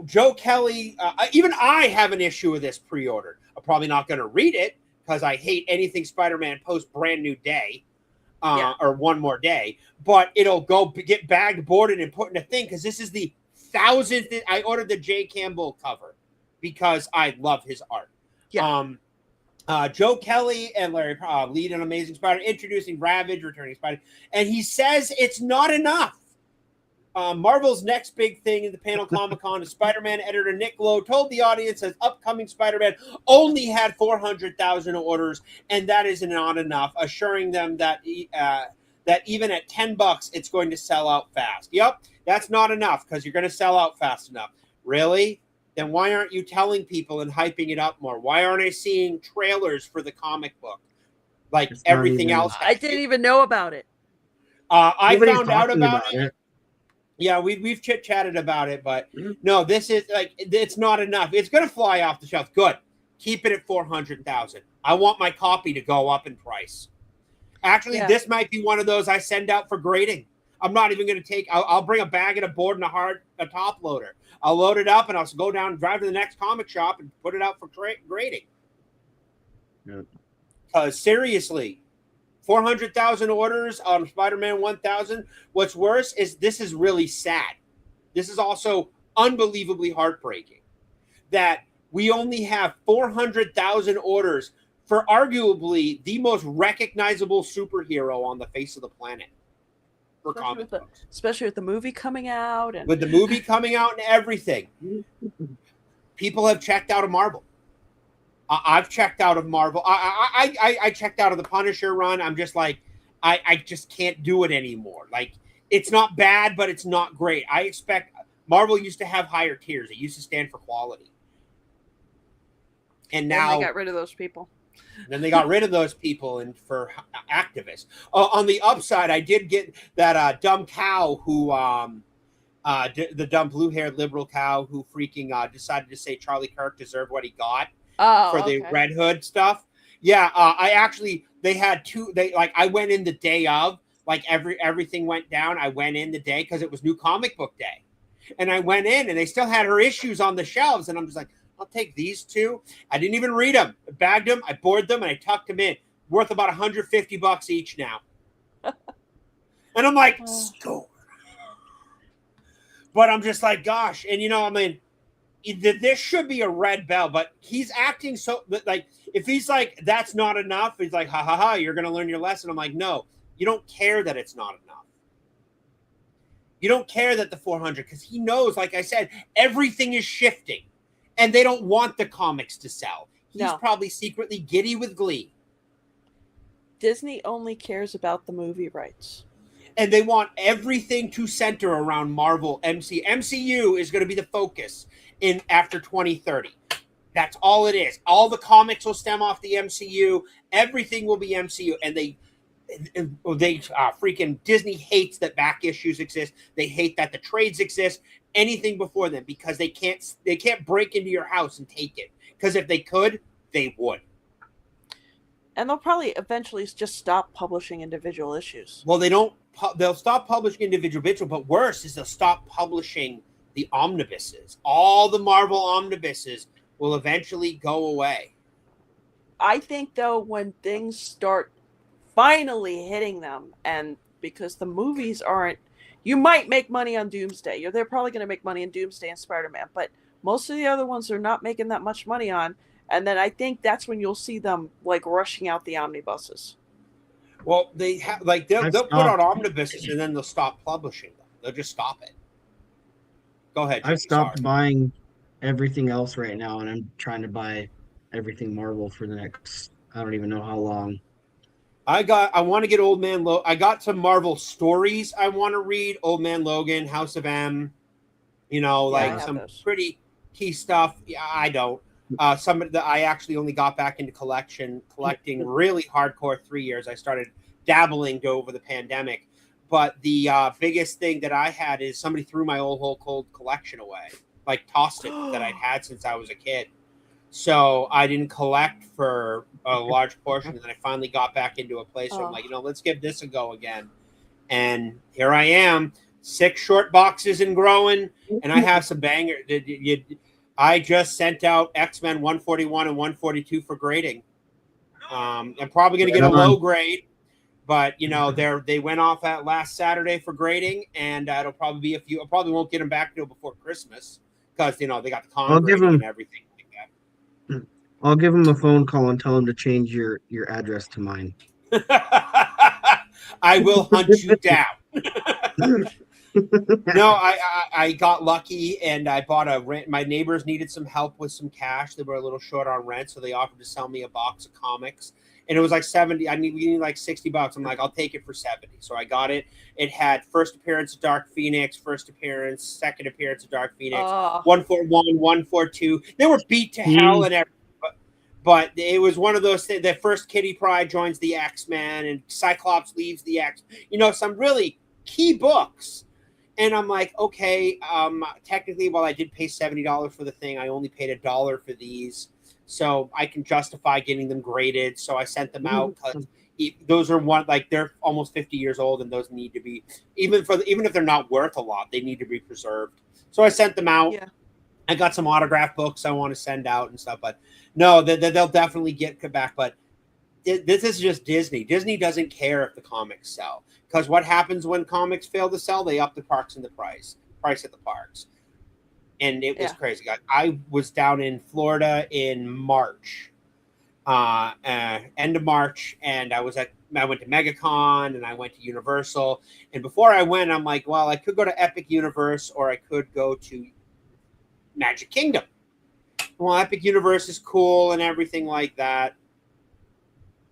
Joe Kelly, even I have an issue with this pre-order. I'm probably not going to read it because I hate anything Spider-Man post brand new day or one more day. But it'll go get bagged, boarded, and put in a thing because this is the 1000th. I ordered the J. Campbell cover because I love his art. Yeah. Joe Kelly and Larry lead an Amazing Spider, introducing Ravage, returning Spider, and he says it's not enough. Marvel's next big thing in the panel Comic-Con is Spider-Man editor Nick Lowe told the audience that upcoming Spider-Man only had 400,000 orders, and that is not enough, assuring them that that even at $10, it's going to sell out fast. Yep, that's not enough because you're going to sell out fast enough. Really? Then why aren't you telling people and hyping it up more? Why aren't I seeing trailers for the comic book like everything else? I didn't even know about it. I found out about it. Yeah, we've chit-chatted about it, but no, this is like, it's not enough. It's going to fly off the shelf. Good. Keep it at 400,000. I want my copy to go up in price. Actually, this might be one of those I send out for grading. I'm not even going to take, I'll bring a bag and a board and a top loader. I'll load it up and I'll go down and drive to the next comic shop and put it out for grading. Because seriously, 400,000 orders on Spider-Man 1000. What's worse is this is really sad. This is also unbelievably heartbreaking that we only have 400,000 orders for arguably the most recognizable superhero on the face of the planet. For comic books. Especially with the movie coming out. And with the movie coming out and everything. People have checked out of Marvel. I've checked out of Marvel. I checked out of the Punisher run. I'm just like, I just can't do it anymore. Like, it's not bad, but it's not great. I expect Marvel used to have higher tiers. It used to stand for quality. And now they got rid of those people. Then they got rid of those people and for activists. On the upside, I did get that dumb cow who, the dumb blue-haired liberal cow who freaking decided to say Charlie Kirk deserved what he got. For the Red Hood stuff. Yeah, they had two, I went in the day of, like everything went down. I went in the day because it was New Comic Book Day. And I went in and they still had her issues on the shelves. And I'm just like, I'll take these two. I didn't even read them. I bagged them, I boarded them, and I tucked them in. Worth about $150 each now. And I'm like, score. But I'm just like, gosh. And I mean, This should be a red bell, but he's acting so like if he's like that's not enough, he's like ha ha ha, you're gonna learn your lesson. I'm like, no, you don't care that it's not enough. You don't care that the 400 because he knows, like I said, everything is shifting, and they don't want the comics to sell. He's probably secretly giddy with glee. Disney only cares about the movie rights. And they want everything to center around Marvel MCU is going to be the focus in after 2030. That's all it is. All the comics will stem off the MCU. Everything will be MCU. And they freaking Disney hates that back issues exist. They hate that the trades exist. Anything before them because they can't break into your house and take it. Because if they could, they would. And they'll probably eventually just stop publishing individual issues. Well, they'll stop publishing individual bits, but worse is they'll stop publishing the omnibuses. All the Marvel omnibuses will eventually go away. I think, though, when things start finally hitting them, and because the movies aren't, you might make money on Doomsday. They're probably going to make money on Doomsday and Spider-Man, but most of the other ones are not making that much money on. And then I think that's when you'll see them like rushing out the omnibuses. Well, they have they'll put out omnibuses and then they'll stop publishing them. They'll just stop it. Go ahead. I've stopped buying everything else right now, and I'm trying to buy everything Marvel for the next I don't even know how long. I want to get Old Man Logan. I got some Marvel stories I want to read. Old Man Logan, House of M. Some pretty key stuff. Yeah, I don't. Some that I actually only got back into collecting really hardcore 3 years. I started dabbling over the pandemic, but the biggest thing that I had is somebody threw my old whole cold collection away, like tossed it that I'd had since I was a kid. So I didn't collect for a large portion, and then I finally got back into a place where I'm like, let's give this a go again. And here I am, 6 short boxes and growing, and I have some bangers. I just sent out X-Men 141 and 142 for grading. I'm probably going to get a low grade, but they went off at last Saturday for grading, and it'll probably be a few. I probably won't get them back till before Christmas because they got the con grading and everything like that. I'll give him a phone call and tell him to change your address to mine. I will hunt you down. No, I got lucky and I bought a rent. My neighbors needed some help with some cash. They were a little short on rent, so they offered to sell me a box of comics. And it was like 70. We need like $60. I'm like, I'll take it for 70. So I got it. It had first appearance of Dark Phoenix, first appearance, second appearance of Dark Phoenix, 141, 142. They were beat to hell and everything. But it was one of those things. The first Kitty Pryde joins the X-Men and Cyclops leaves the X. Some really key books. And I'm like, okay, technically, while I did pay $70 for the thing, I only paid $1 for these. So I can justify getting them graded. So I sent them out. Those are they're almost 50 years old, and those need to be, even if they're not worth a lot, they need to be preserved. So I sent them out. Yeah. I got some autograph books I want to send out and stuff. But no, they'll definitely get back. But this is just Disney. Disney doesn't care if the comics sell. Because what happens when comics fail to sell? They up the parks and the price at the parks. And it was crazy. I was down in Florida in March, end of March, and I went to MegaCon and I went to Universal. And before I went, I'm like, well, I could go to Epic Universe or I could go to Magic Kingdom. Well, Epic Universe is cool and everything like that.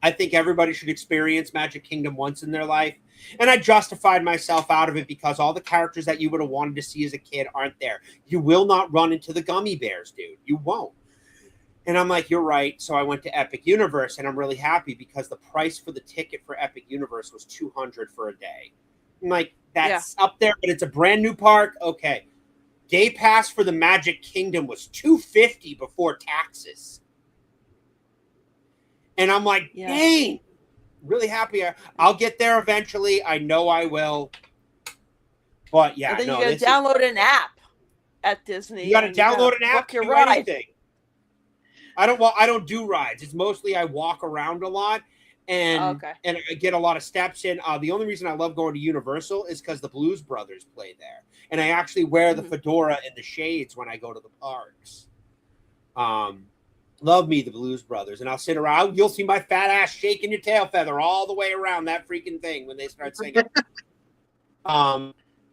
I think everybody should experience Magic Kingdom once in their life. And I justified myself out of it because all the characters that you would have wanted to see as a kid aren't there. You will not run into the gummy bears, dude. You won't. And I'm like, you're right. So I went to Epic Universe, and I'm really happy because the price for the ticket for Epic Universe was $200 for a day. I'm like, that's up there, but it's a brand new park. Okay. Day pass for the Magic Kingdom was $250 before taxes. And I'm like, dang. Really happy. I'll get there eventually. I know I will. But yeah, and then you gotta download an app at Disney. You gotta download an app. Book your ride. I don't do rides. It's mostly I walk around a lot, and Okay. and I get a lot of steps in. The only reason I love going to Universal is because the Blues Brothers play there, and I actually wear the fedora and the shades when I go to the parks. Love me the Blues Brothers, and I'll sit around. You'll see my fat ass shaking your tail feather all the way around that freaking thing when they start singing.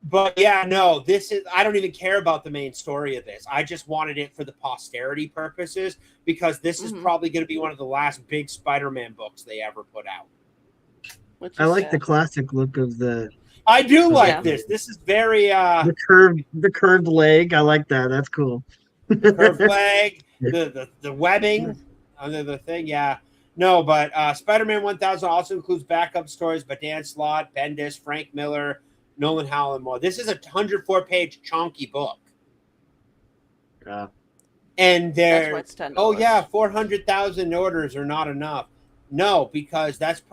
But yeah, no, this is, I don't even care about the main story of this. I just wanted it for the posterity purposes because this is probably going to be one of the last big Spider-Man books they ever put out. I like the classic look of the. I do like this. This is very the curved leg. I like that. That's cool. Curved leg, the webbing under the thing. Yeah. No, but Spider-Man 1000 also includes backup stories by Dan Slott, Bendis, Frank Miller, Nolan Howell, and more. This is a 104-page chunky book. Yeah. And That's why it's $10. yeah, 400,000 orders are not enough. No, because that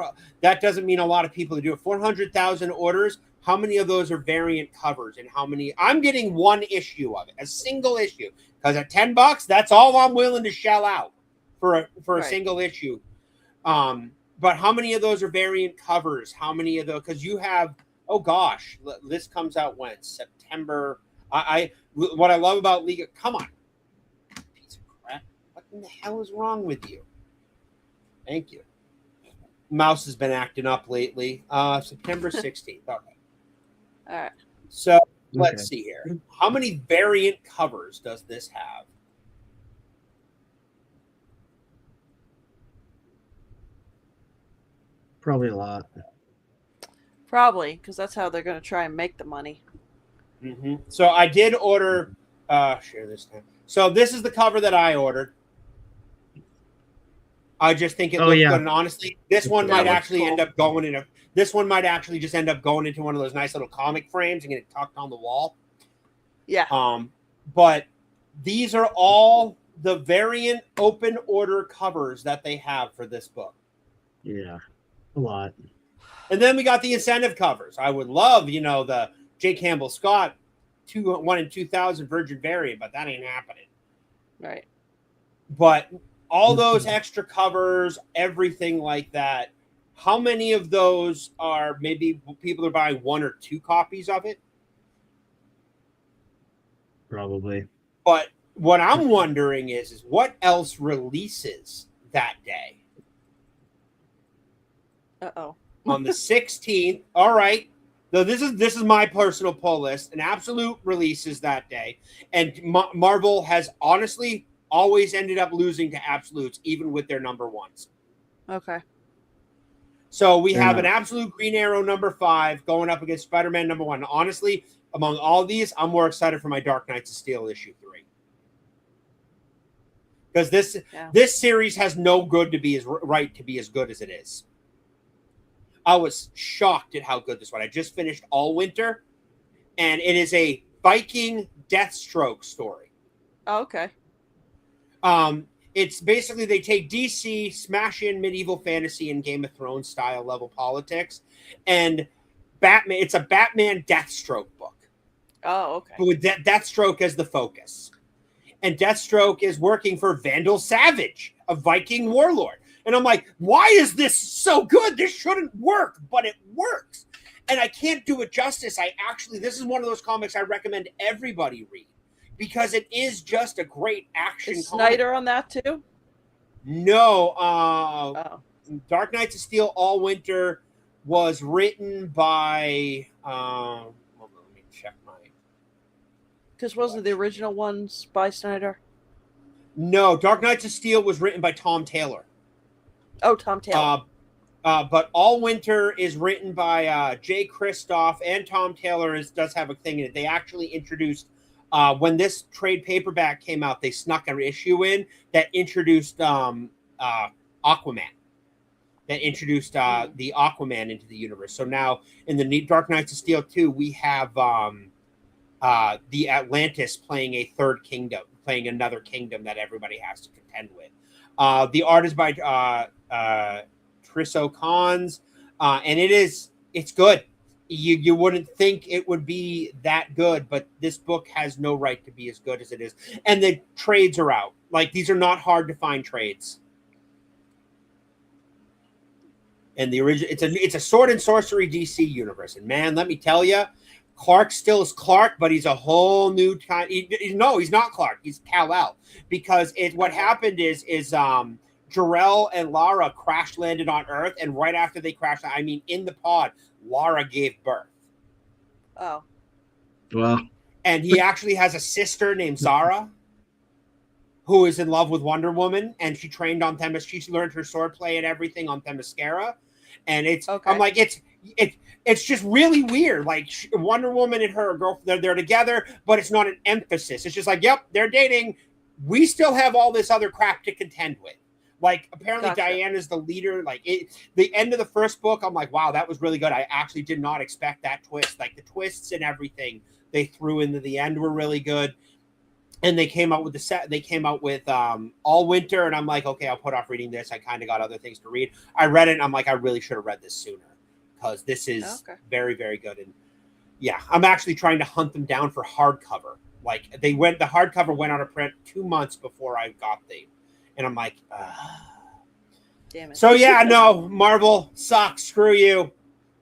doesn't mean a lot of people do it. 400,000 orders. How many of those are variant covers, and how many? I'm getting one issue of it, a single issue, because at $10, that's all I'm willing to shell out for a single issue. But how many of those are variant covers? How many of those? Because you have, oh gosh, this comes out when? September. What I love about League of, come on, piece of crap. What in the hell is wrong with you? Thank you. Mouse has been acting up lately. September 16th. Okay. All right. So let's see here. How many variant covers does this have? Probably a lot. Probably, because that's how they're going to try and make the money. So I did order. Share this time. So this is the cover that I ordered. I just think it looks good, and honestly, this one might actually end up going in a. This one might actually just end up going into one of those nice little comic frames and get tucked on the wall. Yeah. But these are all the variant open order covers that they have for this book. Yeah, a lot. And then we got the incentive covers. I would love, the J. Campbell Scott 1 in 2000 Virgin variant, but that ain't happening. Right. But all those extra covers, everything like that. How many of those are maybe people are buying 1 or 2 copies of it? Probably. But what I'm wondering is what else releases that day? Uh-oh. On the 16th. All right. So this is my personal pull list. An Absolute releases that day. And Marvel has honestly always ended up losing to Absolutes, even with their number ones. Okay. So we have an Absolute Green Arrow number 5 going up against Spider-Man number 1. Honestly, among all these, I'm more excited for my Dark Knights of Steel issue 3. Because this series has no good to be as right to be as good as it is. I was shocked at how good this was. I just finished All Winter, and it is a Viking Deathstroke story. Oh, okay. It's basically they take DC, smash in medieval fantasy and Game of Thrones style level politics, and Batman. It's a Batman Deathstroke book. Oh, okay. But with Deathstroke as the focus, and Deathstroke is working for Vandal Savage, a Viking warlord. And I'm like, why is this so good? This shouldn't work, but it works. And I can't do it justice. This is one of those comics I recommend everybody read. Because it is just a great action Is comic. Snyder on that too? No. Dark Knights of Steel All Winter was written by let me check my. Because wasn't the original ones by Snyder? No, Dark Knights of Steel was written by Tom Taylor. Oh, Tom Taylor. But All Winter is written by Jay Kristoff, and Tom Taylor does have a thing in it. They actually introduced. When this trade paperback came out, they snuck an issue in that introduced Aquaman. That introduced the Aquaman into the universe. So now in the Dark Knights of Steel 2, we have the Atlantis playing a third kingdom, playing another kingdom that everybody has to contend with. The art is by Trisso Cons, and it's good. You wouldn't think it would be that good, but this book has no right to be as good as it is. And the trades are out. Like, these are not hard to find trades. And the original, it's a sword and sorcery DC universe. And man, let me tell you, Clark still is Clark, but he's a whole new kind. No, he's not Clark. He's Kal-El, because what happened is Jor-El and Lara crash landed on Earth, and right after they crashed, I mean, in the pod, Lara gave birth. Oh. Well. And he actually has a sister named Zara, who is in love with Wonder Woman, and she trained on Themyscira. She learned her swordplay and everything on Themyscira. And it's, okay. I'm like, it's just really weird. Like, Wonder Woman and her girlfriend, they're together, but it's not an emphasis. It's just like, yep, they're dating. We still have all this other crap to contend with. Like, apparently Diana's the leader. Like, the end of the first book, I'm like, wow, that was really good. I actually did not expect that twist. Like, the twists and everything they threw into the end were really good. And they came out with All Winter, and I'm like, okay, I'll put off reading this. I kind of got other things to read. I read it, and I'm like, I really should have read this sooner, because this is very, very good. And yeah, I'm actually trying to hunt them down for hardcover. Like, the hardcover went out of print 2 months before I got them, and I'm like, damn it. So yeah, no, Marvel sucks. Screw you.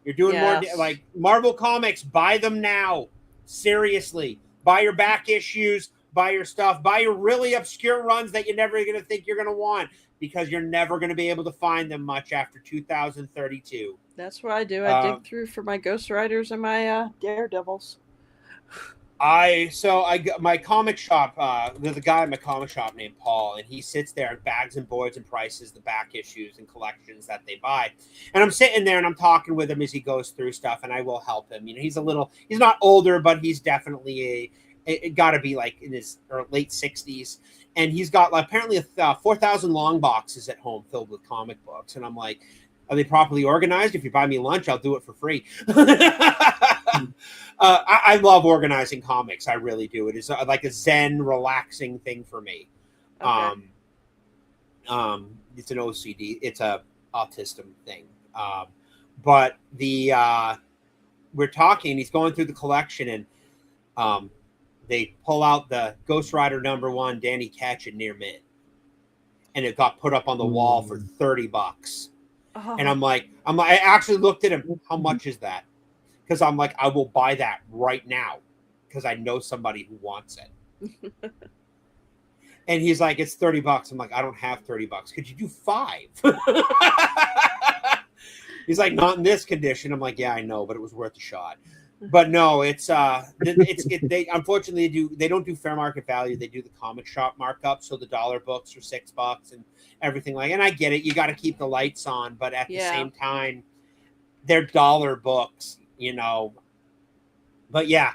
You're doing more like Marvel Comics. Buy them now. Seriously, buy your back issues. Buy your stuff, buy your really obscure runs that you're never going to think you're going to want, because you're never going to be able to find them much after 2032. That's what I do. I dig through for my Ghost Riders and my Daredevils. I got my comic shop. There's a guy in my comic shop named Paul, and he sits there and bags and boards and prices the back issues and collections that they buy. And I'm sitting there and I'm talking with him as he goes through stuff, and I will help him. You know, he's not older, but he's definitely it got to be like in his late 60s, and he's got like apparently 4,000 long boxes at home filled with comic books. And I'm like, are they properly organized? If you buy me lunch, I'll do it for free. I love organizing comics. I really do. It is like a zen, relaxing thing for me. Okay. It's an OCD. It's a autism thing. But we're talking. He's going through the collection, and they pull out the Ghost Rider #1, Danny Ketch and Near Mid, and it got put up on the wall for $30. And I'm like, I actually looked at him. How much is that? Because I'm like, I will buy that right now, because I know somebody who wants it. And he's like, it's $30. I'm like, I don't have $30. Could you do 5? He's like, not in this condition. I'm like, yeah, I know, but it was worth a shot. But no, they unfortunately they don't do fair market value. They do the comic shop markup, so the dollar books are $6 and everything like. And I get it, you got to keep the lights on, but at the same time, they're dollar books, you know. But yeah,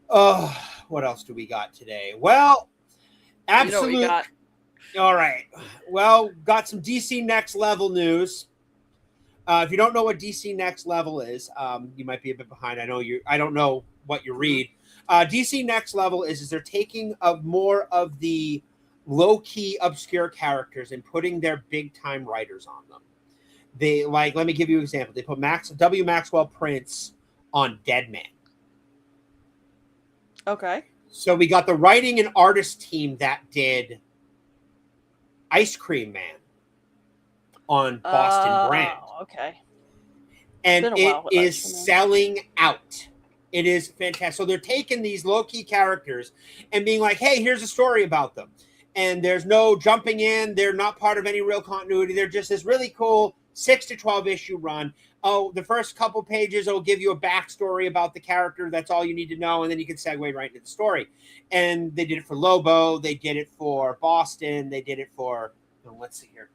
what else do we got today? Well, absolute. You know what we got. All right, well, got some DC Next Level news. If you don't know what DC Next Level is, you might be a bit behind. I don't know what you read. DC Next Level is they're taking more of the low-key obscure characters and putting their big-time writers on them. They let me give you an example. They put W. Maxwell Prince on Deadman. Okay. So we got the writing and artist team that did Ice Cream Man on Boston Brand. Okay. And it is selling out. It is fantastic. So they're taking these low-key characters and being like, hey, here's a story about them. And there's no jumping in. They're not part of any real continuity. They're just this really cool 6 to 12 issue run. Oh, the first couple pages will give you a backstory about the character. That's all you need to know. And then you can segue right into the story. And they did it for Lobo. They did it for Boston. They did it for, let's see here.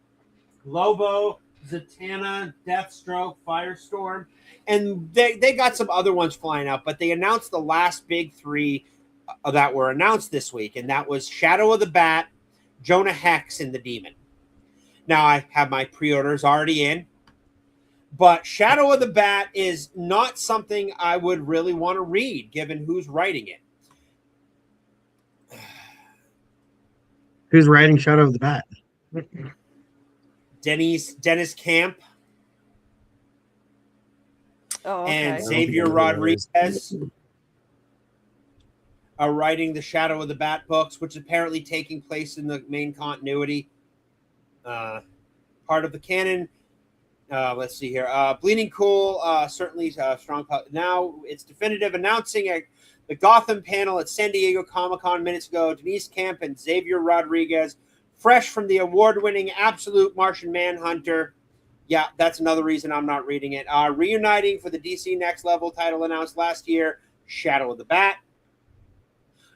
Lobo, Zatanna, Deathstroke, Firestorm, and they got some other ones flying out, but they announced the last big 3 that were announced this week, and that was Shadow of the Bat, Jonah Hex, and the Demon. Now, I have my pre-orders already in, but Shadow of the Bat is not something I would really want to read, given who's writing it. Who's writing Shadow of the Bat? Dennis Camp and Xavier Rodriguez are writing the Shadow of the Bat books, which is apparently taking place in the main continuity. Part of the canon Let's see here. Bleeding Cool, certainly strong. Now it's definitive, announcing the Gotham panel at San Diego Comic-Con minutes ago. Denise Camp and Xavier Rodriguez, fresh from the award-winning Absolute Martian Manhunter. Yeah, that's another reason I'm not reading it. Reuniting for the DC Next Level title announced last year, Shadow of the Bat.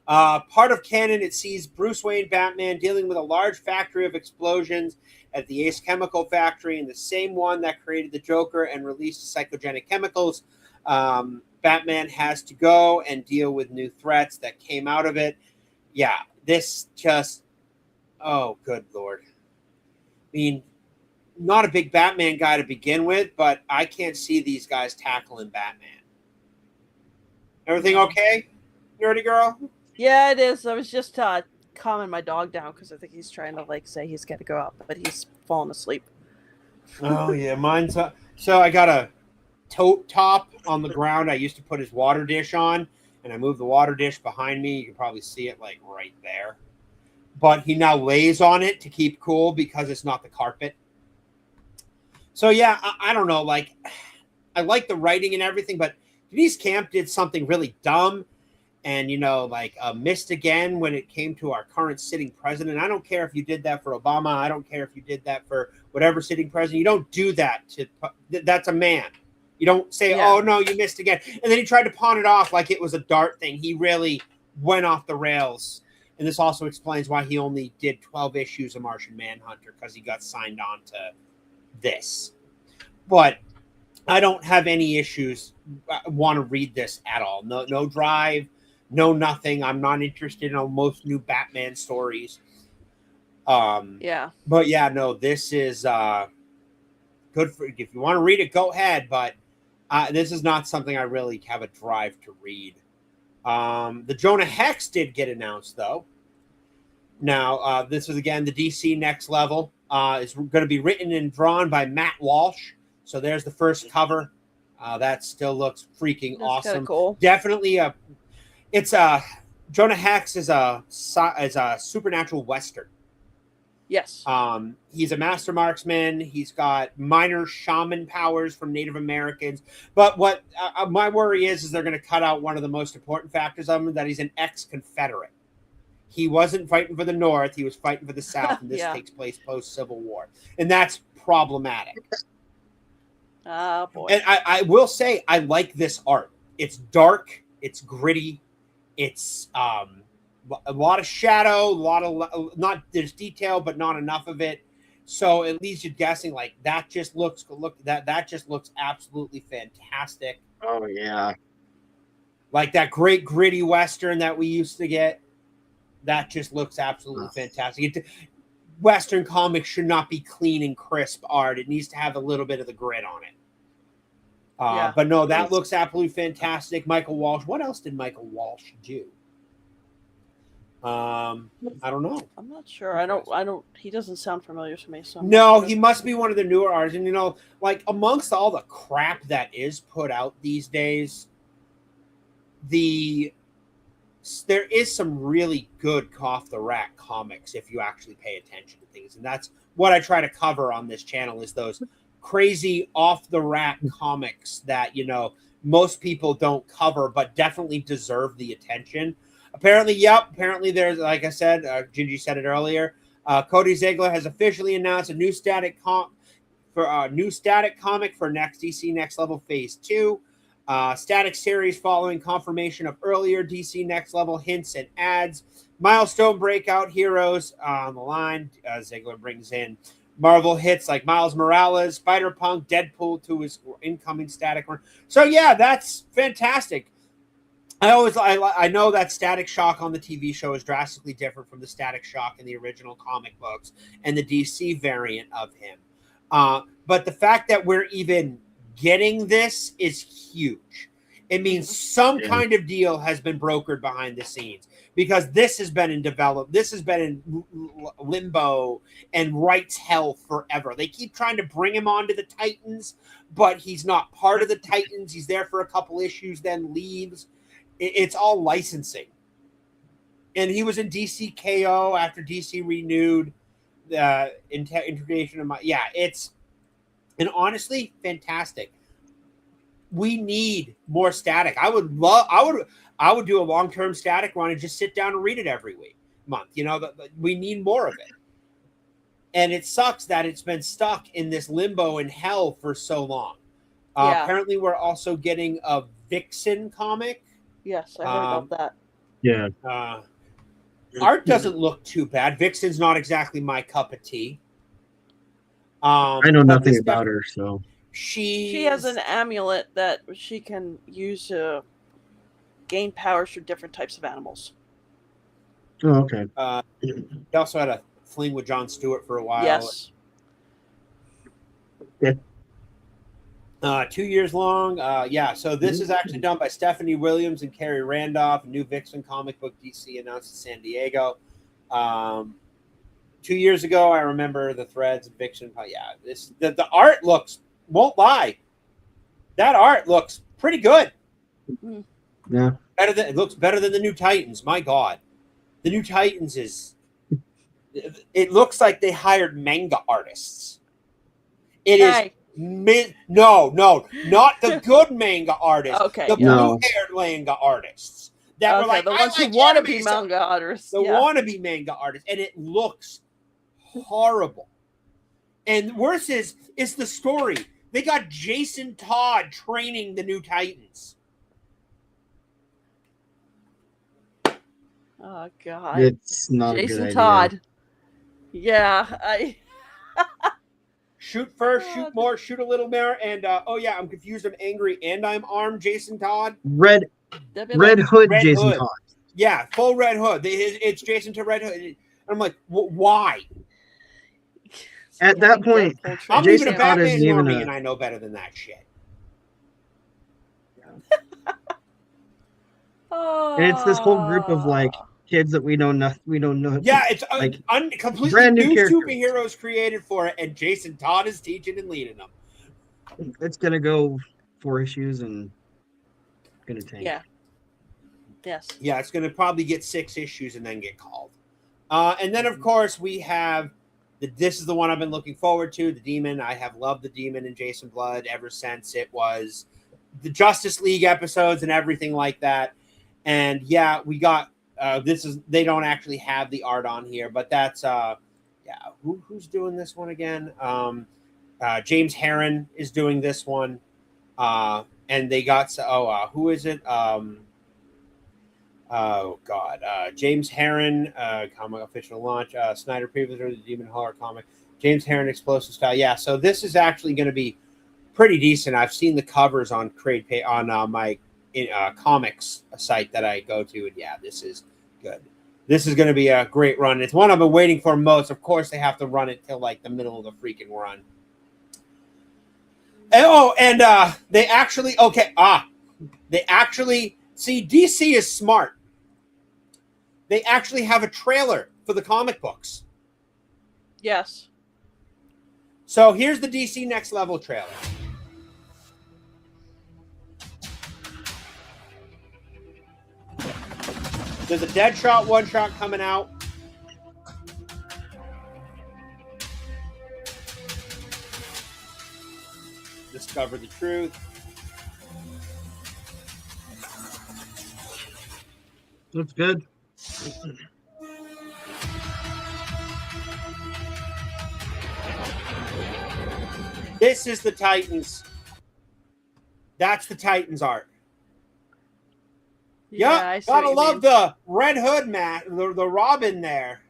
Part of canon, it sees Bruce Wayne Batman dealing with a large factory of explosions at the Ace Chemical Factory, and the same one that created the Joker and released psychogenic chemicals. Batman has to go and deal with new threats that came out of it. Yeah, this just, oh, good Lord. I mean, not a big Batman guy to begin with, but I can't see these guys tackling Batman. Everything okay, nerdy girl? Yeah, it is. I was just calming my dog down because I think he's trying to say he's got to go out, but he's falling asleep. Oh yeah, mine's so I got a tote top on the ground. I used to put his water dish on, and I moved the water dish behind me. You can probably see it right there. But he now lays on it to keep cool because it's not the carpet. So yeah, I don't know. I like the writing and everything, but Denise Camp did something really dumb. And, missed again when it came to our current sitting president. I don't care if you did that for Obama. I don't care if you did that for whatever sitting president. You don't do that. That's a man. You don't say, oh, no, you missed again. And then he tried to pawn it off like it was a dart thing. He really went off the rails. And this also explains why he only did 12 issues of Martian Manhunter, because he got signed on to this. But I don't have any issues. I want to read this at all. No drive. No, nothing. I'm not interested in most new Batman stories. Yeah. But yeah, no, this is good for, if you want to read it, go ahead. But this is not something I really have a drive to read. The Jonah Hex did get announced, though. Now, this is, again, the DC Next Level. It's going to be written and drawn by Matt Walsh. So there's the first cover. That still looks freaking awesome. Cool. Definitely it's Jonah Hex is a supernatural Western. Yes. He's a master marksman. He's got minor shaman powers from Native Americans. But what my worry is they're going to cut out one of the most important factors of him, that he's an ex-Confederate. He wasn't fighting for the North. He was fighting for the South, and this takes place post-Civil War. And that's problematic. Oh, boy. And I will say, I like this art. It's dark. It's gritty. It's a lot of shadow, there's detail, but not enough of it. So it leaves you guessing, that just looks absolutely fantastic. Oh yeah. Like that great gritty Western that we used to get. That just looks absolutely fantastic. Western comics should not be clean and crisp art. It needs to have a little bit of the grit on it. But no, that looks absolutely fantastic. Michael Walsh. What else did Michael Walsh do? I don't know. I'm not sure. I don't. He doesn't sound familiar to me. So no, he must be one of the newer artists. And amongst all the crap that is put out these days, there is some really good off the rack comics if you actually pay attention to things, and that's what I try to cover on this channel, is those crazy off the rack comics that most people don't cover but definitely deserve the attention. Apparently there's, like I said, Gingy said it earlier, Cody Ziegler has officially announced a new static comic for next DC Next Level Phase 2. Static series following confirmation of earlier DC Next Level hints and ads. Milestone breakout heroes on the line. Ziegler brings in Marvel hits like Miles Morales, Spider-Punk, Deadpool to his incoming Static run. So yeah, that's fantastic. I know that Static Shock on the TV show is drastically different from the Static Shock in the original comic books and the DC variant of him. But the fact that we're even getting this is huge. It means some kind of deal has been brokered behind the scenes, because this has been in limbo and rights hell forever. They keep trying to bring him onto the Titans, but he's not part of the Titans. He's there for a couple issues, then leaves. It's all licensing. And he was in DC KO after DC renewed the integration of it's And honestly, fantastic. We need more static. I would do a long-term static run and just sit down and read it every month. We need more of it. And it sucks that it's been stuck in this limbo in hell for so long. Apparently, we're also getting a Vixen comic. Yes, I heard about that. Yeah. Art doesn't look too bad. Vixen's not exactly my cup of tea. I know nothing about her, so she has an amulet that she can use to gain powers for different types of animals. Oh, okay. He also had a fling with Jon Stewart for a while. Yes. Yeah. 2 years long. So this is actually done by Stephanie Williams and Carrie Randolph. A new Vixen comic book DC announced in San Diego. 2 years ago, I remember the threads of Vixen. The art won't lie. That art looks pretty good. Yeah. It looks better than the New Titans. My God. The New Titans it looks like they hired manga artists. It is no, not the good manga artists. Okay, the blue-haired manga artists that were like the ones who want to be manga artists. The wannabe manga artists, and it looks horrible. And worse is the story. They got Jason Todd training the New Titans. Oh God! It's not Jason a good Todd. idea. Yeah, shoot first, shoot more, shoot a little more, and I'm confused, I'm angry, and I'm armed. Jason Todd, Red Hood, Jason Todd. Yeah, full Red Hood. It's Jason to Red Hood. And I'm like, why? At that point, I'm Jason even a Todd Batman isn't even normie, and I know better than that shit. And it's this whole group of like kids that we don't know. Yeah, it's like completely brand new characters. superheroes created for it, and Jason Todd is teaching and leading them. It's gonna go 4 issues and gonna tank. Yeah. Yes. Yeah, it's gonna probably get 6 issues and then get called. And then of course we have this is the one I've been looking forward to, the Demon. I have loved the Demon and Jason Blood ever since it was the Justice League episodes and everything like that. And yeah, we got they don't actually have the art on here, but that's who's doing this one again? James Herron is doing this one. And they got who is it? James Herron, comic official launch. Snyder previously the Demon horror comic. James Herron explosive style. Yeah, so this is actually going to be pretty decent. I've seen the covers on my comics site that I go to, and yeah, this is good. This is going to be a great run. It's one I've been waiting for most. Of course, they have to run it till like the middle of the freaking run. And they actually see DC is smart. They actually have a trailer for the comic books. Yes. So here's the DC Next Level trailer. There's a Deadshot one-shot coming out. Discover the truth. Looks good. This is the Titans. That's the Titans art. Yeah, gotta love the Red Hood mat, the Robin there.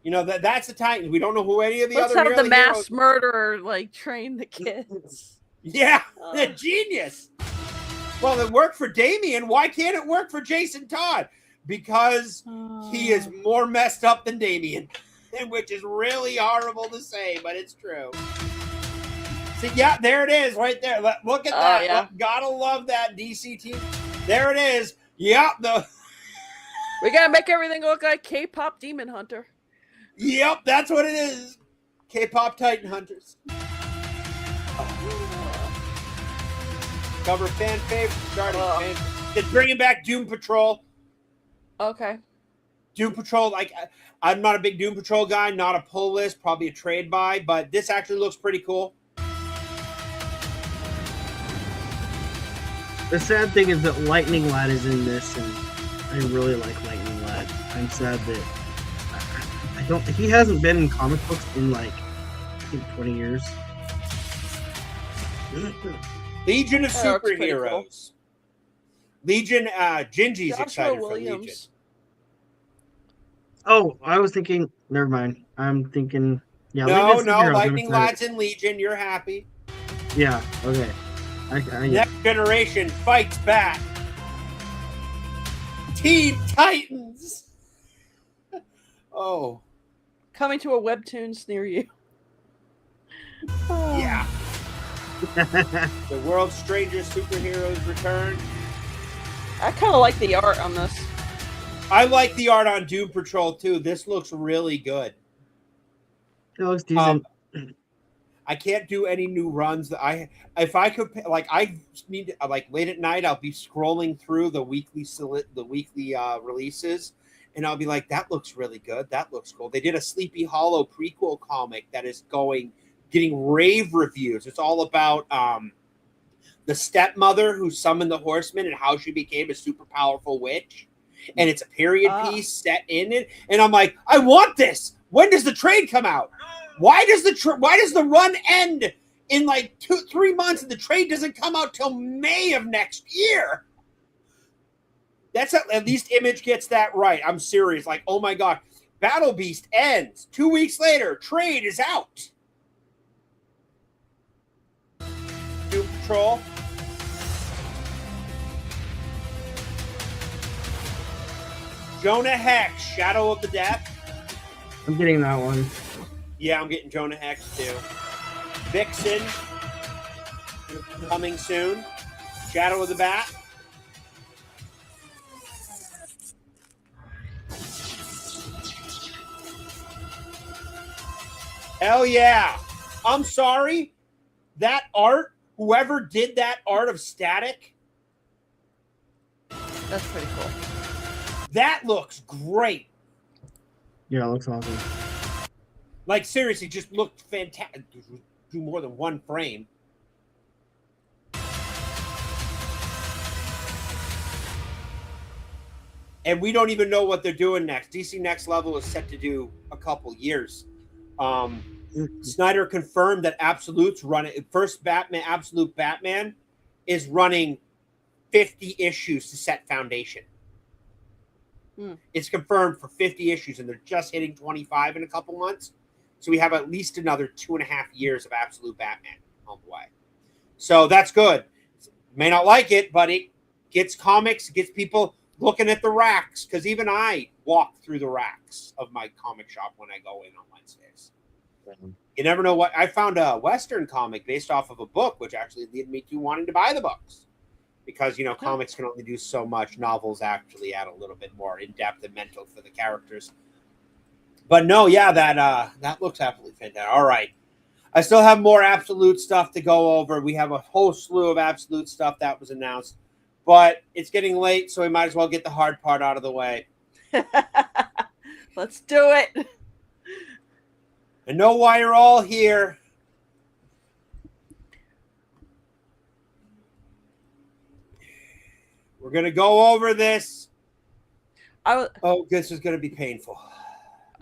You know that's the Titans. We don't know who any of the Let's other. have the mass heroes. murderer like train the kids. Yeah, they're genius. Well, it worked for Damian. Why can't it work for Jason Todd? Because he is more messed up than Damian, which is really horrible to say, but it's true. See, yeah, there it is, right there. Look at that. Yeah. Gotta love that DC team. There it is. Yep. We gotta make everything look like K-pop Demon Hunter. Yep, that's what it is. K-pop Titan Hunters. Cover fan favorite. Starting It's bringing back Doom Patrol. Okay. Doom Patrol, I'm not a big Doom Patrol guy, not a pull list, probably a trade buy, but this actually looks pretty cool. The sad thing is that Lightning Lad is in this, and I really like Lightning Lad. I'm sad that I don't. He hasn't been in comic books in like I think 20 years. Legion of That looks pretty Superheroes. cool. Legion, Gingy's Joshua excited for Williams. Legion. Oh, I was thinking. Never mind. I'm thinking. Yeah. No, Legion of no, Superheroes, I'm Lightning excited. Lad's in Legion. You're happy. Yeah. Okay. Yeah. Next Generation fights back. Teen Titans. Oh, Coming to a webtoons near you. yeah. The world's strangest superheroes return. I kind of like the art on this. I like the art on Doom Patrol too. This looks really good. It looks decent. I can't do any new runs. If I could, like, I need like late at night, I'll be scrolling through the weekly releases, and I'll be like, that looks really good. That looks cool. They did a Sleepy Hollow prequel comic that is getting rave reviews. It's all about the stepmother who summoned the Horsemen and how she became a super powerful witch, and it's a period piece set in it. And I'm like, I want this. When does the trade come out? Why does the run end in like 2-3 months and the trade doesn't come out till May of next year? That's at least Image gets that right. I'm serious. Like, oh my God, Battle Beast ends 2 weeks later. Trade is out. Doom Patrol. Jonah Hex, Shadow of the Death. I'm getting that one. Yeah, I'm getting Jonah Hex too. Vixen, coming soon. Shadow of the Bat. Hell yeah. I'm sorry. That art, whoever did that art of Static, That's pretty cool. that looks great. Yeah, it looks awesome. Like, seriously, just looked fantastic. Do more than one frame. And we don't even know what they're doing next. DC Next Level is set to do a couple years. Snyder confirmed that Absolute's running first Batman. Absolute Batman is running 50 issues to set foundation. It's confirmed for 50 issues, and they're just hitting 25 in a couple months. So we have at least another 2.5 years of Absolute Batman on the way. So that's good. May not like it, but it gets comics, gets people looking at the racks, because even I walk through the racks of my comic shop when I go in on Wednesdays. You never know what. I found a Western comic based off of a book, which actually led me to wanting to buy the books. Because, you know, comics can only do so much. Novels actually add a little bit more in-depth and mental for the characters. But no, yeah, that looks absolutely fantastic. All right. I still have more Absolute stuff to go over. We have a whole slew of Absolute stuff that was announced. But it's getting late, so we might as well get the hard part out of the way. Let's do it. I know why you're all here. We're going to go over this. Oh, this is going to be painful.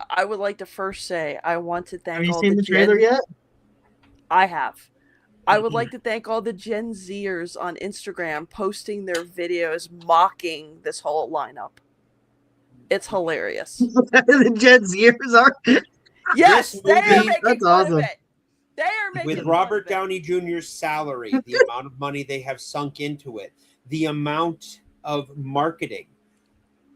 I would like to first say I want to thank Have you all seen the trailer yet? I have. I would like to thank all the Gen Zers on Instagram posting their videos mocking this whole lineup. It's hilarious. The Gen Zers are. Yes, This they are movie- making That's fun awesome. of it. They are making With fun Robert of it. Downey Jr.'s salary, the amount of money they have sunk into it, the amount of marketing,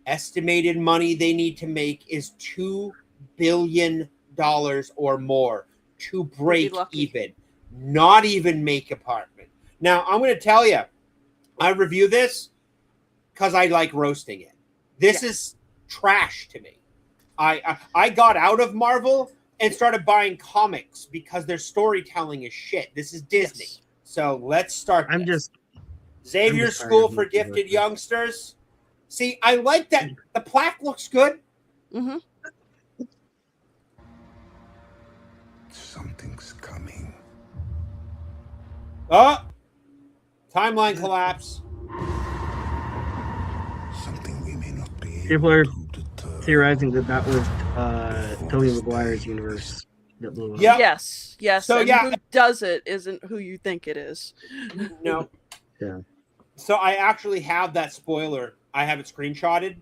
estimated money they need to make is $2 billion or more to break even. Not even make apartment. Now, I'm going to tell you, I review this because I like roasting it. This is trash to me. I got out of Marvel and started buying comics because their storytelling is shit. This is Disney. Yes. So let's start. I'm just Xavier just tired School of for looking Gifted at it. Youngsters. See, I like that. The plaque looks good. Mm-hmm. Something's coming. Oh, timeline collapse. People are theorizing that was Tobey Maguire's universe that blew up. Yep. Yes, yes. So, and yeah. who does it isn't who you think it is. No. Yeah. So I actually have that spoiler. I have it screenshotted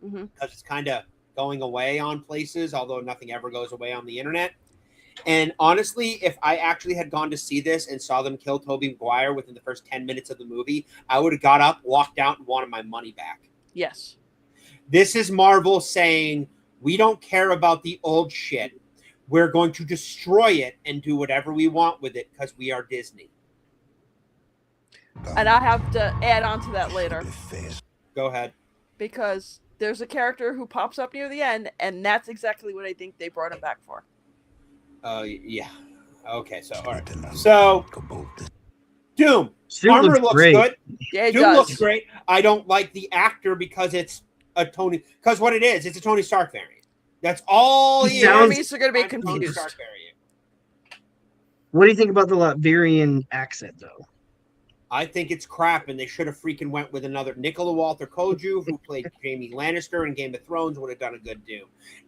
Mhm. because it's kind of going away on places, although nothing ever goes away on the internet. And honestly, if I actually had gone to see this and saw them kill Tobey Maguire within the first 10 minutes of the movie, I would have got up, walked out, and wanted my money back. Yes. This is Marvel saying, we don't care about the old shit. We're going to destroy it and do whatever we want with it because we are Disney. And I have to add on to that later. Go ahead. Because there's a character who pops up near the end, and that's exactly what I think they brought him back for. Yeah. Okay, so all right. So Doom. Suit Armor looks looks great. good. Yeah, it Doom does. looks great. I don't like the actor because it's a Tony. Because what it is, it's a Tony Stark variant. That's all he Sounds- is. Enemies are going to be A Tony confused. Stark variant. What do you think about the Latvian accent, though? I think it's crap, and they should have freaking went with another Nicola Walter Koju, who played Jaime Lannister in Game of Thrones, would have done a good Doom.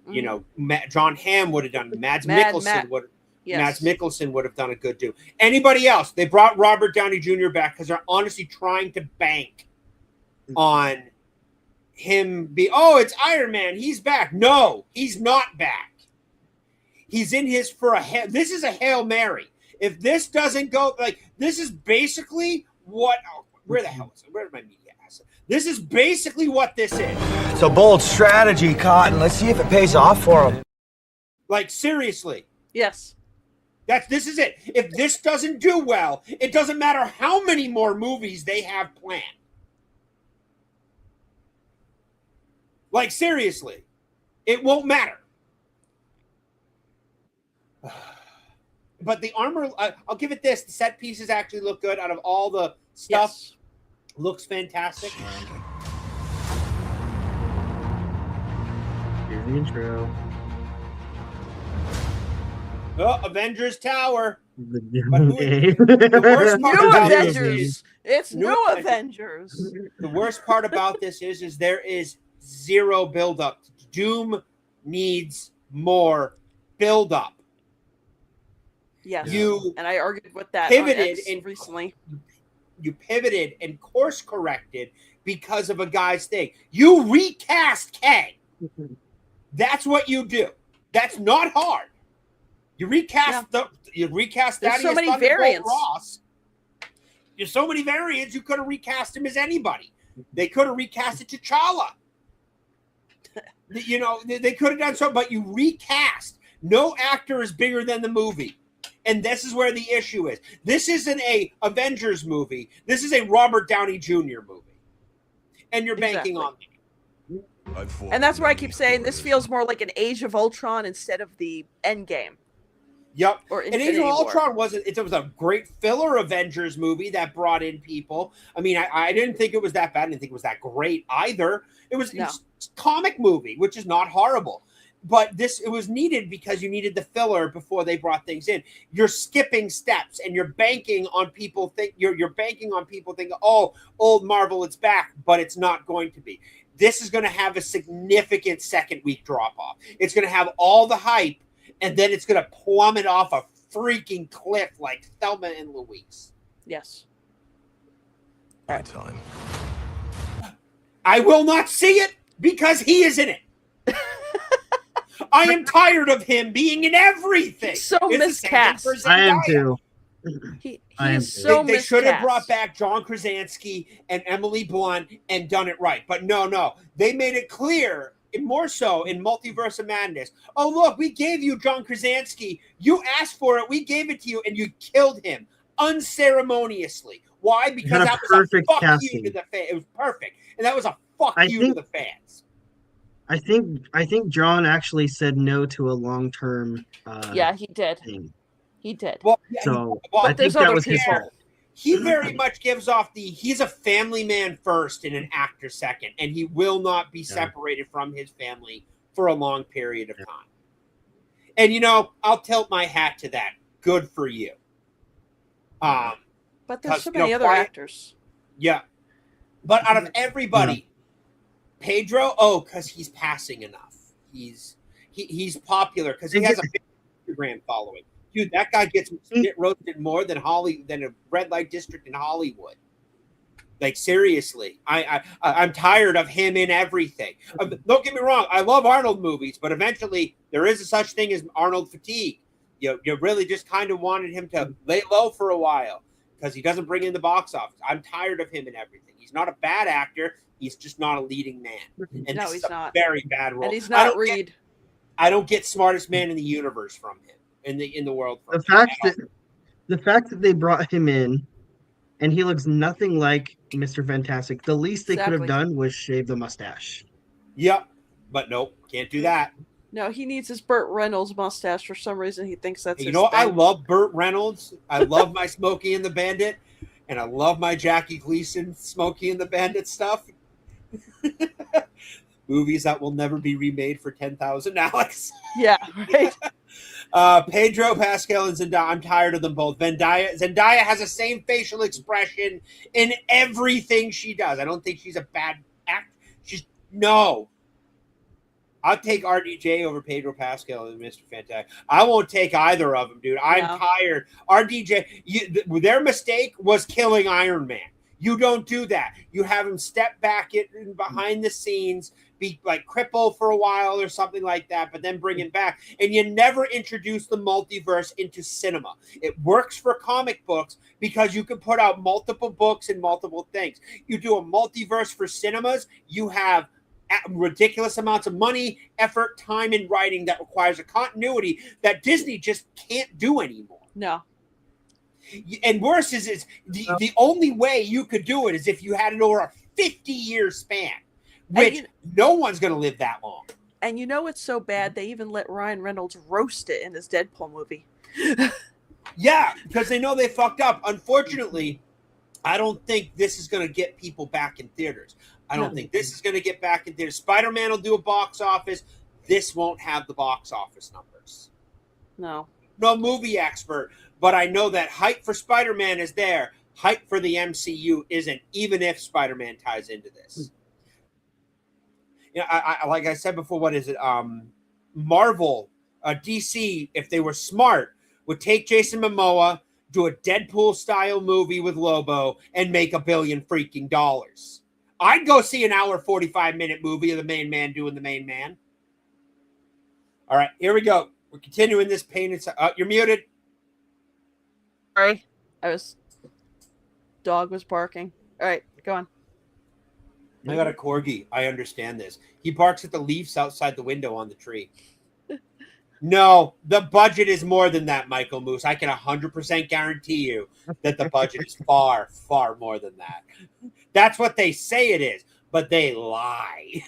You know, John Hamm would have done. Mads Mikkelsen would. Yes. Mads Mikkelsen would have done a good Doom. Anybody else? They brought Robert Downey Jr. back because they're honestly trying to bank on him. It's Iron Man. He's back. No, he's not back. He's in his this is a Hail Mary. If this doesn't go, this is basically what. Where the hell is it? Where's my media asset? This is basically what this is. It's a bold strategy, Cotton. Let's see if it pays off for him. Seriously. Yes. This is it. If this doesn't do well, it doesn't matter how many more movies they have planned. Seriously. It won't matter. But the armor, I'll give it this. The set pieces actually look good. Out of all the stuff, Yes. looks fantastic. Here's the intro. Oh, Avengers Tower. The worst part New about this Avengers. It's New Avengers. The worst part about this is there is zero buildup. Doom needs more buildup. Yes. And I argued with that pivoted on X recently. You pivoted and course corrected because of a guy's thing. You recast Kang. That's what you do. That's not hard. You recast There's so many Thunderbolt variants. Ross. There's so many variants. You could have recast him as anybody. They could have recasted T'Challa. They could have done so, but you recast. No actor is bigger than the movie. And this is where the issue is. This isn't a Avengers movie. This is a Robert Downey Jr. movie. And you're banking on it. And that's why I keep saying this feels more like an Age of Ultron instead of the Endgame. Yep. Or and Age of Ultron was a great filler Avengers movie that brought in people. I mean, I didn't think it was that bad. I didn't think it was that great either. It was a comic movie, which is not horrible. But it was needed because you needed the filler before they brought things in. You're skipping steps and you're banking on people you're banking on people thinking, oh, old Marvel, it's back, but it's not going to be. This is going to have a significant second week drop off. It's going to have all the hype, and then it's going to plummet off a freaking cliff like Thelma and Louise. Yes. Right time. I will not see it because he is in it. I am tired of him being in everything. He's so It's the same miscast. thing for I am Zendaya. too. He's so They should have miscast. brought back John Krasinski and Emily Blunt and done it right. But no. They made it clear, more so in Multiverse of Madness. Oh, look, we gave you John Krasinski. You asked for it. We gave it to you, and you killed him unceremoniously. Why? Because Had a that was a perfect fuck casting. you to the fans. It was perfect. And that was a fuck I you think- to the fans. I think John actually said no to a long-term Yeah, he did. thing. He did. Well, yeah, So well, I think there's that other was his people. fault. he very much gives off he's a family man first and an actor second, and he will not be separated from his family for a long period of time. And I'll tilt my hat to that. Good for you. But there's 'cause, so many other actors. Yeah. But out of everybody, Pedro? Oh, because he's passing enough. He's popular because he has a big Instagram following. Dude, that guy gets roasted more than a red light district in Hollywood. Like, seriously, I'm tired of him in everything. Don't get me wrong, I love Arnold movies, but eventually there is a such thing as Arnold fatigue. You really just kind of wanted him to lay low for a while because he doesn't bring in the box office. I'm tired of him in everything. He's not a bad actor. He's just not a leading man. And no, he's not. Very bad role. And he's not Reed. I don't get smartest man in the universe from him in the world. The fact that they brought him in, and he looks nothing like Mr. Fantastic. The least they could have done was shave the mustache. Yep, but nope, can't do that. No, he needs his Burt Reynolds mustache for some reason. He thinks that's. You know, I love Burt Reynolds. I love my Smokey and the Bandit, and I love my Jackie Gleason Smokey and the Bandit stuff. Movies that will never be remade for 10,000, Alex. Yeah, right. Pedro Pascal and Zendaya. I'm tired of them both. Zendaya has the same facial expression in everything she does. I don't think she's a bad actor. No. I'll take RDJ over Pedro Pascal and Mr. Fantastic. I won't take either of them, dude. I'm tired. RDJ, their mistake was killing Iron Man. You don't do that. You have him step back in behind the scenes, be like crippled for a while or something like that, but then bring him back. And you never introduce the multiverse into cinema. It works for comic books because you can put out multiple books and multiple things. You do a multiverse for cinemas, you have ridiculous amounts of money, effort, time, and writing that requires a continuity that Disney just can't do anymore. No. And worse is the only way you could do it is if you had it over a 50-year span, which no one's going to live that long. And you know it's so bad they even let Ryan Reynolds roast it in his Deadpool movie. Yeah, because they know they fucked up. Unfortunately, I don't think this is going to get people back in theaters. I don't think this is going to get back in theaters. Spider-Man will do a box office. This won't have the box office numbers. No movie expert, but I know that hype for Spider-Man is there. Hype for the MCU isn't, even if Spider-Man ties into this. You know, I like I said before, what is it? Marvel, DC, if they were smart, would take Jason Momoa, do a Deadpool-style movie with Lobo, and make $1 billion freaking dollars. I'd go see an hour, 45-minute movie of the main man doing the main man. All right, here we go. We're continuing this pain. You're muted. Sorry. Dog was barking. All right, go on. I got a corgi. I understand this. He barks at the leaves outside the window on the tree. No, the budget is more than that, Michael Moose. I can 100% guarantee you that the budget is far, far more than that. That's what they say it is, but they lie.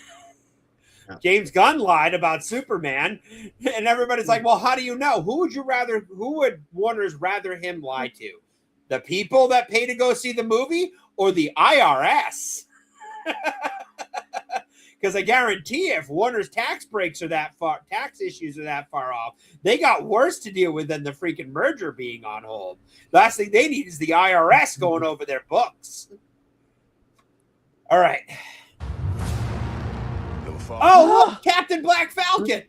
James Gunn lied about Superman, and everybody's like, well, how do you know? Who would Warner's rather him lie to? The people that pay to go see the movie or the IRS? Because I guarantee if Warner's tax issues are that far off, they got worse to deal with than the freaking merger being on hold. Last thing they need is the IRS going over their books. All right. Oh, look, Captain Black Falcon.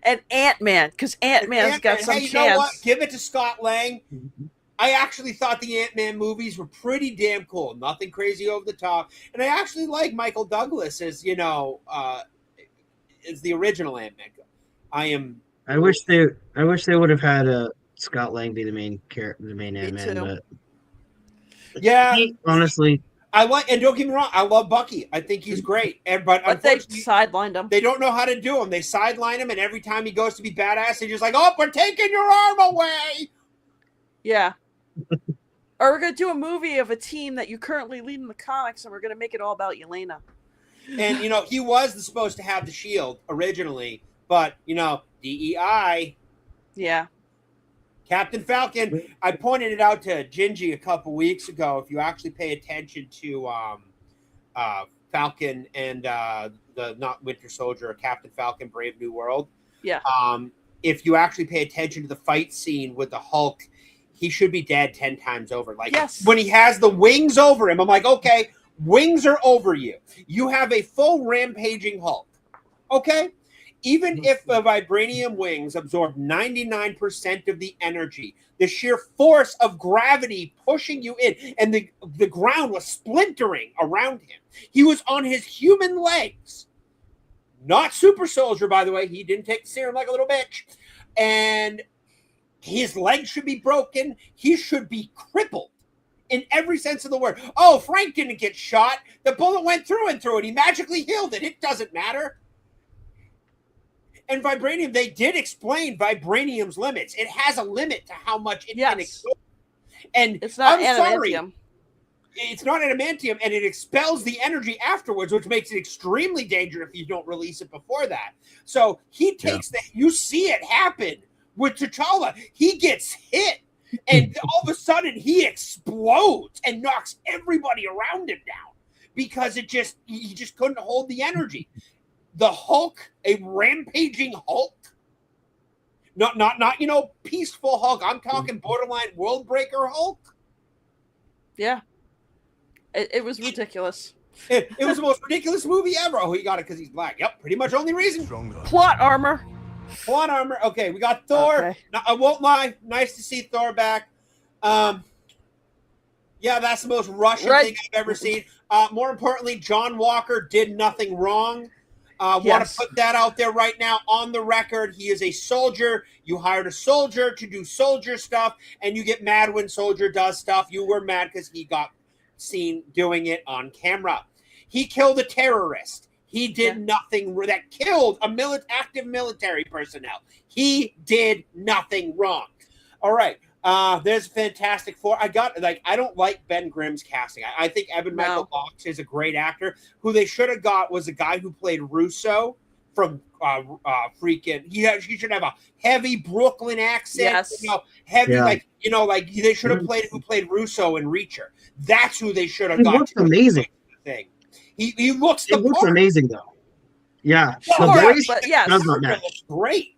And Ant-Man, because Ant-Man's got some chance. You know what? Give it to Scott Lang. I actually thought the Ant-Man movies were pretty damn cool. Nothing crazy over the top. And I actually like Michael Douglas as, as the original Ant-Man. I wish they would have had Scott Lang be the main Ant-Man, but yeah, honestly, and don't get me wrong, I love Bucky. I think he's great. But they sidelined him. They don't know how to do him. They sideline him, and every time he goes to be badass, they're just like, "Oh, we're taking your arm away." Yeah. Or we're gonna do a movie of a team that you currently lead in the comics, and we're gonna make it all about Yelena. And he was supposed to have the shield originally, but DEI. Yeah. Captain Falcon. I pointed it out to Gingy a couple weeks ago. If you actually pay attention to Falcon and the not Winter Soldier, Captain Falcon, Brave New World. Yeah. If you actually pay attention to the fight scene with the Hulk, he should be dead 10 times over. Like, yes. When he has the wings over him, I'm like, okay, Wings are over you. You have a full rampaging Hulk. Okay? Even if the vibranium wings absorb 99% of the energy, the sheer force of gravity pushing you in, and the ground was splintering around him. He was on his human legs. Not super soldier, by the way. He didn't take the serum like a little bitch. And his legs should be broken. He should be crippled in every sense of the word. Oh, Frank didn't get shot. The bullet went through and through, and he magically healed it. It doesn't matter. And vibranium, they did explain vibranium's limits. It has a limit to how much it can explode. And it's not adamantium. Sorry, it's not adamantium, and it expels the energy afterwards, which makes it extremely dangerous if you don't release it before that. So he takes that. You see it happen with T'Challa. He gets hit, and all of a sudden he explodes and knocks everybody around him down because he just couldn't hold the energy. The Hulk, a rampaging Hulk, not peaceful Hulk. I'm talking borderline world breaker Hulk. Yeah. It was ridiculous. It was the most ridiculous movie ever. Oh, he got it because he's black. Yep, pretty much only reason. Plot armor. Plot armor. Okay, we got Thor. Okay. Now, I won't lie. Nice to see Thor back. Yeah, that's the most Russian thing I've ever seen. More importantly, John Walker did nothing wrong. Want to put that out there right now on the record. He is a soldier. You hired a soldier to do soldier stuff, and you get mad when soldier does stuff. You were mad because he got seen doing it on camera. He killed a terrorist. He did nothing that killed active military personnel. He did nothing wrong. All right. There's Fantastic Four. I don't like Ben Grimm's casting. I think Evan Michael Fox is a great actor. Who they should have got was a guy who played Russo from freaking. He should have a heavy Brooklyn accent. Yes. Heavy they should have played who played Russo in Reacher. That's who they should have got. He looks amazing. Thing. He looks. It looks amazing though. Yeah. Does not matter. Great.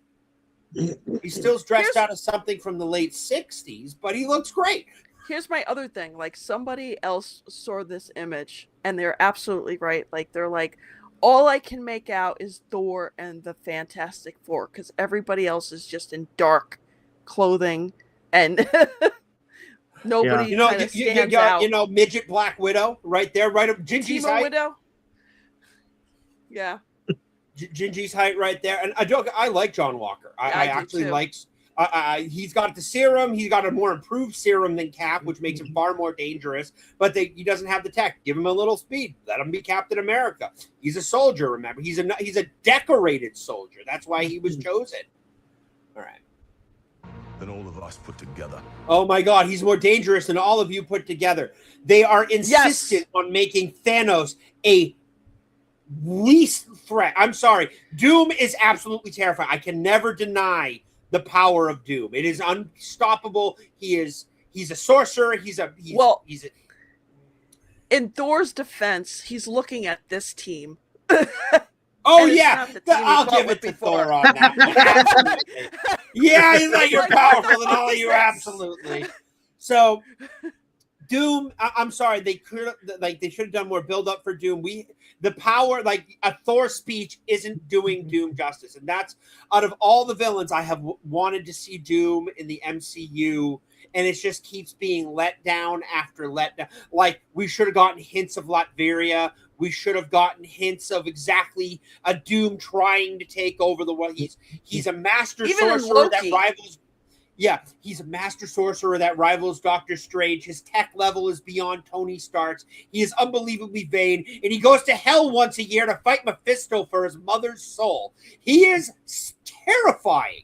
He's still dressed out as something from the late 60s, but he looks great. Here's my other thing. Like, somebody else saw this image, and they're absolutely right. Like, they're like, all I can make out is Thor and the Fantastic Four, because everybody else is just in dark clothing, and nobody stands out. Midget Black Widow, right there, right up Gingy's height. Widow? Yeah. Gingy's height right there. And I like John Walker. I actually like he's got the serum. He's got a more improved serum than Cap, which makes him far more dangerous. But he doesn't have the tech. Give him a little speed. Let him be Captain America. He's a soldier, remember. He's a decorated soldier. That's why he was chosen. All right. Than all of us put together. Oh my God, he's more dangerous than all of you put together. They are insistent on making Thanos a least threat. I'm sorry. Doom is absolutely terrifying. I can never deny the power of Doom. It is unstoppable. He's a sorcerer. In Thor's defense, he's looking at this team. Oh yeah, I'll give it to Thor on that. Yeah, he's like, you're powerful than all of you. Absolutely. So Doom, I'm sorry, they should have done more build up for Doom. The power, like a Thor speech isn't doing Doom justice. And that's out of all the villains I have wanted to see Doom in the MCU. And it just keeps being let down after let down. Like, we should have gotten hints of Latveria. We should have gotten hints of exactly a Doom trying to take over the world. He's a master sorcerer that rivals. Yeah, he's a master sorcerer that rivals Doctor Strange. His tech level is beyond Tony Stark's. He is unbelievably vain, and he goes to hell once a year to fight Mephisto for his mother's soul. He is terrifying,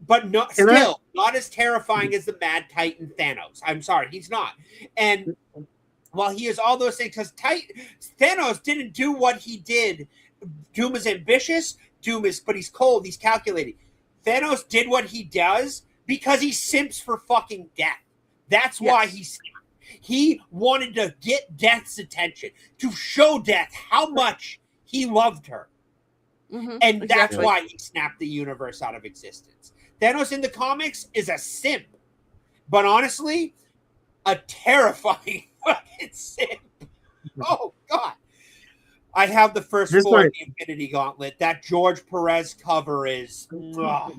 but not as terrifying as the Mad Titan Thanos. I'm sorry, he's not. And while he is all those things, because Thanos didn't do what he did. Doom is ambitious. But he's cold. He's calculating. Thanos did what he does because he simps for fucking death. That's why he snapped. He wanted to get Death's attention, to show Death how much he loved her. Mm-hmm, and that's why he snapped the universe out of existence. Thanos in the comics is a simp. But honestly, a terrifying fucking simp. Oh God. I have the first This four might- of the Infinity Gauntlet. That George Perez cover is. All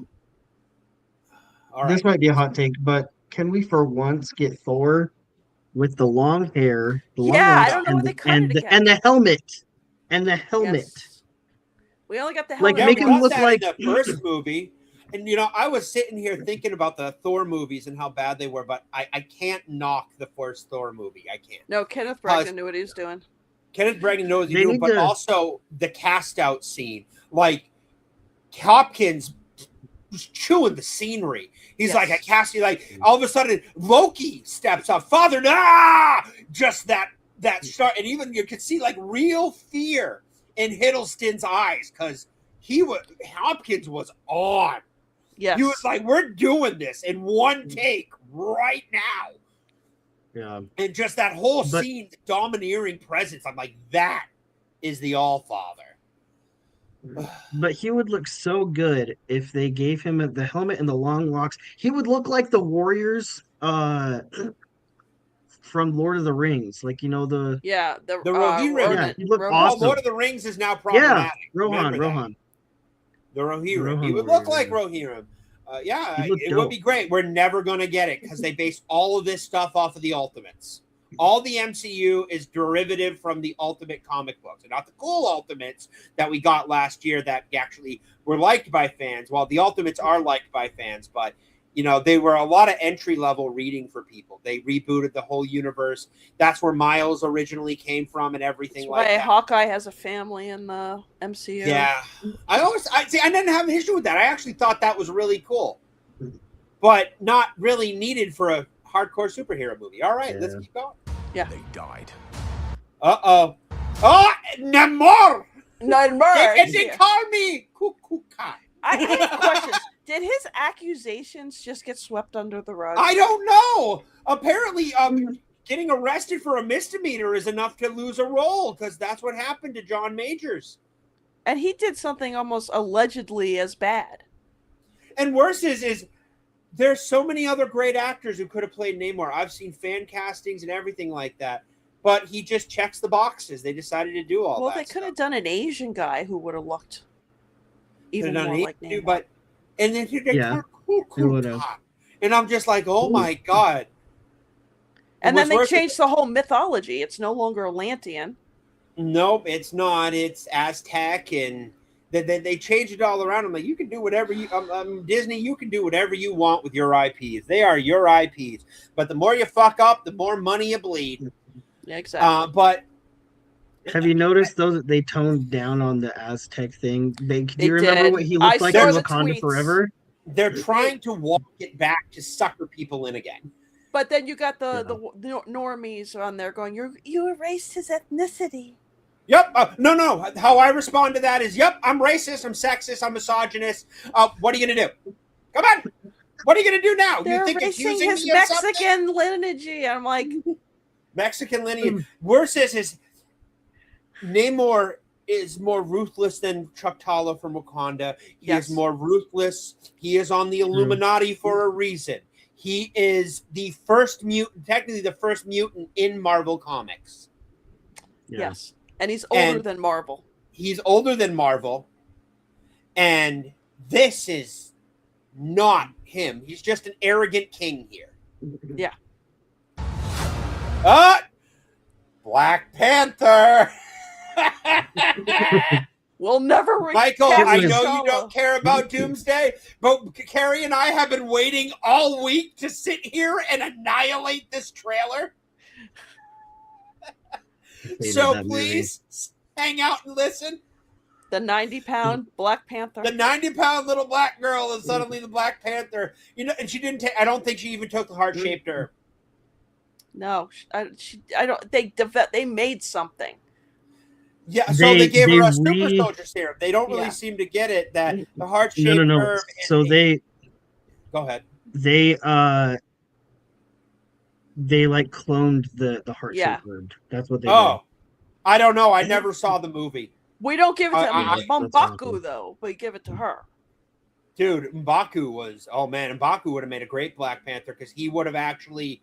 This right. might be a hot take, but can we for once get Thor with the long hair, the long Yeah, locks, I don't know and, why they the, cut and, it the, again. and the helmet? And the helmet. Yes. We only got the Like, helmet. Yeah, make we him got look that like- in the first movie. And, you know, I was sitting here thinking about the Thor movies and how bad they were, but I can't knock the first Thor movie. I can't. No, Kenneth Branagh knew what he was doing. Kenneth Branagh knows what They he's doing, need but to- also the cast out scene. Like, Hopkins was chewing the scenery. He's Yes. like a casting, like all of a sudden Loki steps up, Father, nah! Just that start, and even you could see like real fear in Hiddleston's eyes because Hopkins was on. Yes. He was like, we're doing this in one take right now. Yeah. And just that whole But- scene, the domineering presence, I'm like, that is the All-Father. But he would look so good if they gave him the helmet and the long locks. He would look like the warriors from Lord of the Rings. Like, you know, the Yeah, the Rohirrim. Yeah, he looked Rohan. awesome. Well, Lord of the Rings is now Yeah, problematic. Rohan. Remember that. Rohan. The Rohirrim. Rohan He would look warrior, like yeah. Rohirrim. Yeah, He looked it would dope. be great. We're never going to get it because they base all of this stuff off of the Ultimates. All the MCU is derivative from the Ultimate comic books, and not the cool Ultimates that we got last year that actually were liked by fans. While the Ultimates are liked by fans, but you know they were a lot of entry level reading for people. They rebooted the whole universe. That's where Miles originally came from, and everything That's like why that. Hawkeye has a family in the MCU. Yeah, I didn't have an issue with that. I actually thought that was really cool, but not really needed for a hardcore superhero movie. All right, let's Yeah. keep going. Yeah. They died. Oh, Namor! Nightmare. They call me Kukulkan. I have questions. Did his accusations just get swept under the rug? I don't know. Apparently, getting arrested for a misdemeanor is enough to lose a role because that's what happened to John Majors. And he did something almost allegedly as bad. And worse is there's so many other great actors who could have played Namor. I've seen fan castings and everything like that, but he just checks the boxes. They decided to do all Well, that. they could have done an Asian guy who would have looked even Could've more done like it, Namor. but and then they Yeah, cool, they would've. and I'm just like, oh my god. And What's then they worse is- changed the whole mythology. It's no longer Atlantean. Nope, it's not. It's Aztec, and they changed it all around. I'm like, you can do whatever you, Disney. You can do whatever you want with your IPs. They are your IPs. But the more you fuck up, the more money you bleed. Yeah, exactly. But Have you noticed though that they toned down on the Aztec thing? Do They you remember did. what he I looked like saw in the Wakanda tweets. Forever? they're trying to walk it back to sucker people in again. But then you got the normies on there going, you erased his ethnicity. Yep. No. How I respond to that is, yep, I'm racist, I'm sexist, I'm misogynist. What are you going to do? Come on. What are you going to do now? They're You think erasing accusing his me of something? Mexican lineage. I'm like, Mexican lineage. Worse is Namor is more ruthless than T'Challa from Wakanda. He Yes. is more ruthless. He is on the Illuminati for a reason. He is the first mutant, technically the first mutant in Marvel Comics. Yeah. yes. And he's older And- than Marvel. He's older than Marvel. And this is not him. He's just an arrogant king here. Yeah. Black Panther. We'll never Michael, recast I know you T'Challa. don't care about Doomsday, but Carrie and I have been waiting all week to sit here and annihilate this trailer. Hated So that movie. please hang out and listen. The 90-pound Black Panther. The 90-pound little black girl is suddenly the Black Panther. You know, and she didn't take. I don't think she even took the heart-shaped herb. No, I don't. They made something. Yeah, so they gave her a super re- soldier serum. They don't really Yeah. seem to get it that the heart-shaped No. herb. So they Go ahead. they like cloned the heart Yeah. shaped bird. That's what they Oh, I don't know. I never saw the movie. We don't give it to I- M'Baku, awesome. though. We give it to her. Dude, M'Baku was, oh man, M'Baku would have made a great Black Panther because he would have actually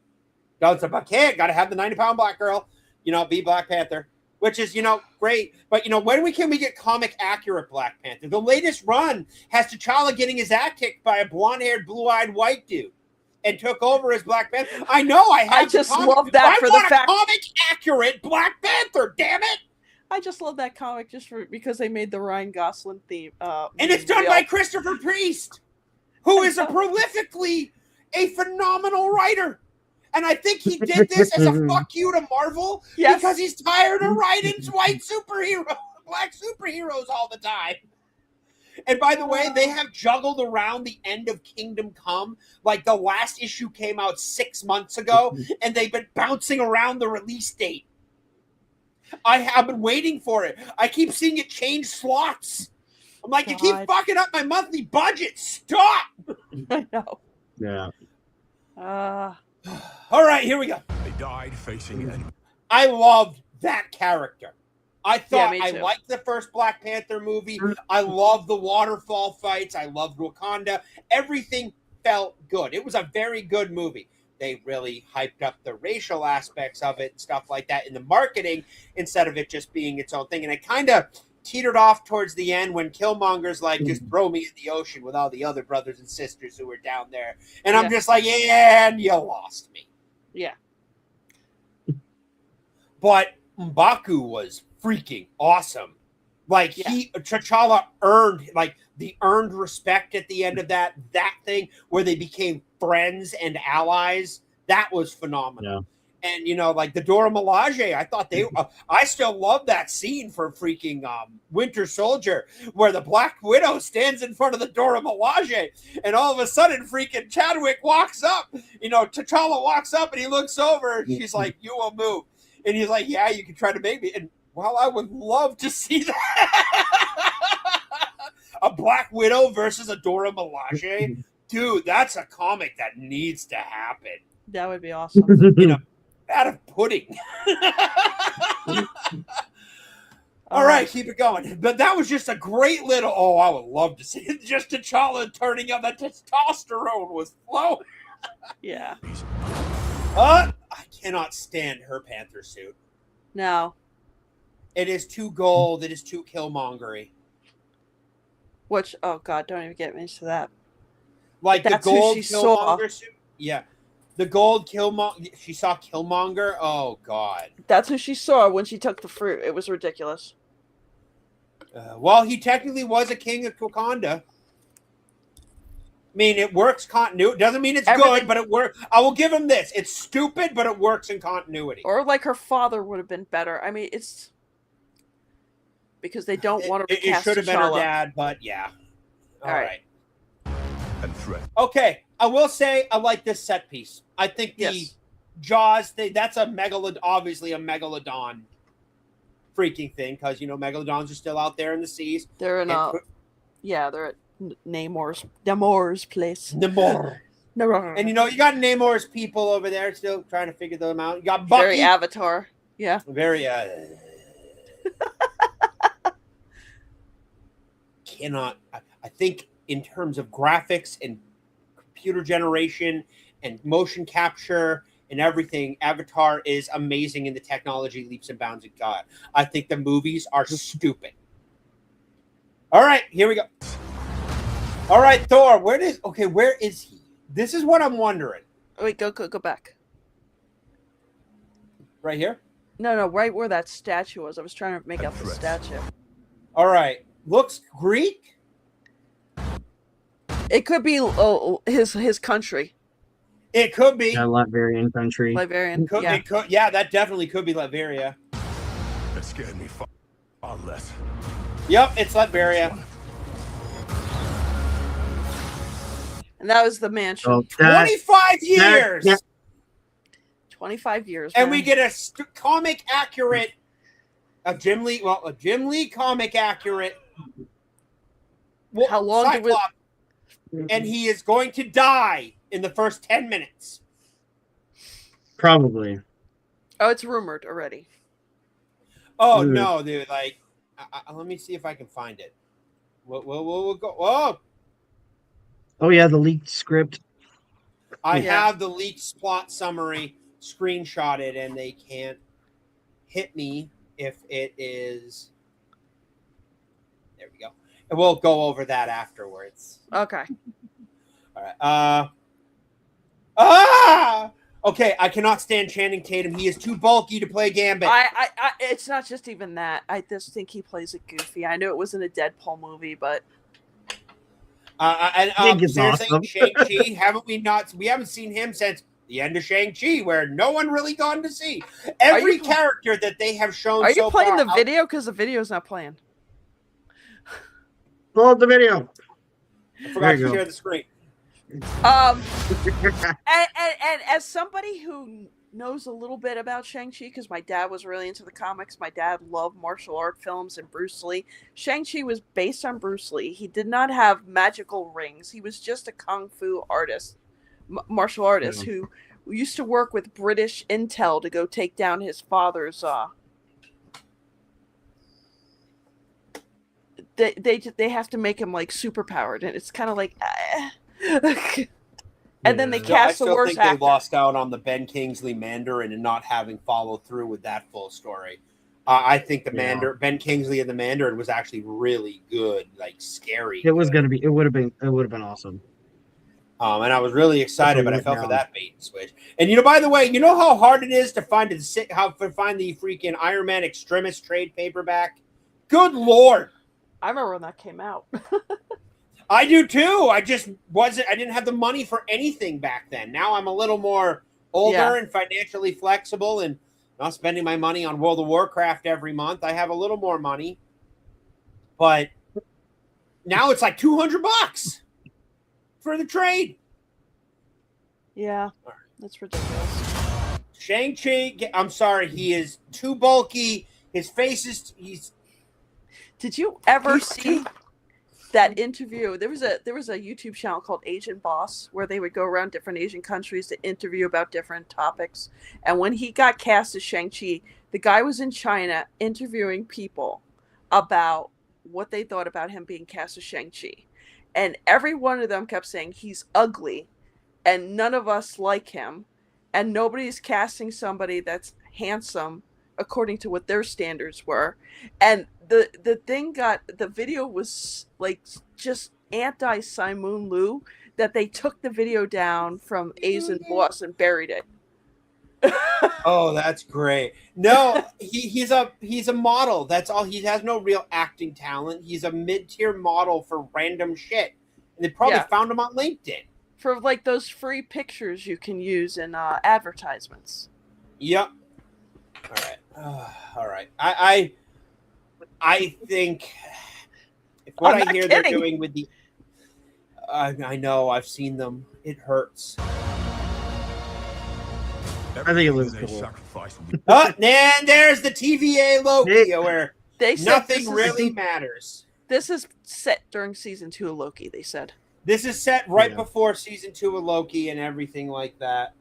done some, I can't, got to have the 90-pound black girl. be Black Panther, which is, great. But, when can we get comic accurate Black Panther? The latest run has T'Challa getting his ass kicked by a blonde-haired, blue-eyed white dude and took over as Black Panther. I know I just love that for the fact. Comic accurate Black Panther, damn it! I just love that comic because they made the Ryan Gosling theme. And it's done by Christopher Priest, who is a phenomenal writer. And I think he did this as a fuck you to Marvel because he's tired of writing black superheroes all the time. And by the way, they have juggled around the end of Kingdom Come. Like the last issue came out 6 months ago, and they've been bouncing around the release date. I have been waiting for it. I keep seeing it change slots. I'm like, you keep fucking up my monthly budget. Stop. I know. Yeah. All right, here we go. They died facing enemy. I loved that character. I thought me I too. liked the first Black Panther movie. I loved the waterfall fights. I loved Wakanda. Everything felt good. It was a very good movie. They really hyped up the racial aspects of it and stuff like that in the marketing instead of it just being its own thing. And it kind of teetered off towards the end when Killmonger's like, just throw me in the ocean with all the other brothers and sisters who were down there. And I'm just like, yeah, and you lost me. Yeah. But M'Baku was freaking awesome. Like T'Challa earned the earned respect at the end of that thing where they became friends and allies. That was phenomenal. Yeah. And like the Dora Milaje, I thought I still love that scene for freaking Winter Soldier where the Black Widow stands in front of the Dora Milaje, and all of a sudden freaking Chadwick walks up. T'Challa walks up and he looks over and she's like, "You will move," and he's like, "Yeah, you can try to make me." And well, I would love to see that. A Black Widow versus a Dora Milaje. Dude, that's a comic that needs to happen. That would be awesome. Out of pudding. All right, keep it going. But that was just a great little, I would love to see it. Just T'Challa turning up. The testosterone was flowing. Yeah. I cannot stand her Panther suit. No. It is too gold. It is too Killmongery. Which, oh God, don't even get me to that. Like that's the gold who she Killmonger saw. suit? Yeah. The gold Killmonger. She saw Killmonger? Oh, God. That's who she saw when she took the fruit. It was ridiculous. Well, he technically was a king of Wakanda. I mean, it works continuity. Doesn't mean it's good, but it works. I will give him this. It's stupid, but it works in continuity. Or like her father would have been better. I mean, it's because they don't want to recast It should have been her T'Challa. dad, but yeah. All right. And threat. Okay, I will say I like this set piece. I think the Jaws thing, that's obviously a Megalodon freaking thing, because, Megalodons are still out there in the seas. They're in they're at Namor's place. Namor. And you got Namor's people over there still trying to figure them out. You got Bucky. Very Avatar. Yeah. Very I think in terms of graphics and computer generation and motion capture and everything, Avatar is amazing in the technology leaps and bounds it got. I think the movies are stupid. All right, here we go. All right, Thor, where is he? This is what I'm wondering. Wait, go back. Right here? No, right where that statue was. I was trying to make out the statue. All right. Looks Greek? It could be his country. It could be. Yeah, Latvian country. Latvian, It could, yeah, that definitely could be Latveria. That scared me far less. Yep, it's Latveria. And that was the mansion. Oh, 25 years! 25 years. And man. we get a comic accurate, a Jim Lee comic accurate. How long did we... And he is going to die in the first 10 minutes. Probably. Oh, it's rumored already. Oh, no, dude. Like, let me see if I can find it. We'll go. Whoa. Oh, yeah, the leaked script. I have the leaked plot summary screenshotted, and they can't. hit me if it is. There we go. And we'll go over that afterwards. Okay. All right. Okay, I cannot stand Channing Tatum. He is too bulky to play Gambit. It's not just even that. I just think he plays it goofy. I know it wasn't a Deadpool movie, but Seriously, awesome. Shang-Chi, we haven't seen him since the end of Shang-Chi, where no one really gone to see. Every character that they have shown. Are you playing the video? Because the video's not playing. Pull up the video. I forgot to share the screen. And as somebody who knows a little bit about Shang-Chi, because my dad was really into the comics, my dad loved martial art films and Bruce Lee. Shang-Chi was based on Bruce Lee. He did not have magical rings. He was just a kung fu artist, martial artist who used to work with British intel to go take down his father's. They have to make him like superpowered, and it's kind of like. And then they cast the worst actor. I they lost out on the Ben Kingsley Mandarin and not having followed through with that full story. I think Ben Kingsley and the Mandarin was actually really good, like scary. It was going to be. It would have been awesome. And I was really excited, but I fell for that bait and switch. And by the way, you know how hard it is to find the freaking Iron Man Extremis trade paperback? Good Lord! I remember when that came out. I do too. I didn't have the money for anything back then. Now I'm a little more older and financially flexible and not spending my money on World of Warcraft every month. I have a little more money. But now it's like $200 for the trade. Yeah. That's ridiculous. Shang-Chi, I'm sorry, he is too bulky. His face is Did you ever see that interview? There was a YouTube channel called Asian Boss where they would go around different Asian countries to interview about different topics. And when he got cast as Shang-Chi, the guy was in China interviewing people about what they thought about him being cast as Shang-Chi. And every one of them kept saying he's ugly and none of us like him. And nobody's casting somebody that's handsome according to what their standards were. And the video was like just anti-Simon Liu, that they took the video down from Asian Boss and buried it. Oh, that's great. No, he's a model. That's all. He has no real acting talent. He's a mid-tier model for random shit. And they probably found him on LinkedIn. For like those free pictures you can use in advertisements. Yep. All right. I think if what I hear they're doing with the I know, I've seen them. It hurts. I think it looks cool. And there's the TVA Loki where nothing really matters. This is set during season 2 of Loki, they said. This is set right before season 2 of Loki and everything like that.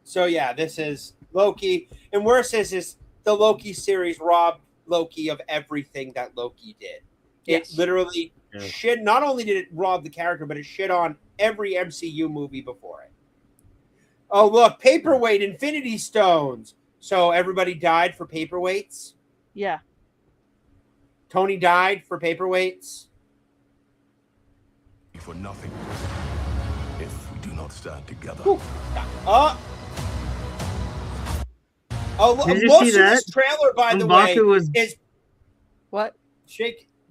So yeah, this is Loki. And worse is the Loki series robbed Loki of everything that Loki did. It literally shit. Not only did it rob the character, but it shit on every MCU movie before it. Oh, look, paperweight Infinity Stones. So everybody died for paperweights? Yeah. Tony died for paperweights? For nothing if we do not stand together. Oh, did you most see of that? this trailer, by the way, is what?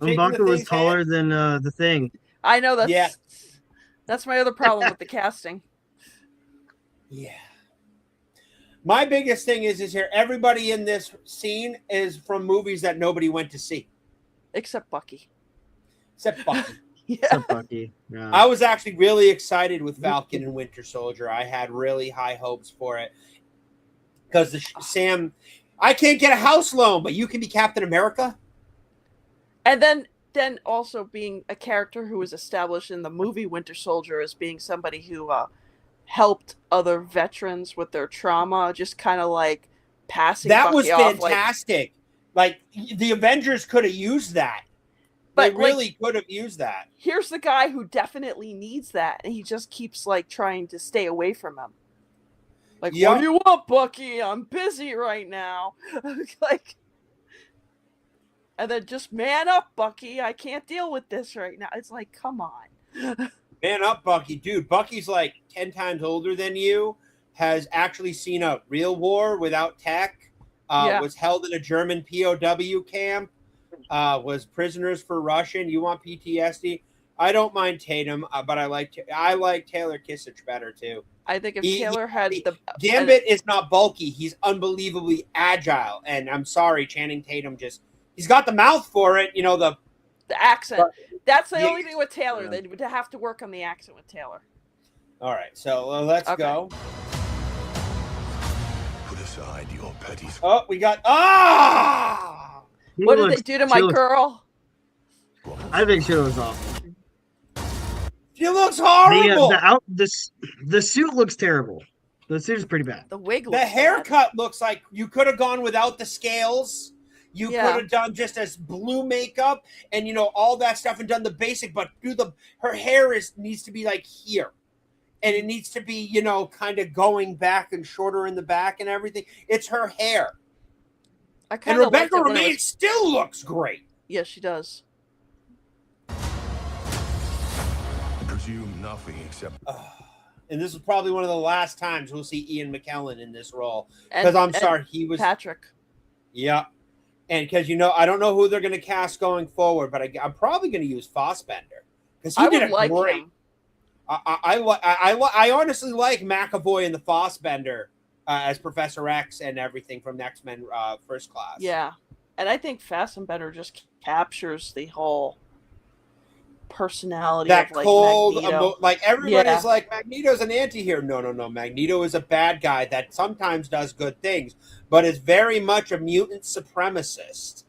M'Baku was taller than the Thing. I know that's my other problem with the casting. Yeah. My biggest thing is here, everybody in this scene is from movies that nobody went to see. Except Bucky. Except Bucky. Except Bucky. Yeah. I was actually really excited with Falcon and Winter Soldier. I had really high hopes for it. Because Sam, I can't get a house loan, but you can be Captain America. And then also being a character who was established in the movie Winter Soldier as being somebody who helped other veterans with their trauma, just kind of like passing that Bucky was off, fantastic. Like the Avengers could have used that. They really could have used that. Here's the guy who definitely needs that, and he just keeps like trying to stay away from him. Like, Yep. what do you want, Bucky? I'm busy right now. Like, and then just man up, Bucky. I can't deal with this right now. It's like, come on. Man up, Bucky. Dude, Bucky's like 10 times older than you, has actually seen a real war without tech, was held in a German POW camp, was prisoners for Russian. You want PTSD? I don't mind Tatum, but I like Taylor Kissich better too. I think if Taylor had the Gambit is not bulky. He's unbelievably agile. And I'm sorry, Channing Tatum he's got the mouth for it. You know, the accent. That's the only thing with Taylor. They would have to work on the accent with Taylor. All right, so let's go. Put aside your petty. Oh, we got What did they do to my girl? I think she looks awful. She looks horrible. The suit looks terrible. The suit is pretty bad. The wig looks The haircut looks like you could have gone without the scales. You could have done just as blue makeup and all that stuff and done the basic, but her hair needs to be like here. And it needs to be, kind of going back and shorter in the back and everything. It's her hair. And Rebecca Romijn still looks great. Yes, she does. Presume nothing except. And this is probably one of the last times we'll see Ian McKellen in this role. Because I'm sorry, he was Patrick. Yeah. And because I don't know who they're going to cast going forward, but I'm probably going to use Fassbender because he did a great. Him. I honestly like McAvoy and the Fassbender as Professor X and everything from X-Men First Class. Yeah, and I think Fassbender just captures the whole personality that of like cold, Magneto. like everybody's like Magneto's an anti-hero. No. Magneto is a bad guy that sometimes does good things, but is very much a mutant supremacist.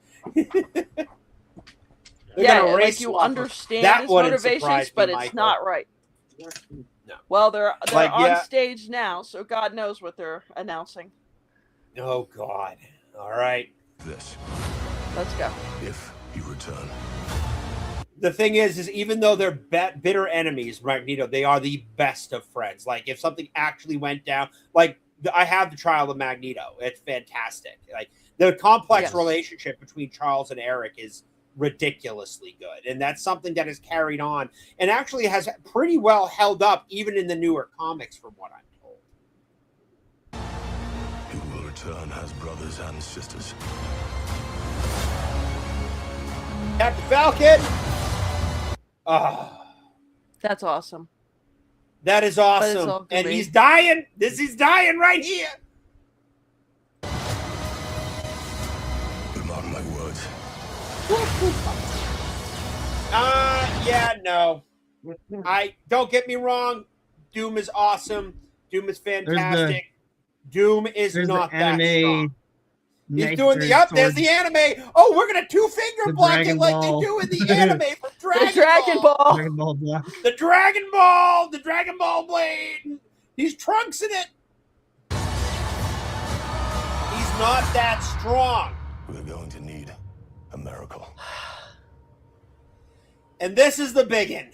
Like you understand his motivations, but it's not right. No. Well, they're on stage now, so God knows what they're announcing. Oh God! All right, this. Let's go. If you return. The thing is even though they're bitter enemies, Magneto, they are the best of friends. Like if something actually went down, like I have the Trial of Magneto. It's fantastic. Like the complex relationship between Charles and Eric is ridiculously good. And that's something that is carried on and actually has pretty well held up even in the newer comics from what I'm told. Who will return as brothers and sisters. Captain Falcon! Oh, that's awesome. That is awesome. And he's dying. He's dying right here. Mark my words. No. I don't get me wrong. Doom is awesome. Doom is fantastic. Doom is not that strong. He's doing there's the anime. Oh, we're gonna two-finger block it like they do in the anime from Dragon Ball. Dragon Ball block. The Dragon Ball blade. He's Trunks in it. He's not that strong. We're going to need a miracle. And this is the biggin.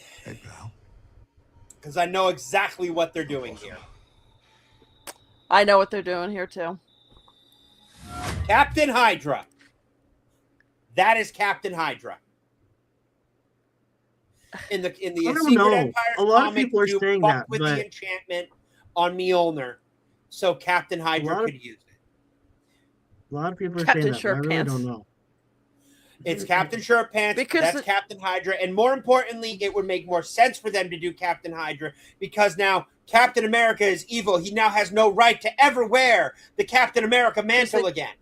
Because I know exactly what they're doing here. I know what they're doing here too. Captain Hydra. That is Captain Hydra. In the Secret Empire a lot comic, of people are saying that, with but the enchantment on Mjolnir, so Captain Hydra could use it. A lot of people are saying that, but I really don't know. It's Captain Short Pants. That's Captain Hydra, and more importantly, it would make more sense for them to do Captain Hydra because now Captain America is evil. He now has no right to ever wear the Captain America mantle again.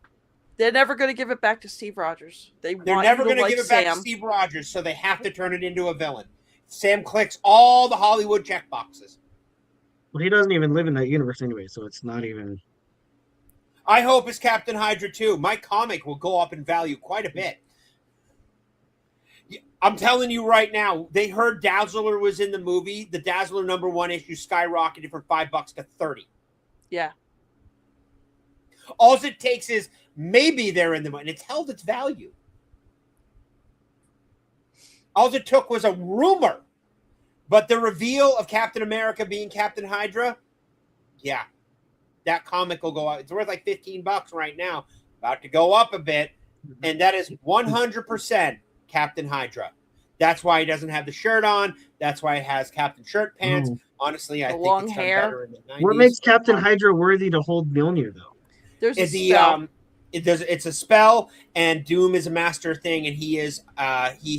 They're never going to give it back to Steve Rogers. They're never going to give it back to Steve Rogers, so they have to turn it into a villain. Sam clicks all the Hollywood check boxes. Well, he doesn't even live in that universe anyway, so it's not even. I hope it's Captain Hydra too. My comic will go up in value quite a bit. I'm telling you right now, they heard Dazzler was in the movie. The Dazzler #1 issue skyrocketed from $5 to $30. Yeah. All it takes is maybe they're in the movie, and it's held its value. All it took was a rumor. But the reveal of Captain America being Captain Hydra, yeah. that comic will go out. It's worth like $15 right now, about to go up a bit, and that is 100% Captain Hydra. That's why he doesn't have the shirt on. That's why it has Captain Shirt Pants. Honestly, I think long it's hair. done better in the 90s. What makes Captain Hydra worthy to hold Mjolnir, though? There's a spell. It's a spell, and Doom is a master thing, and he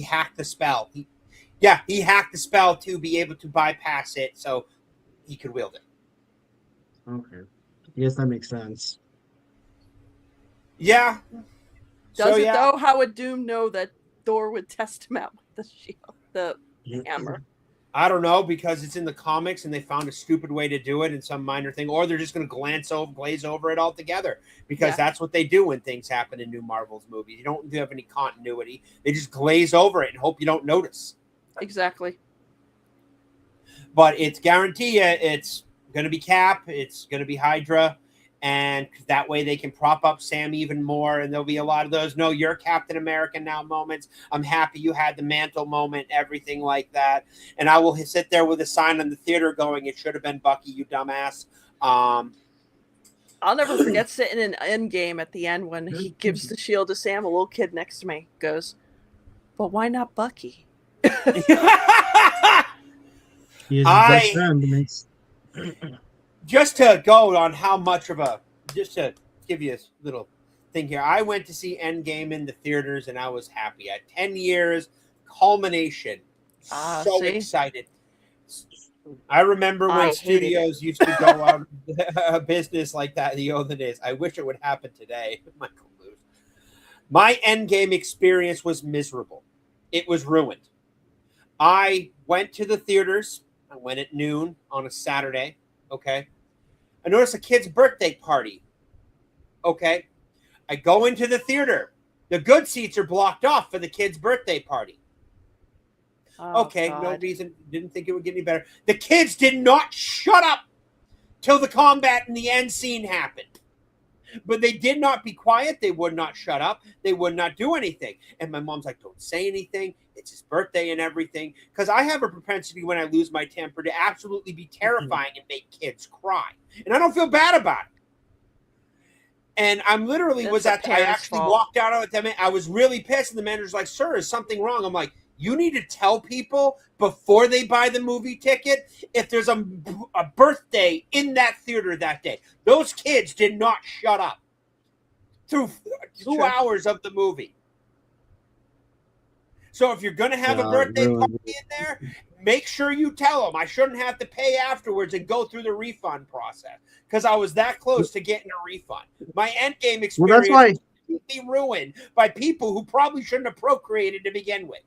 hacked the spell. He hacked the spell to be able to bypass it, so he could wield it. Okay, yes, that makes sense. Yeah. Does it though? How would Doom know that Thor would test him out with the shield, the hammer? I don't know, because it's in the comics and they found a stupid way to do it in some minor thing, or they're just going to glaze over it altogether, because that's what they do when things happen in new Marvel's movies. You don't have any continuity. They just glaze over it and hope you don't notice. Exactly. But it's guarantee it's going to be Cap, it's going to be Hydra, and that way they can prop up Sam even more, and there'll be a lot of those, no, you're Captain America now moments. I'm happy you had the mantle moment, everything like that. And I will sit there with a sign in the theater going, it should have been Bucky, you dumbass. I'll never forget sitting in Endgame at the end when he gives the shield to Sam. A little kid next to me goes, but why not Bucky? He is his best friend. Just to go on how much of just to give you a little thing here, I went to see Endgame in the theaters and I was happy. At 10 years, culmination. So excited. I remember when studios used to go out of business like that in the olden days. I wish it would happen today. Michael Lewis. My Endgame experience was miserable. It was ruined. I went to the theaters. I went at noon on a Saturday. Okay. I noticed a kid's birthday party. Okay. I go into the theater. The good seats are blocked off for the kid's birthday party. Okay, God. No reason. Didn't think it would get any better. The kids did not shut up till the combat and the end scene happened. But they did not be quiet. They would not shut up. They would not do anything. And my mom's like, don't say anything. It's his birthday and everything. Because I have a propensity when I lose my temper to absolutely be terrifying and make kids cry. And I don't feel bad about it. And I'm literally I actually walked out of them. I was really pissed. And the manager's like, sir, is something wrong? I'm like, you need to tell people before they buy the movie ticket if there's a birthday in that theater that day. Those kids did not shut up through 2 hours of the movie. So if you're going to have a birthday party in there, make sure you tell them. I shouldn't have to pay afterwards and go through the refund process because I was that close to getting a refund. My Endgame experience was completely ruined by people who probably shouldn't have procreated to begin with.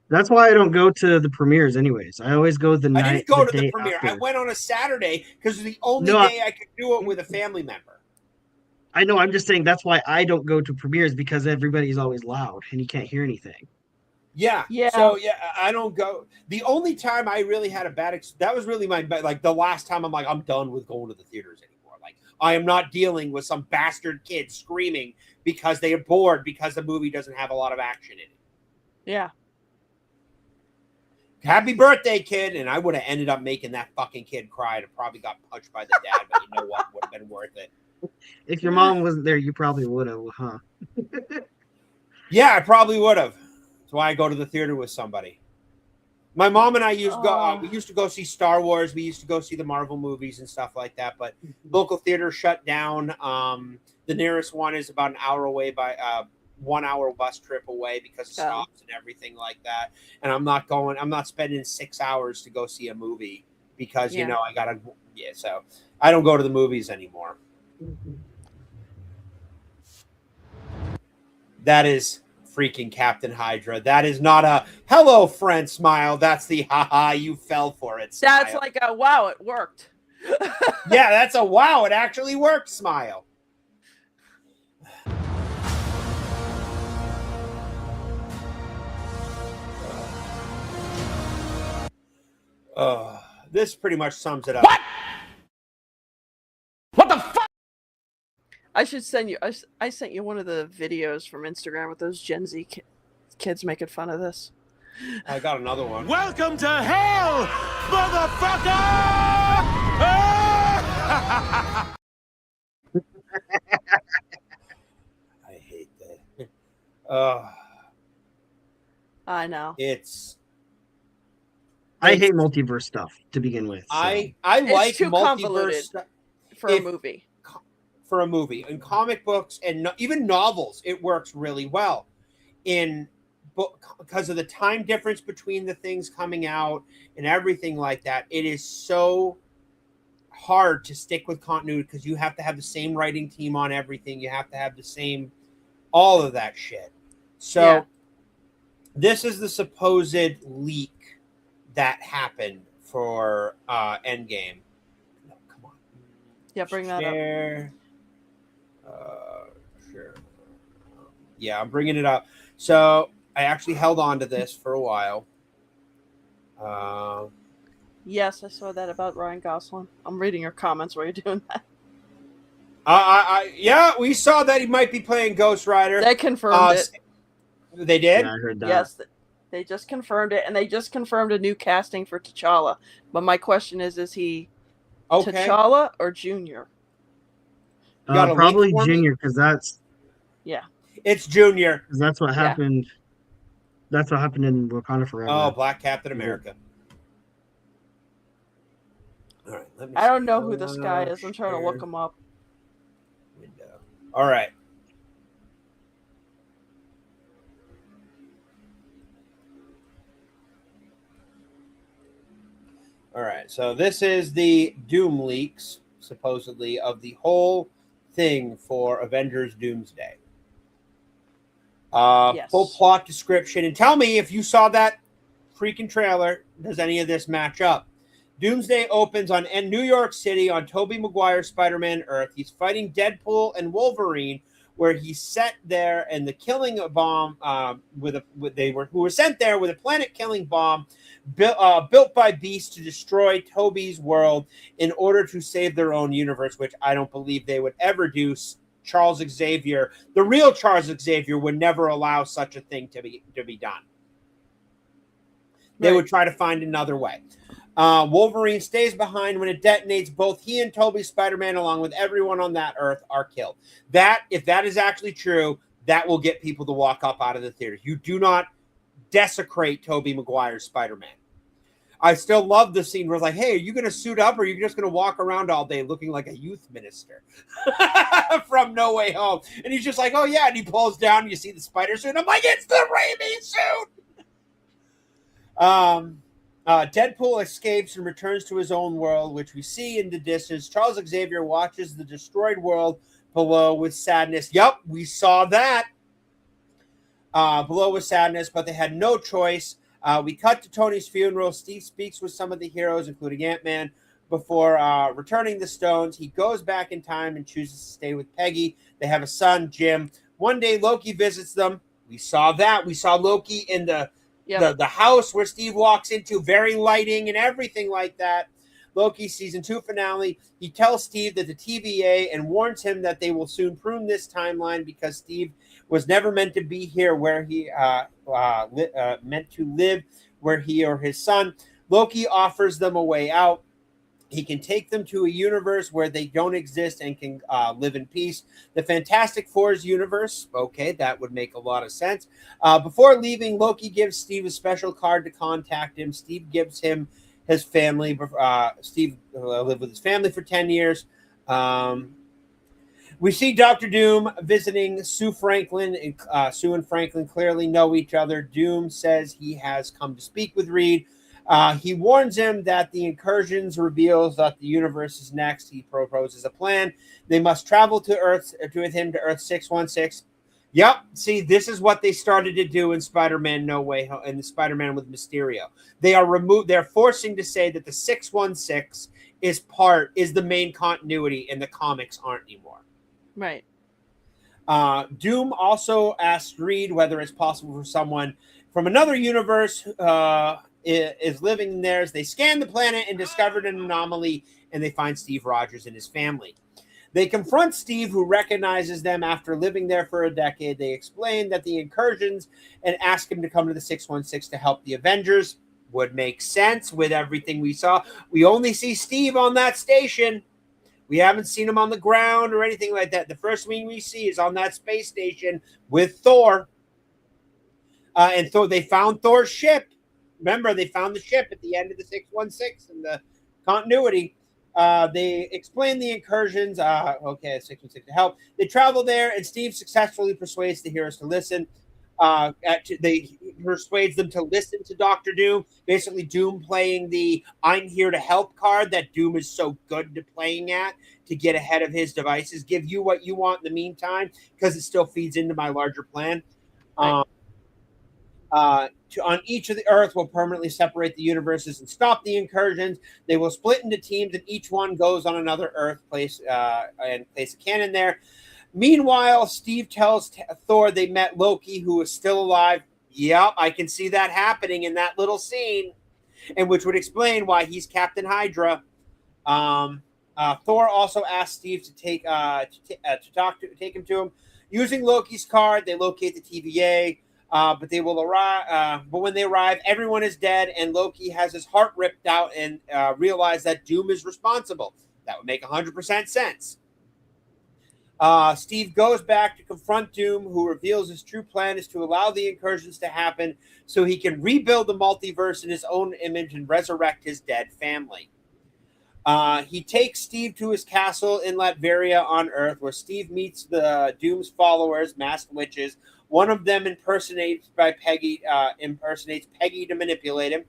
That's why I don't go to the premieres anyways. I always go the night. I didn't go to the premiere. After. I went on a Saturday because it was the only day I could do it with a family member. I know. I'm just saying that's why I don't go to premieres because everybody's always loud and you can't hear anything. Yeah. So, I don't go. The only time I really had a bad that was really the last time I'm like, I'm done with going to the theaters anymore. Like, I am not dealing with some bastard kid screaming because they are bored because the movie doesn't have a lot of action in it. Yeah. Happy birthday, kid. And I would have ended up making that fucking kid cry and probably got punched by the dad, but you know what? Would have been worth it. If your mom wasn't there, you probably would have, huh? Yeah, I probably would have. That's why I go to the theater with somebody. My mom and I used to go. We used to go see Star Wars. We used to go see the Marvel movies and stuff like that. But local theater shut down. The nearest one is about an hour away by 1 hour bus trip away because of stops and everything like that. And I'm not spending 6 hours to go see a movie because, you know, I got to, so I don't go to the movies anymore. That is freaking Captain Hydra. That is not a hello friend smile. That's the haha, you fell for it smile. That's like a wow, it worked. Yeah, that's a wow, it actually worked smile. This pretty much sums it up. What the fuck? I should send you. I sent you one of the videos from Instagram with those Gen Z kids making fun of this. I got another one. Welcome to hell, motherfucker! I hate that. I know. I hate multiverse stuff to begin with. So. I It's like too convoluted multiverse for a movie. For a movie, in comic books and even novels, it works really well. In book, because of the time difference between the things coming out and everything like that, it is so hard to stick with continuity because you have to have the same writing team on everything. You have to have the same, all of that shit. So this is the supposed leak that happened for Endgame. No, come on. Yeah, bring that up. Sure. Yeah, I'm bringing it up. So I actually held on to this for a while. Yes, I saw that about Ryan Gosling. I'm reading your comments while you're doing that. Yeah, we saw that he might be playing Ghost Rider. They confirmed it. They did? Yeah, I heard that. Yes, they just confirmed it, and they just confirmed a new casting for T'Challa. But my question is he T'Challa or Junior? Probably Junior, because that's it's Junior. Because that's what happened. That's what happened in Wakanda Forever. Oh, Black Captain America. All right, let me. I don't know who this guy is. I'm trying to look him up. Window. All right. All right, so this is the Doom leaks, supposedly, of the whole thing for Avengers Doomsday. Full plot description. And tell me if you saw that freaking trailer, does any of this match up? Doomsday opens in New York City on Tobey Maguire's Spider-Man Earth. He's fighting Deadpool and Wolverine, where he's set there and the killing bomb who were sent there with a planet-killing bomb built by Beast to destroy Tobey's world in order to save their own universe, which I don't believe they would ever do. Charles Xavier, the real Charles Xavier, would never allow such a thing to be done. They would try to find another way. Wolverine stays behind when it detonates. Both he and Tobey Spider-Man, along with everyone on that Earth, are killed. If that is actually true, that will get people to walk up out of the theater. You do not desecrate Tobey Maguire's Spider-Man. I still love the scene where it's like, hey, are you going to suit up or are you just going to walk around all day looking like a youth minister from No Way Home? And he's just like, oh, yeah. And he pulls down and you see the spider suit. I'm like, it's the Raimi suit. Deadpool escapes and returns to his own world, which we see in the distance. Charles Xavier watches the destroyed world below with sadness. Yup, we saw that. Below with sadness, but they had no choice. We cut to Tony's funeral. Steve speaks with some of the heroes, including Ant-Man, before returning the stones. He goes back in time and chooses to stay with Peggy. They have a son, Jim. One day, Loki visits them. We saw that. We saw Loki in the house where Steve walks into, very lighting and everything like that. Loki season 2 finale. He tells Steve that the TVA and warns him that they will soon prune this timeline because Steve was never meant to be here where he meant to live where he or his son. Loki offers them a way out. He can take them to a universe where they don't exist and can live in peace. The Fantastic Four's universe. Okay, that would make a lot of sense. Before leaving, Loki gives Steve a special card to contact him. Steve gives him his family. Steve lived with his family for 10 years. We see Dr. Doom visiting Sue Franklin. Sue and Franklin clearly know each other. Doom says he has come to speak with Reed. He warns him that the incursions reveals that the universe is next. He proposes a plan. They must travel to Earth with him to Earth 616. Yep. See, this is what they started to do in Spider-Man No Way Home and the Spider-Man with Mysterio. They're forcing to say that the 616 is the main continuity and the comics aren't anymore. Right. Doom also asked Reed whether it's possible for someone from another universe is living there. As they scan the planet and discovered an anomaly, and they find Steve Rogers and his family. They confront Steve, who recognizes them after living there for a decade. They explain that the incursions and ask him to come to the 616 to help the Avengers. Would make sense with everything we saw. We only see Steve on that station. We haven't seen him on the ground or anything like that. The first thing we see is on that space station with Thor. And Thor, they found Thor's ship. Remember, they found the ship at the end of the 616 in the continuity. They explain the incursions. 616 to help. They travel there, and Steve successfully persuades the heroes to listen. They persuades them to listen to Doctor Doom. Basically, Doom playing the "I'm here to help" card that Doom is so good to playing at to get ahead of his devices. Give you what you want in the meantime, because it still feeds into my larger plan. On each of the Earth will permanently separate the universes and stop the incursions. They will split into teams, and each one goes on another Earth, place a cannon there. Meanwhile, Steve tells Thor they met Loki, who is still alive. Yep, I can see that happening in that little scene, and which would explain why he's Captain Hydra. Thor also asked Steve to take him to him. Using Loki's card, they locate the TVA. But they will arrive. But when they arrive, everyone is dead, and Loki has his heart ripped out and realize that Doom is responsible. That would make 100% sense. Steve goes back to confront Doom, who reveals his true plan is to allow the incursions to happen so he can rebuild the multiverse in his own image and resurrect his dead family. He takes Steve to his castle in Latveria on Earth, where Steve meets the Doom's followers, masked witches. One of them impersonates Peggy to manipulate him.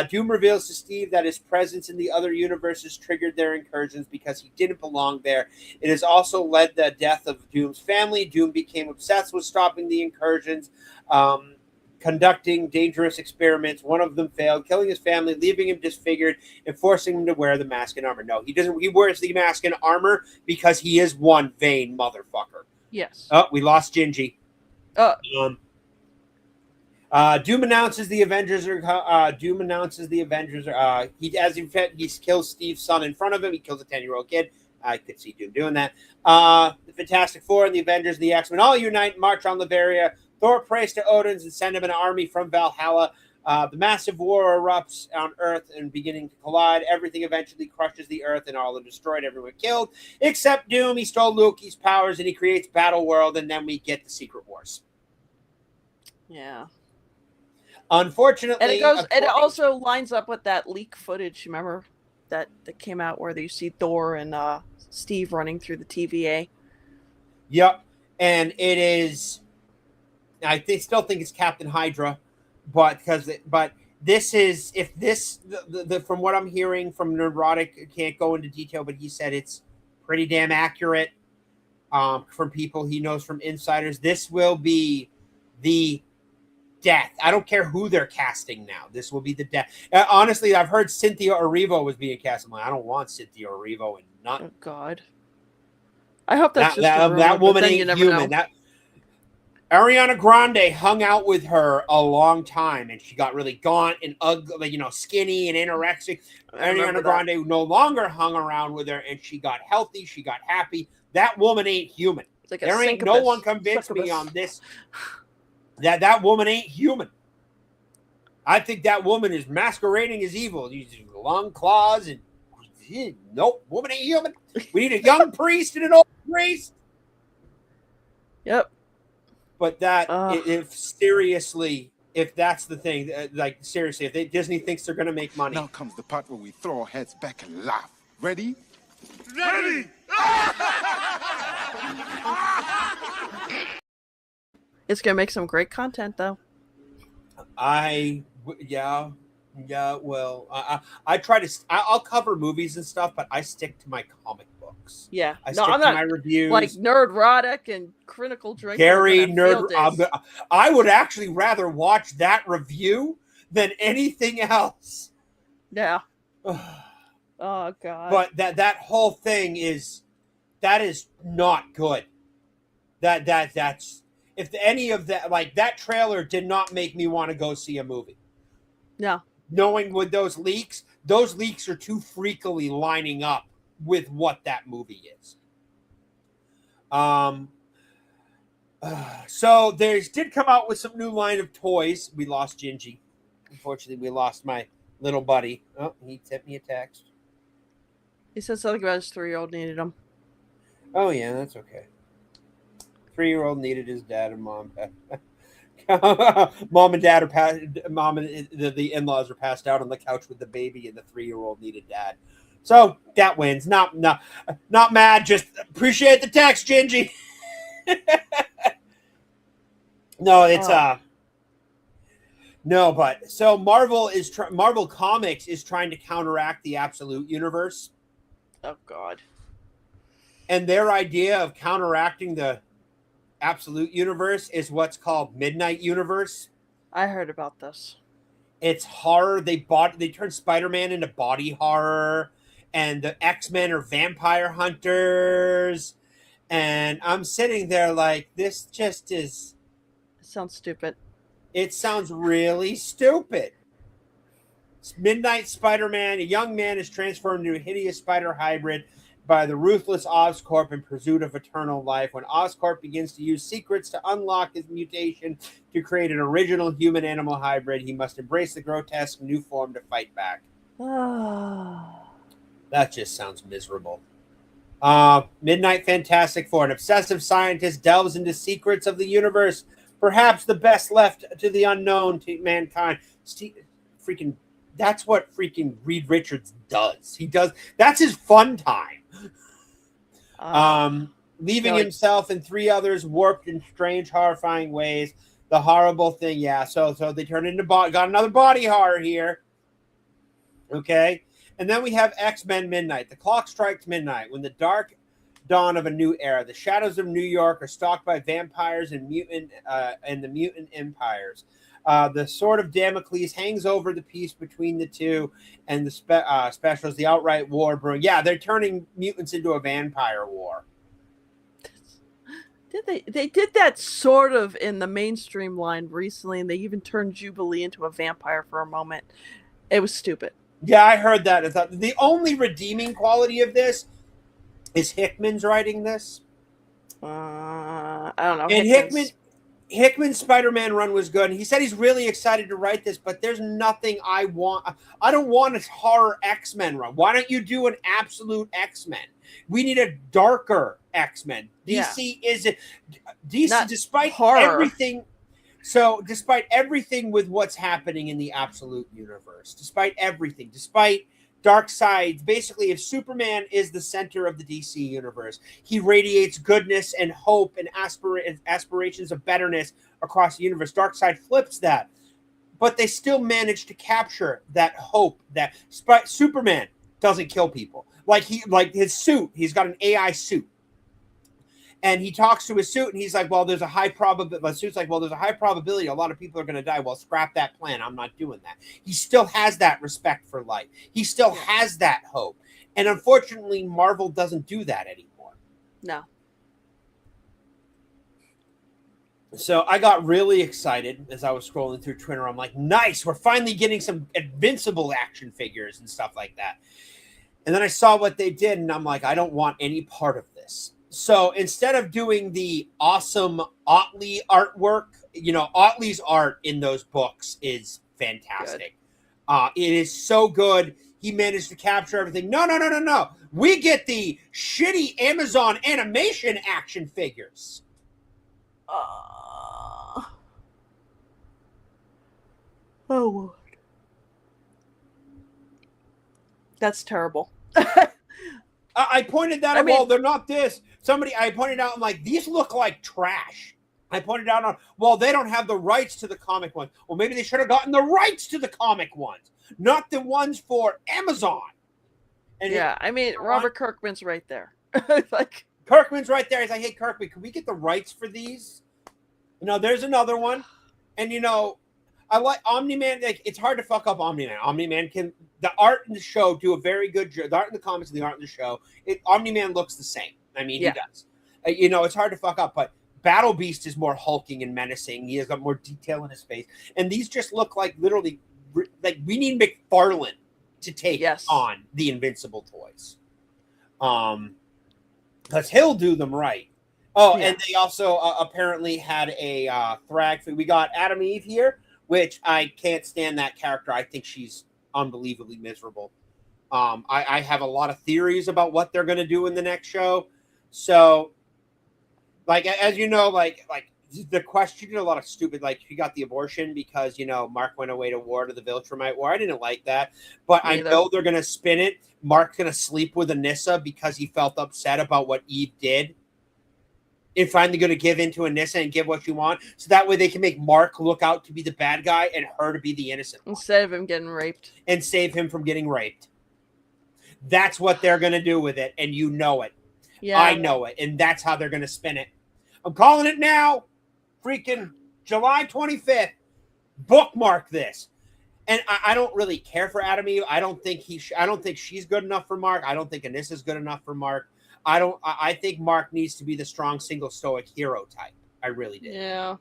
Doom reveals to Steve that his presence in the other universes triggered their incursions because he didn't belong there. It has also led to the death of Doom's family. Doom became obsessed with stopping the incursions, conducting dangerous experiments. One of them failed, killing his family, leaving him disfigured, and forcing him to wear the mask and armor. No, he doesn't. He wears the mask and armor because he is one vain motherfucker. Yes. Oh, we lost Gingy. Doom announces the Avengers are. He kills Steve's son in front of him. He kills a 10-year-old kid. I could see Doom doing that. The Fantastic Four and the Avengers and the X-Men all unite and march on Latveria. Thor prays to Odin and send him an army from Valhalla. The massive war erupts on Earth and beginning to collide. Everything eventually crushes the Earth and all are destroyed. Everyone killed except Doom. He stole Loki's powers and he creates Battle World, and then we get the Secret Wars. Yeah. Unfortunately, and it also lines up with that leak footage. Remember that came out where you see Thor and Steve running through the TVA. Yep, and it is. Still think it's Captain Hydra, but this is from what I'm hearing from Neurotic, can't go into detail, but he said it's pretty damn accurate from people he knows from insiders. This will be the death. I don't care who they're casting now. This will be the death. Honestly, I've heard Cynthia Erivo was being cast. I'm like, I don't want Cynthia Erivo and not. Oh God. I hope that's that woman ain't human. That Ariana Grande hung out with her a long time, and she got really gaunt and ugly, skinny and anorexic. Ariana Grande no longer hung around with her, and she got healthy. She got happy. That woman ain't human. Like there ain't no one convinced me on this. That woman ain't human. I think that woman is masquerading as evil. Using long claws and nope, woman ain't human. We need a young priest and an old priest. Yep. But if that's the thing, seriously, if Disney thinks they're going to make money. Now comes the part where we throw our heads back and laugh. Ready? Ready! It's gonna make some great content, though. Well, I try to. I'll cover movies and stuff, but I stick to my comic books. Yeah, I'm not my reviews. Like Nerdrotic and Critical Drinker. Gary I would actually rather watch that review than anything else. Yeah. Oh God. But that whole thing is not good. That's. If any of that, that trailer did not make me want to go see a movie. No. Knowing with those leaks are too freakily lining up with what that movie is. So they did come out with some new line of toys. We lost Gingy. Unfortunately, we lost my little buddy. Oh, he sent me a text. He said something about his 3-year-old needed him. Oh yeah, that's okay. 3-year-old needed his dad and mom. Mom and dad are mom and the in-laws are passed out on the couch with the baby, and the 3-year-old needed dad. So that wins. Not mad. Just appreciate the text, Gingy. No, it's no, but so Marvel Comics is trying to counteract the Absolute Universe. Oh God. And their idea of counteracting the Absolute Universe is what's called Midnight Universe. I heard about this. It's horror. They turned Spider-Man into body horror, and the X-Men are vampire hunters. And I'm sitting there like, this just is. It sounds stupid. It sounds really stupid. Midnight Spider-Man, a young man is transformed into a hideous spider hybrid by the ruthless Oscorp in pursuit of eternal life. When Oscorp begins to use secrets to unlock his mutation to create an original human-animal hybrid, he must embrace the grotesque new form to fight back. That just sounds miserable. Midnight Fantastic Four. An obsessive scientist delves into secrets of the universe, perhaps the best left to the unknown to mankind. That's what freaking Reed Richards does. That's his fun time. Leaving himself and 3 others warped in strange, horrifying ways. The horrible thing, yeah. So they turned into got another body horror here. Okay, and then we have X-Men Midnight. The clock strikes midnight when the dark dawn of a new era. The shadows of New York are stalked by vampires and the mutant empires. The sword of Damocles hangs over the peace between the two, and the specials, the outright war brewing. Yeah, they're turning mutants into a vampire war. They did that sort of in the mainstream line recently, and they even turned Jubilee into a vampire for a moment. It was stupid. Yeah, I heard that. I thought the only redeeming quality of this is Hickman's writing this. I don't know. And Hickman's Spider-Man run was good. And he said he's really excited to write this, but there's nothing I want. I don't want a horror X-Men run. Why don't you do an absolute X-Men? We need a darker X-Men. DC isn't. DC, Not despite horror. everything. So, despite everything with what's happening in the Absolute Universe, despite everything, despite Darkseid, basically, if Superman is the center of the DC universe, he radiates goodness and hope and aspirations of betterness across the universe. Darkseid flips that, but they still manage to capture that hope. That Superman doesn't kill people like his suit. He's got an AI suit. And he talks to his suit, and he's like, well, there's a high probability. The suit's like, well, there's a high probability a lot of people are going to die. Well, scrap that plan. I'm not doing that. He still has that respect for life. He still has that hope. And unfortunately, Marvel doesn't do that anymore. No. So I got really excited as I was scrolling through Twitter. I'm like, nice. We're finally getting some Invincible action figures and stuff like that. And then I saw what they did, and I'm like, I don't want any part of this. So instead of doing the awesome Otley artwork, Otley's art in those books is fantastic. It is so good. He managed to capture everything. No. We get the shitty Amazon animation action figures. Oh, Lord. That's terrible. I pointed that out. Well, they're not this. I pointed out, I'm like, these look like trash. I pointed out, well, they don't have the rights to the comic ones. Well, maybe they should have gotten the rights to the comic ones, not the ones for Amazon. And Robert Kirkman's right there. Kirkman's right there. He's like, hey, Kirkman, can we get the rights for these? There's another one. And, I like Omni-Man. It's hard to fuck up Omni-Man. Omni-Man can, the art in the show do a very good job. The art in the comics and the art in the show, Omni-Man looks the same. He does. It's hard to fuck up, but Battle Beast is more hulking and menacing. He has got more detail in his face. And these just look like literally, like we need McFarlane to take on the Invincible toys. Because he'll do them right. Oh, and they also apparently had a Thrag. We got Adam Eve here, which I can't stand that character. I think she's unbelievably miserable. I have a lot of theories about what they're going to do in the next show. So, like, as you know, like the question, a lot of stupid, like, he got the abortion because, you know, Mark went away to war, to the Viltrumite War. I didn't like that, but I know they're going to spin it. Mark's going to sleep with Anissa because he felt upset about what Eve did. And finally going to give in to Anissa and give what you want. So that way they can make Mark look out to be the bad guy and her to be the innocent one. Instead of him getting raped. And save him from getting raped. That's what they're going to do with it. And you know it. Yeah. I know it. And that's how they're going to spin it. I'm calling it now. Freaking July 25th. Bookmark this. And I don't really care for Adam Eve. I don't think she's good enough for Mark. I don't think Anissa's good enough for Mark. I think Mark needs to be the strong single stoic hero type. I really did. Yeah.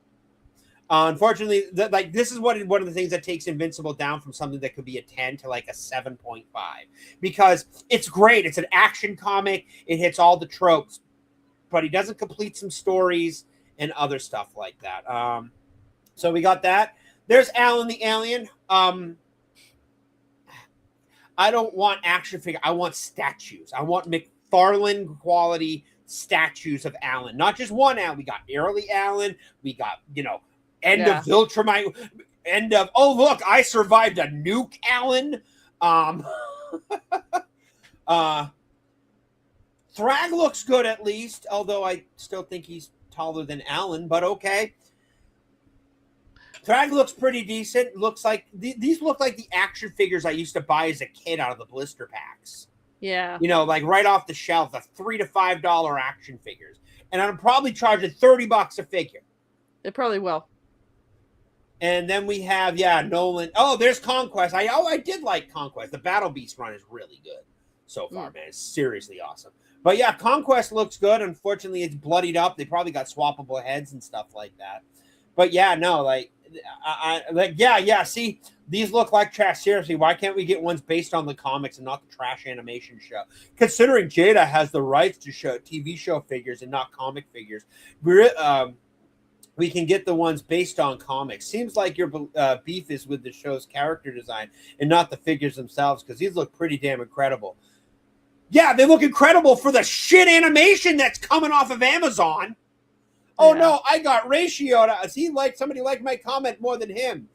Unfortunately, this is one of the things that takes Invincible down from something that could be a 10 to like a 7.5, because it's great. It's an action comic. It hits all the tropes, but he doesn't complete some stories and other stuff like that. So we got that. There's Alan the Alien. I don't want action figure. I want statues. I want McFarlane quality statues of Alan, not just one Alan. We got early Alan. We got, you know, end of Viltrumite, end of, oh, look, I survived a nuke Alan. Thrag looks good at least, although I still think he's taller than Alan, but okay. Thrag looks pretty decent. Looks like these look like the action figures I used to buy as a kid out of the blister packs. Yeah. You know, like right off the shelf, the $3 to $5 action figures. And I'm probably charging $30 a figure. They probably will. And then we have, Nolan. Oh, there's Conquest. I did like Conquest. The Battle Beast run is really good so far, man. It's seriously awesome. But yeah, Conquest looks good. Unfortunately, it's bloodied up. They probably got swappable heads and stuff like that. But yeah, no, see, these look like trash. Seriously, why can't we get ones based on the comics and not the trash animation show? Considering Jada has the rights to show TV show figures and not comic figures, we can get the ones based on comics. Seems like your beef is with the show's character design and not the figures themselves, because these look pretty damn incredible. Yeah, they look incredible for the shit animation that's coming off of Amazon. Oh, no, I got ratioed. Somebody liked my comment more than him.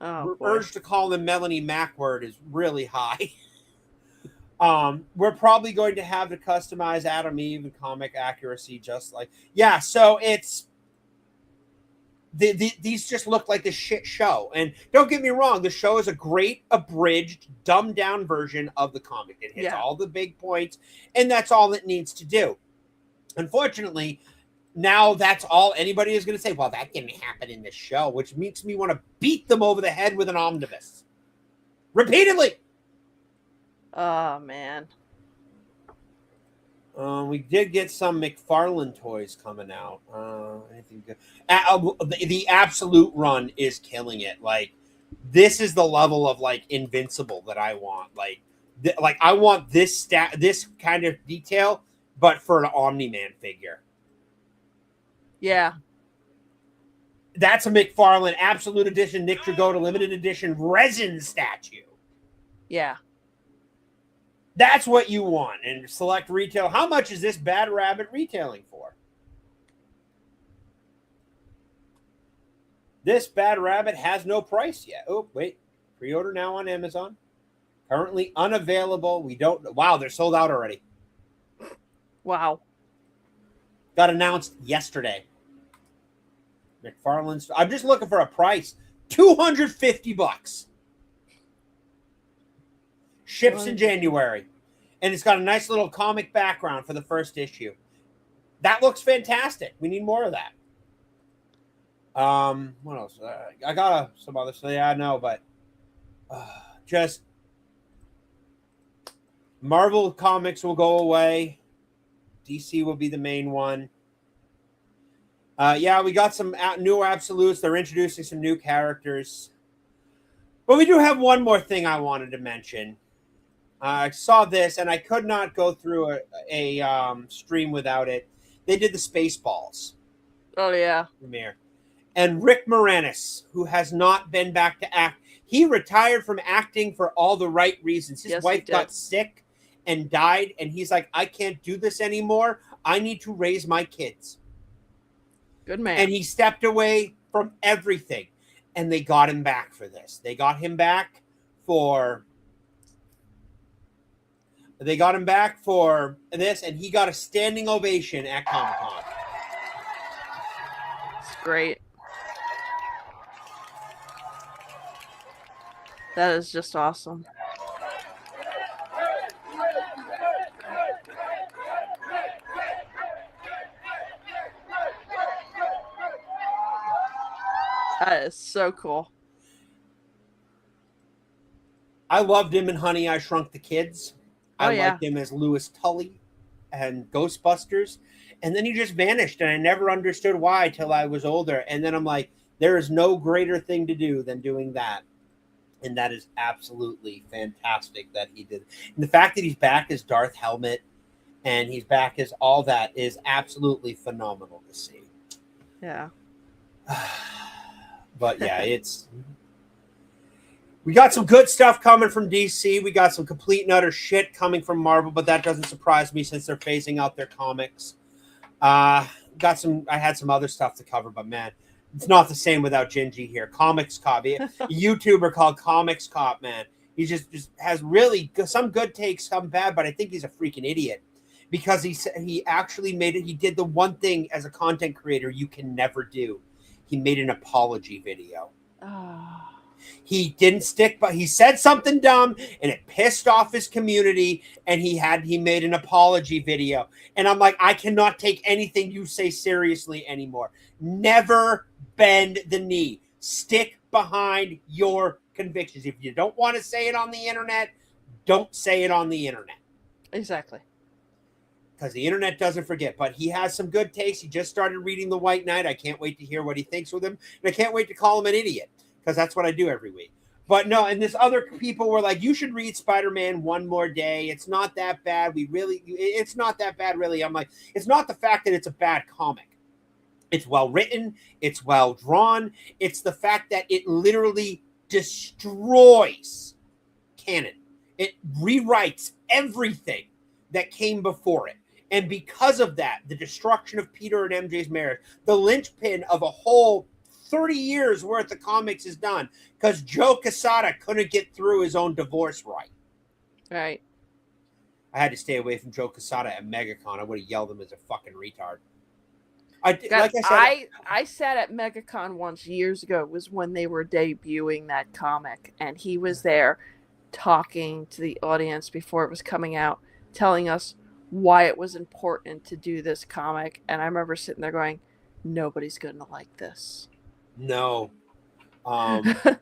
Oh, urge to call him Melanie Macword is really high. We're probably going to have to customize Adam Eve and comic accuracy just like... Yeah, so it's... These just look like the shit show. And don't get me wrong, the show is a great, abridged, dumbed-down version of the comic. It hits all the big points, and that's all it needs to do. Unfortunately... Now that's all anybody is going to say. Well, that didn't happen in this show, which makes me want to beat them over the head with an omnibus. Repeatedly. Oh, man. We did get some McFarlane toys coming out. Anything good? The Absolute run is killing it. Like, this is the level of, like, Invincible that I want. Like I want this kind of detail, but for an Omni-Man figure. Yeah. That's a McFarlane Absolute Edition, Nick Dragotta Limited Edition resin statue. Yeah. That's what you want. And select retail. How much is this Bad Rabbit retailing for? This Bad Rabbit has no price yet. Oh, wait. Pre-order now on Amazon. Currently unavailable. Wow, they're sold out already. Wow. Got announced yesterday. McFarlane's. I'm just looking for a price. $250. Ships in January. And it's got a nice little comic background for the first issue. That looks fantastic. We need more of that. What else? I got some other stuff. Yeah, I know, but just Marvel Comics will go away. DC will be the main one. We got some new absolutes. They're introducing some new characters. But we do have one more thing I wanted to mention. I saw this, and I could not go through a stream without it. They did the Spaceballs. Oh, yeah. Premiere. And Rick Moranis, who has not been back to act. He retired from acting for all the right reasons. His wife got sick and died, and he's like, I can't do this anymore. I need to raise my kids. Good man. And he stepped away from everything, and they got him back for this. They got him back for this, and he got a standing ovation at Comic-Con. It's great. That is just awesome. That is so cool. I loved him in Honey, I Shrunk the Kids. I liked him as Louis Tully and Ghostbusters. And then he just vanished, and I never understood why till I was older. And then I'm like, there is no greater thing to do than doing that. And that is absolutely fantastic that he did. And the fact that he's back as Darth Helmet and he's back as all that is absolutely phenomenal to see. Yeah. But yeah, we got some good stuff coming from DC. We got some complete and utter shit coming from Marvel, but that doesn't surprise me since they're phasing out their comics. I had some other stuff to cover, but man, it's not the same without Gingy here. Comics Cop, a YouTuber called Comics Cop, man. He just has really some good takes, some bad, but I think he's a freaking idiot because he actually made it. He did the one thing as a content creator you can never do. He made an apology video. Oh. He didn't stick, but he said something dumb and it pissed off his community, and he made an apology video. And I'm like, I cannot take anything you say seriously anymore. Never bend the knee. Stick behind your convictions. If you don't want to say it on the internet, don't say it on the internet. Exactly. Because the internet doesn't forget. But he has some good takes. He just started reading The White Knight. I can't wait to hear what he thinks with him. And I can't wait to call him an idiot, because that's what I do every week. But no, and this other people were like, you should read Spider-Man One More Day. It's not that bad. It's not that bad, really. I'm like, it's not the fact that it's a bad comic. It's well written. It's well drawn. It's the fact that it literally destroys canon. It rewrites everything that came before it. And because of that, the destruction of Peter and MJ's marriage, the linchpin of a whole 30 years worth of comics is done because Joe Quesada couldn't get through his own divorce right. Right. I had to stay away from Joe Quesada at MegaCon. I would have yelled him as a fucking retard. I sat at MegaCon once years ago. It was when they were debuting that comic, and he was there talking to the audience before it was coming out, telling us why it was important to do this comic. And I remember sitting there going, nobody's going to like this. No. The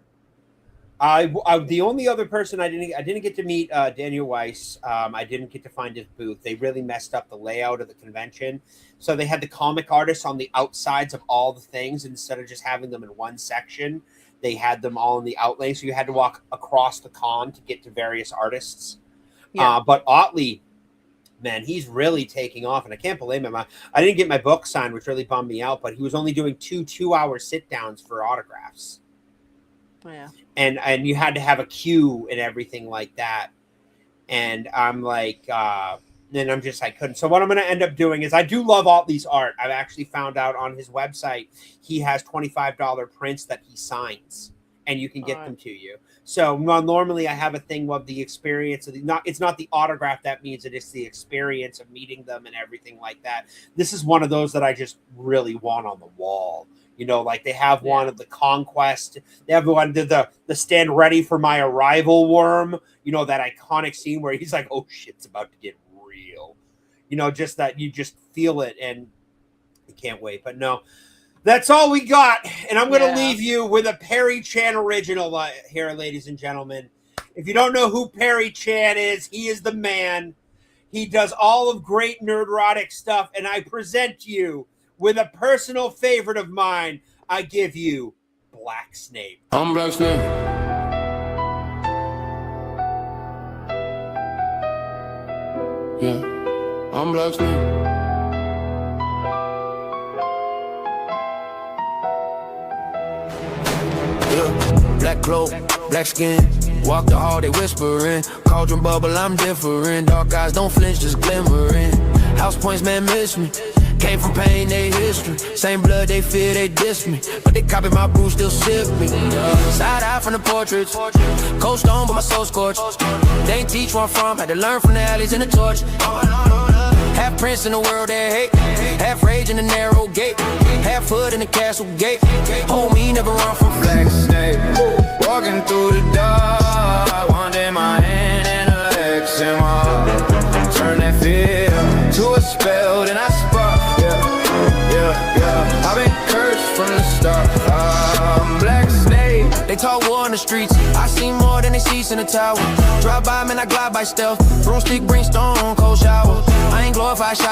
only other person I didn't get to meet Daniel Weiss. I didn't get to find his booth. They really messed up the layout of the convention. So they had the comic artists on the outsides of all the things instead of just having them in one section. They had them all in the outlane, so you had to walk across the con to get to various artists. Yeah. But Otley, man, he's really taking off, and I can't blame him. I didn't get my book signed, which really bummed me out, but he was only doing two-hour sit-downs for autographs. Oh, yeah. And you had to have a queue and everything like that. And I'm like, then I'm just, I couldn't. So what I'm going to end up doing is I do love Otley's art. I've actually found out on his website, he has $25 prints that he signs, and you can get them to you. So normally I have a thing of the experience of it's not the autograph that means it, it's the experience of meeting them and everything like that. This is one of those that I just really want on the wall. You know, like they have one of the Conquest. They have one the Stand Ready for My Arrival worm. You know, that iconic scene where he's like, oh, shit's about to get real. You know, just that you just feel it, and you can't wait. But no, that's all we got. And I'm going to leave you with a Perry Chan original here, ladies and gentlemen. If you don't know who Perry Chan is, he is the man. He does all of great nerdrotic stuff, and I present you with a personal favorite of mine. I give you Black Snape. I'm Black Snape. Yeah, I'm Black Snape. Yeah, black cloak, black skin. Walk the hall, they whispering. Cauldron bubble, I'm different. Dark eyes don't flinch, just glimmering. House points, man, miss me. Came from pain, they history. Same blood, they fear, they diss me. But they copy my brew, still sip me. Side eye from the portraits. Cold stone, but my soul scorched. They ain't teach where I'm from, had to learn from the alleys and the torch. Half prince in the world they hate. Half rage in the narrow gate. Half foot in the castle gate. Homie, never run from flex. Walking through the dark, one day my hand in a X and my heart. Turn that fear to a spell, then I spark. I've been cursed from the start. Black snake. They talk war in the streets. I see more than they seats in the tower. Drive by, man, I glide by stealth. Broomstick, bring stone, cold shower. I ain't glorified shots.